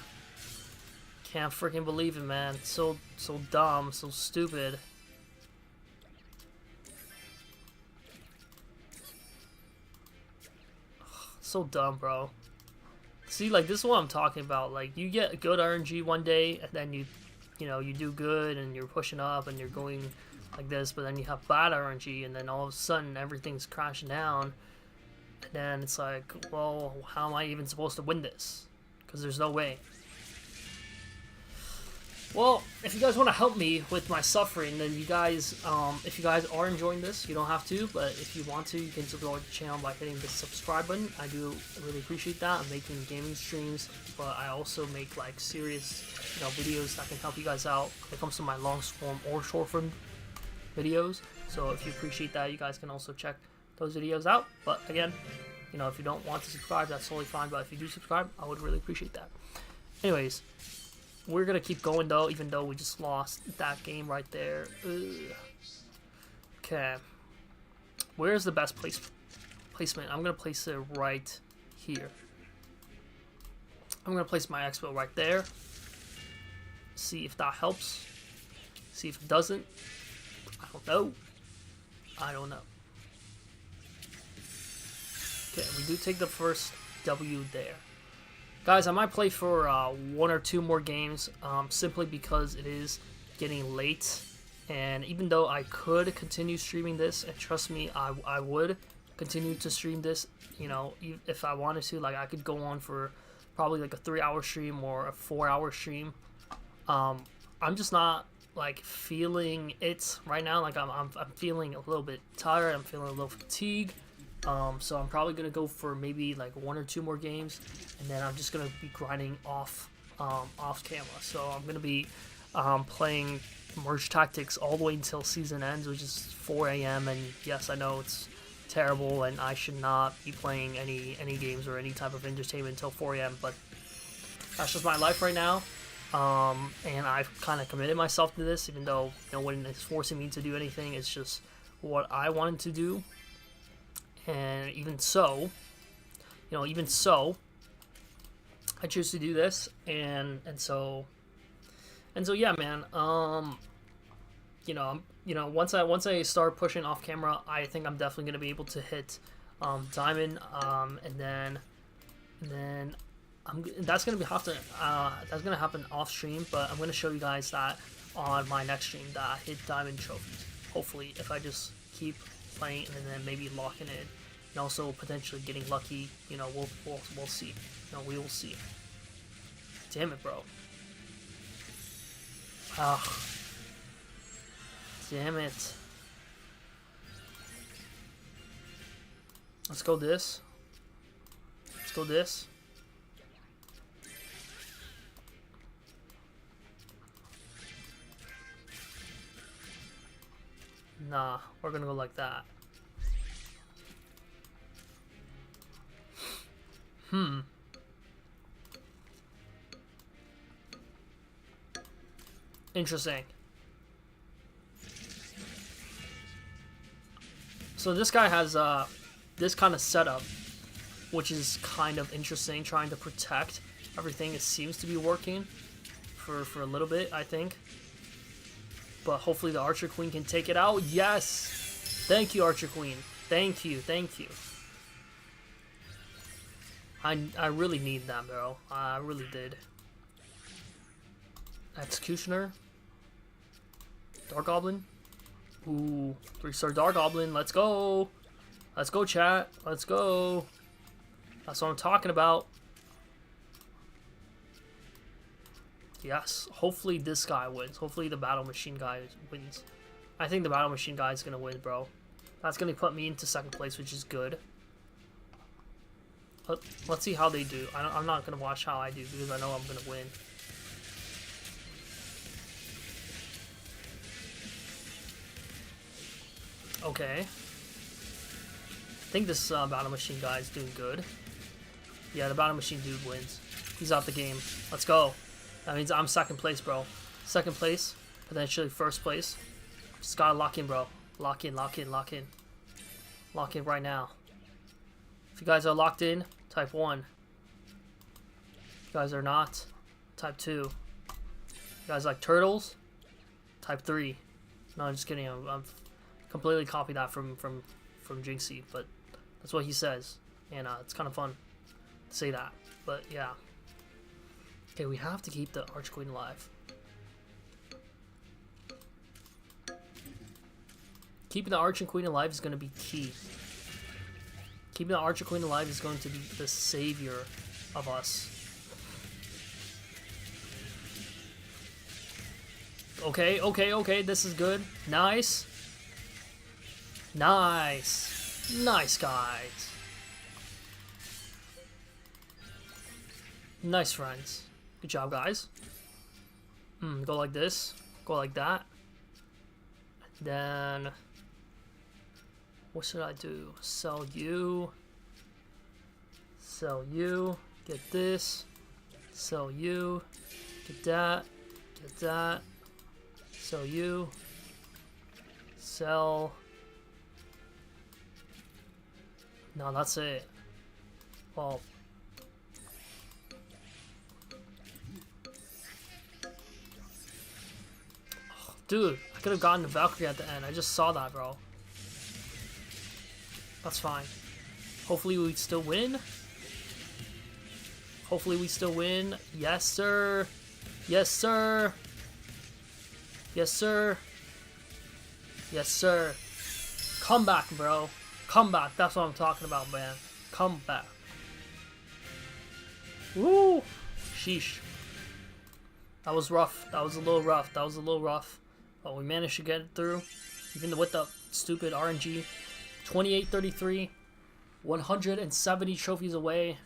Can't freaking believe it, man. So dumb, so stupid. So dumb, bro. See, like, this is what I'm talking about. Like, you get good RNG one day, and then you do good, and you're pushing up, and you're going like this, but then you have bad RNG, and then all of a sudden, everything's crashing down, and then it's like, well, how am I even supposed to win this? Because there's no way. Well, if you guys want to help me with my suffering, then you guys, if you guys are enjoying this, you don't have to, but if you want to, you can support the channel by hitting the subscribe button. I do really appreciate that. I'm making gaming streams, but I also make like serious, videos that can help you guys out when it comes to my long form or short form videos. So if you appreciate that, you guys can also check those videos out. But again, if you don't want to subscribe, that's totally fine. But if you do subscribe, I would really appreciate that. Anyways. We're going to keep going, though, even though we just lost that game right there. Ugh. Okay. Where's the best placement? I'm gonna place it right here. I'm gonna place my expo right there. See if that helps. See if it doesn't. I don't know. I don't know. Okay, we do take the first W there. Guys, I might play for 1 or 2 more games, simply because it is getting late. And even though I could continue streaming this, and trust me, I would continue to stream this, you know, if I wanted to. Like, I could go on for probably like a 3-hour stream or a 4-hour stream. I'm just not like feeling it right now. Like I'm feeling a little bit tired. I'm feeling a little fatigued. So I'm probably gonna go for maybe like 1 or 2 more games, and then I'm just gonna be grinding off camera. So I'm gonna be playing Merge Tactics all the way until season ends, which is 4 a.m. And yes, I know it's terrible, and I should not be playing any games or any type of entertainment until 4 a.m. But that's just my life right now. And I've kind of committed myself to this, even though no one is forcing me to do anything. It's just what I wanted to do. And even so, I choose to do this, and so yeah, man. Once I start pushing off camera, I think I'm definitely gonna be able to hit diamond, and then that's gonna happen off stream. But I'm gonna show you guys that on my next stream that I hit diamond trophies. Hopefully, if I just keep playing and then maybe locking in, and also potentially getting lucky. You know, we'll see. We will see. Damn it, bro. Ugh. Damn it. Let's go this. Let's go this. Nah, we're gonna go like that. Interesting. So this guy has this kind of setup, which is kind of interesting, trying to protect everything. It seems to be working for a little bit, I think. But hopefully the Archer Queen can take it out. Yes! Thank you, Archer Queen. Thank you, thank you. I really need that, bro. I really did. Executioner. Dark Goblin. Ooh, 3-star Dark Goblin. Let's go. Let's go, chat. Let's go. That's what I'm talking about. Yes. Hopefully this guy wins. Hopefully the Battle Machine guy wins. I think the Battle Machine guy is going to win, bro. That's going to put me into 2nd place, which is good. Let's see how they do. I'm not going to watch how I do because I know I'm going to win. Okay. I think this Battle Machine guy is doing good. Yeah, the Battle Machine dude wins. He's out the game. Let's go. That means I'm 2nd place, bro. 2nd place. Potentially 1st place. Just gotta lock in, bro. Lock in, lock in, lock in. Lock in right now. If you guys are locked in, type 1. If you guys are not, type 2. You guys like turtles? Type 3. No, I'm just kidding. I'm completely copied that from Jinxie, but that's what he says, and it's kind of fun to say that. But yeah. Okay, we have to keep the Arch Queen alive. Keeping the Archer Queen alive is going to be key. Keeping the Archer Queen alive is going to be the savior of us. Okay, okay, okay, this is good. Nice. Nice. Nice, guys. Nice, friends. Good job, guys. Go like this. Go like that. Then... what should I do? Sell you. Sell you. Get this. Sell you. Get that. Get that. Sell you. Sell. No, that's it. Well, dude, I could have gotten the Valkyrie at the end. I just saw that, bro. That's fine. Hopefully we still win. Hopefully we still win. Yes, sir. Yes, sir. Yes, sir. Yes, sir. Come back, bro. Come back. That's what I'm talking about, man. Come back. Woo! Sheesh. That was rough. That was a little rough. That was a little rough. But we managed to get it through. Even with the stupid RNG. 28-33. 170 trophies away.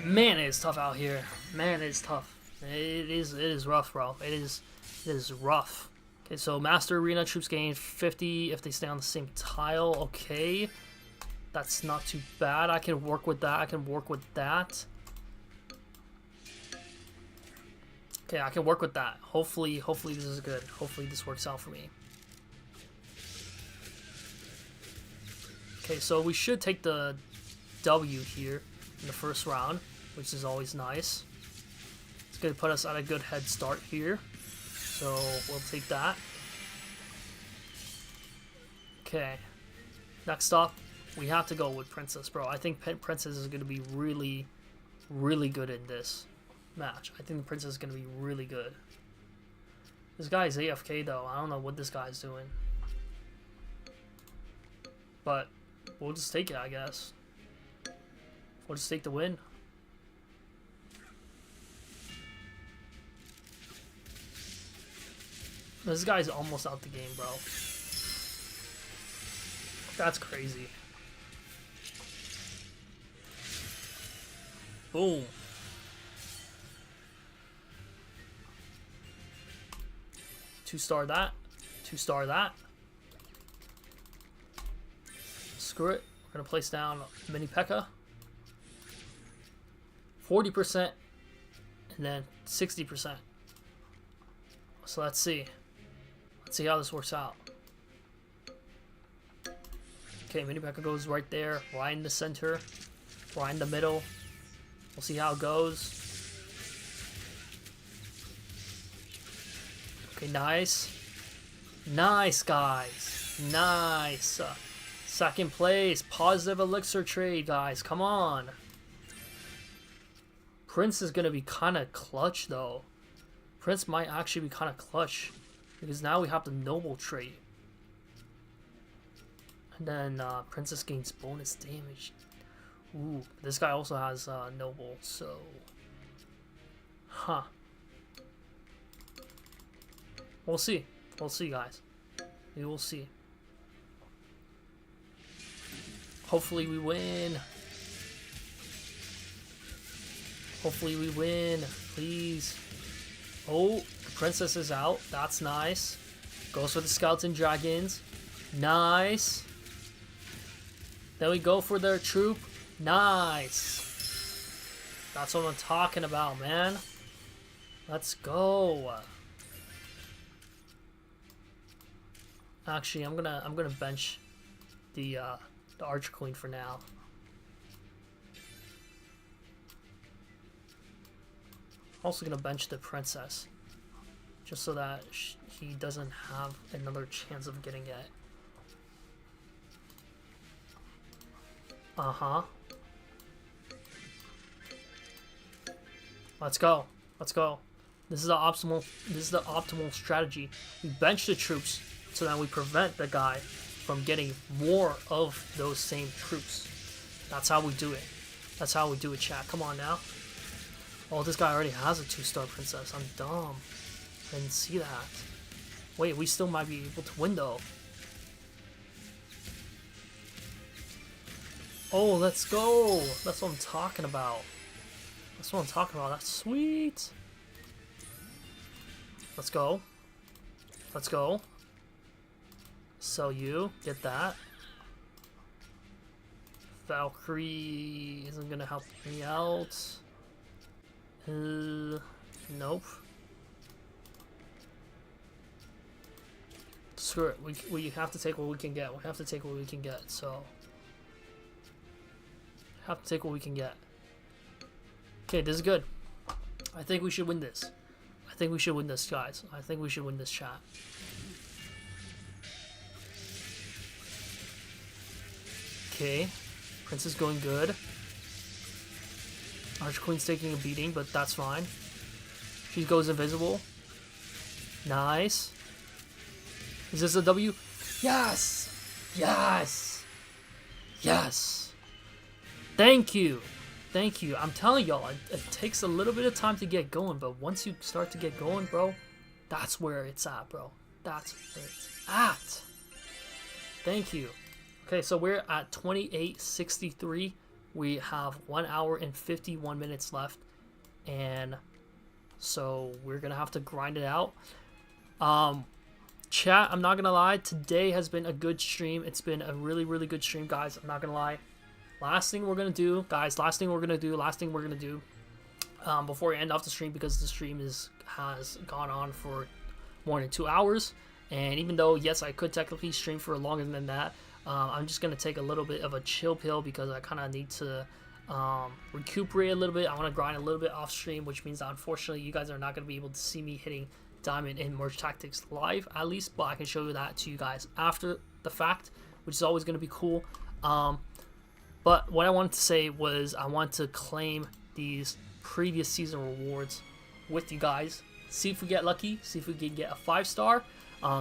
Man, it is tough out here. Man, it is tough. It is rough, bro. It is rough. Okay, so Master Arena troops gain 50 if they stay on the same tile. Okay. That's not too bad. I can work with that. I can work with that. Okay, I can work with that. Hopefully this is good. Hopefully this works out for me. Okay, so we should take the W here in the first round, which is always nice. It's going to put us at a good head start here. So we'll take that. Okay. Next up, we have to go with Princess, bro. I think Princess is going to be really, really good in this match. I think the Princess is going to be really good. This guy is AFK, though. I don't know what this guy's doing. But we'll just take it, I guess. We'll just take the win. This guy's almost out the game, bro. That's crazy. Boom. Two-star that. Two-star that. Screw it. We're going to place down Mini P.E.K.K.A. 40%. And then 60%. So let's see. Let's see how this works out. Okay, Mini P.E.K.K.A. goes right there. Right in the center. Right in the middle. We'll see how it goes. Okay, nice. Nice, guys. Nice. Second place. Positive elixir trade, guys. Come on. Prince is going to be kind of clutch, though. Prince might actually be kind of clutch. Because now we have the noble trait. And then Princess gains bonus damage. Ooh, this guy also has noble, so... Huh. We'll see. We'll see, guys. We will see. Hopefully we win. Hopefully we win. Please. Oh, the Princess is out. That's nice. Goes for the Scouts and Dragons. Nice. Then we go for their troop. Nice. That's what I'm talking about, man. Let's go. Actually, I'm gonna bench the Archer Queen for now. Also gonna bench the Princess, just so that he doesn't have another chance of getting it. Uh-huh. Let's go. Let's go. This is the optimal strategy. We bench the troops so that we prevent the guy from getting more of those same troops. That's how we do it. That's how we do it, chat. Come on now. Oh, this guy already has a 2-star princess. I'm dumb. I didn't see that. Wait, we still might be able to win though. Oh, let's go. That's what I'm talking about. That's what I'm talking about. That's sweet. Let's go. Let's go. Sell you. Get that. Valkyrie isn't gonna help me out. Nope. Screw it. We have to take what we can get. We have to take what we can get. So Have to take what we can get. Okay, this is good. I think we should win this. I think we should win this, guys. I think we should win this, chat. Okay. Prince is going good. Arch Queen's taking a beating, but that's fine. She goes invisible. Nice. Is this a W? Yes! Yes! Yes! Thank you! Thank you. I'm telling y'all, it takes a little bit of time to get going, but once you start to get going, bro, that's where it's at, bro. That's where it's at. Thank you. Okay, so we're at 28:63. We have 1 hour and 51 minutes left, and so we're gonna have to grind it out. Chat, I'm not gonna lie, today has been a good stream. It's been a really, really good stream, guys. I'm not gonna lie. Last thing we're gonna do, guys, before we end off the stream, because the stream has gone on for more than 2 hours, and even though, yes, I could technically stream for longer than that, I'm just gonna take a little bit of a chill pill because I kind of need to recuperate a little bit. I want to grind a little bit off stream, which means that unfortunately you guys are not gonna be able to see me hitting diamond in Merge Tactics live, at least, but I can show you that to you guys after the fact, which is always gonna be cool. But what I wanted to say was I want to claim these previous season rewards with you guys. See if we get lucky. See if we can get a 5-star.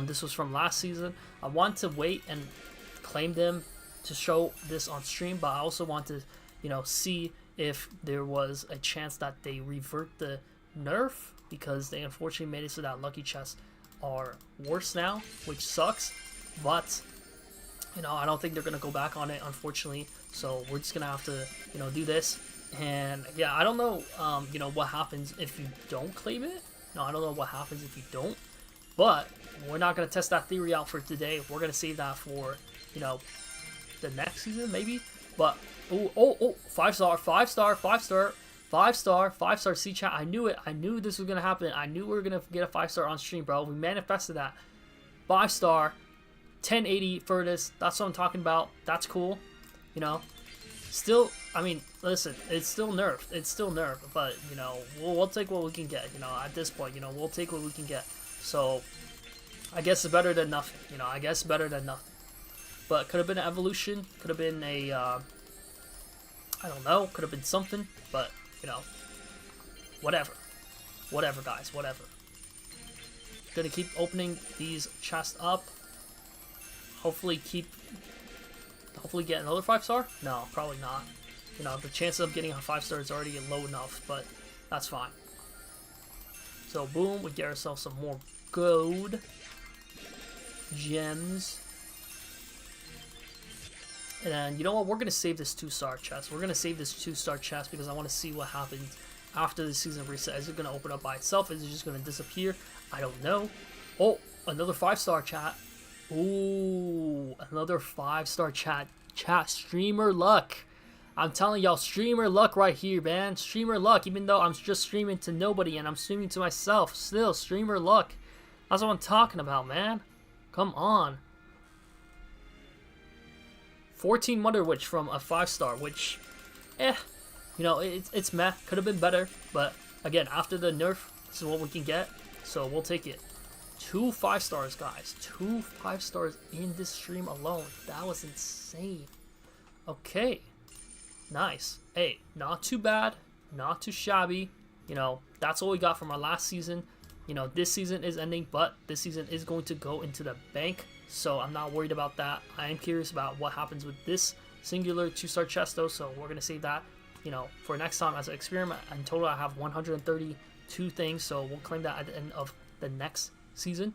This was from last season. I want to wait and claim them to show this on stream, but I also want to, you know, see if there was a chance that they revert the nerf, because they unfortunately made it so that lucky chests are worse now, which sucks. But you know, I don't think they're gonna go back on it, unfortunately. So we're just gonna have to, you know, do this. And yeah, I don't know, you know, what happens if you don't claim it. No, I don't know what happens if you don't. But we're not gonna test that theory out for today. We're gonna save that for, you know, the next season maybe. But oh, 5-star, 5-star, 5-star, 5-star, 5-star. See, chat, I knew it. I knew this was gonna happen. I knew we were gonna get a 5-star on stream, bro. We manifested that. 5-star. 1080 furnace, that's what I'm talking about. That's cool, you know. Still, I mean, listen, it's still nerfed. It's still nerfed, but you know, we'll take what we can get. You know, at this point, you know, we'll take what we can get. So, I guess it's better than nothing. You know, I guess better than nothing. But could have been an evolution. Could have been a, I don't know. Could have been something. But you know, whatever. Whatever, guys. Whatever. Gonna keep opening these chests up. Hopefully get another 5-star? No, probably not. You know, the chance of getting a 5-star is already low enough, but that's fine. So boom, we get ourselves some more gold, gems, and then you know what? We're gonna save this 2-star chest. We're gonna save this 2-star chest because I want to see what happens after the season reset. Is it gonna open up by itself? Is it just gonna disappear? I don't know. Oh, another 5-star chat. Ooh, another 5-star chat. Streamer luck. I'm telling y'all, streamer luck right here, man. Streamer luck, even though I'm just streaming to nobody and I'm streaming to myself. Still, streamer luck. That's what I'm talking about, man. Come on. 14 Wonder Witch from a 5-star, which, you know, it's meh. Could have been better, but again, after the nerf, this is what we can get, so we'll take it. 2 5-stars, guys. 2 5-stars in this stream alone. That was insane. Okay. Nice. Hey, not too bad. Not too shabby. You know, that's all we got from our last season. You know, this season is ending, but this season is going to go into the bank. So I'm not worried about that. I am curious about what happens with this singular 2-star chest, though. So we're going to save that, you know, for next time as an experiment. In total, I have 132 things. So we'll claim that at the end of the next season.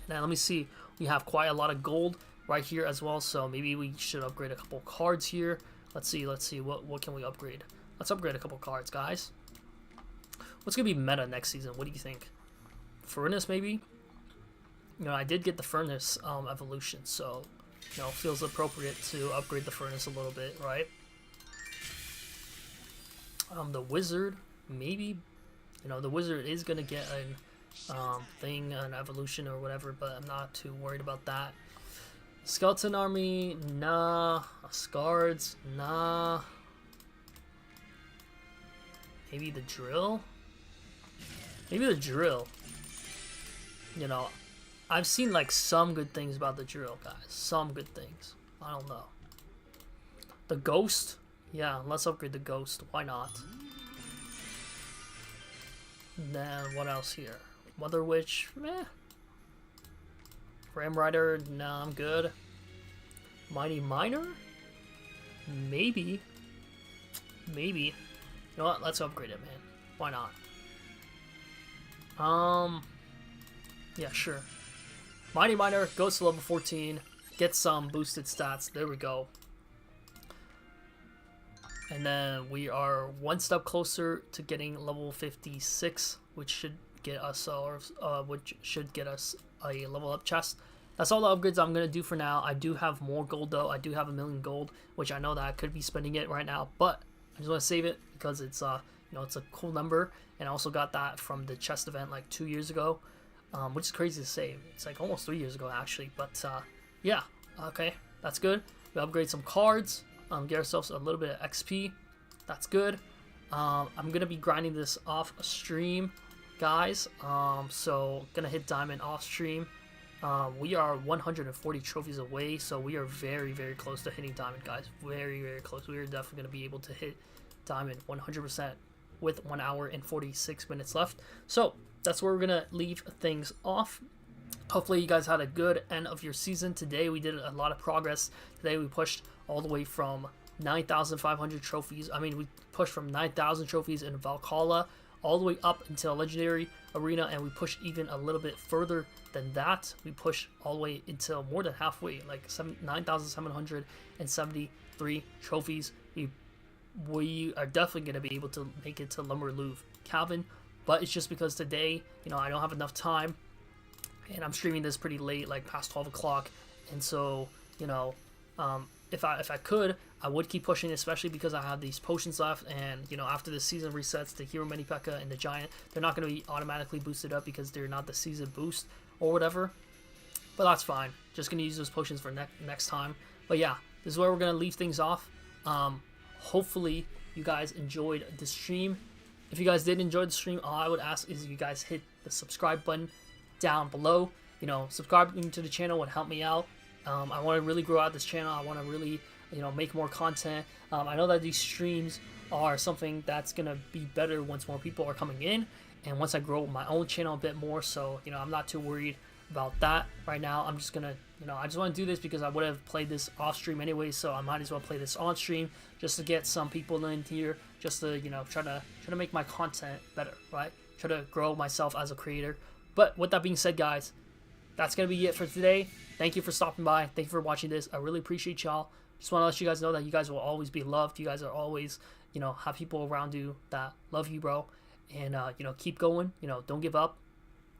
Now let me see, we have quite a lot of gold right here as well, so maybe we should upgrade a couple cards here. Let's see what can we upgrade. Let's upgrade a couple cards, guys. What's gonna be meta next season? What do you think? Furnace, maybe? You know, I did get the Furnace evolution, so you know, feels appropriate to upgrade the Furnace a little bit, right? The Wizard, maybe. You know, the Wizard is gonna get an an evolution or whatever, but I'm not too worried about that. Skeleton army, nah. Scards, nah. Maybe the drill? Maybe the drill. You know, I've seen like some good things about the drill, guys. Some good things. I don't know. The ghost? Yeah, let's upgrade the ghost. Why not? Then what else here? Mother Witch? Meh. Ram Rider? Nah, I'm good. Mighty Miner? Maybe. Maybe. You know what? Let's upgrade it, man. Why not? Yeah, sure. Mighty Miner goes to level 14. Get some boosted stats. There we go. And then we are one step closer to getting level 56, which should get us a level up chest. That's all the upgrades I'm gonna do for now. I do have more gold though. I do have 1,000,000 gold, which I know that I could be spending it right now, but I just want to save it because it's you know, it's a cool number, and I also got that from the chest event like 2 years ago, which is crazy to say. It's like almost 3 years ago actually, but yeah, okay, that's good. We upgrade some cards, get ourselves a little bit of XP. That's good. I'm gonna be grinding this off stream, guys. So gonna hit diamond off stream. We are 140 trophies away, so we are very, very close to hitting diamond, guys. Very, very close. We are definitely going to be able to hit diamond 100% with 1 hour and 46 minutes left. So that's where we're going to leave things off. Hopefully you guys had a good end of your season. Today we did a lot of progress. Today we pushed all the way from 9,500 trophies. I mean, we pushed from 9,000 trophies in Valhalla all the way up until Legendary Arena, and we pushed even a little bit further than that. We pushed all the way until more than halfway, like 9,773 trophies. We are definitely going to be able to make it to Lumber Louvre Cabin, but it's just because today, you know, I don't have enough time, and I'm streaming this pretty late, like past 12 o'clock, and so, you know, if I could, I would keep pushing, especially because I have these potions left, and you know, after the season resets, the Hero Mini P.E.K.K.A. and the Giant, they're not going to be automatically boosted up because they're not the season boost or whatever. But that's fine. Just going to use those potions for next time. But yeah, this is where we're going to leave things off. Hopefully you guys enjoyed the stream. If you guys did enjoy the stream, all I would ask is you guys hit the subscribe button down below. You know, subscribing to the channel would help me out. I want to really grow out this channel. I want to really, you know, make more content. I know that these streams are something that's going to be better once more people are coming in, and once I grow my own channel a bit more. So, you know, I'm not too worried about that right now. I'm just going to, you know, I just want to do this because I would have played this off stream anyway, so I might as well play this on stream just to get some people in here, just to, you know, try to make my content better, right? Try to grow myself as a creator. But with that being said, guys, that's going to be it for today. Thank you for stopping by. Thank you for watching this. I really appreciate y'all. Just want to let you guys know that you guys will always be loved. You guys are always, you know, have people around you that love you, bro. And, you know, keep going. You know, don't give up.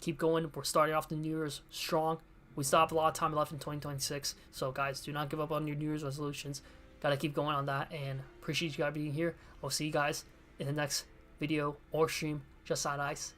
Keep going. We're starting off the New Year's strong. We still have a lot of time left in 2026. So, guys, do not give up on your New Year's resolutions. Got to keep going on that. And appreciate you guys being here. I'll see you guys in the next video or stream. Just on ice.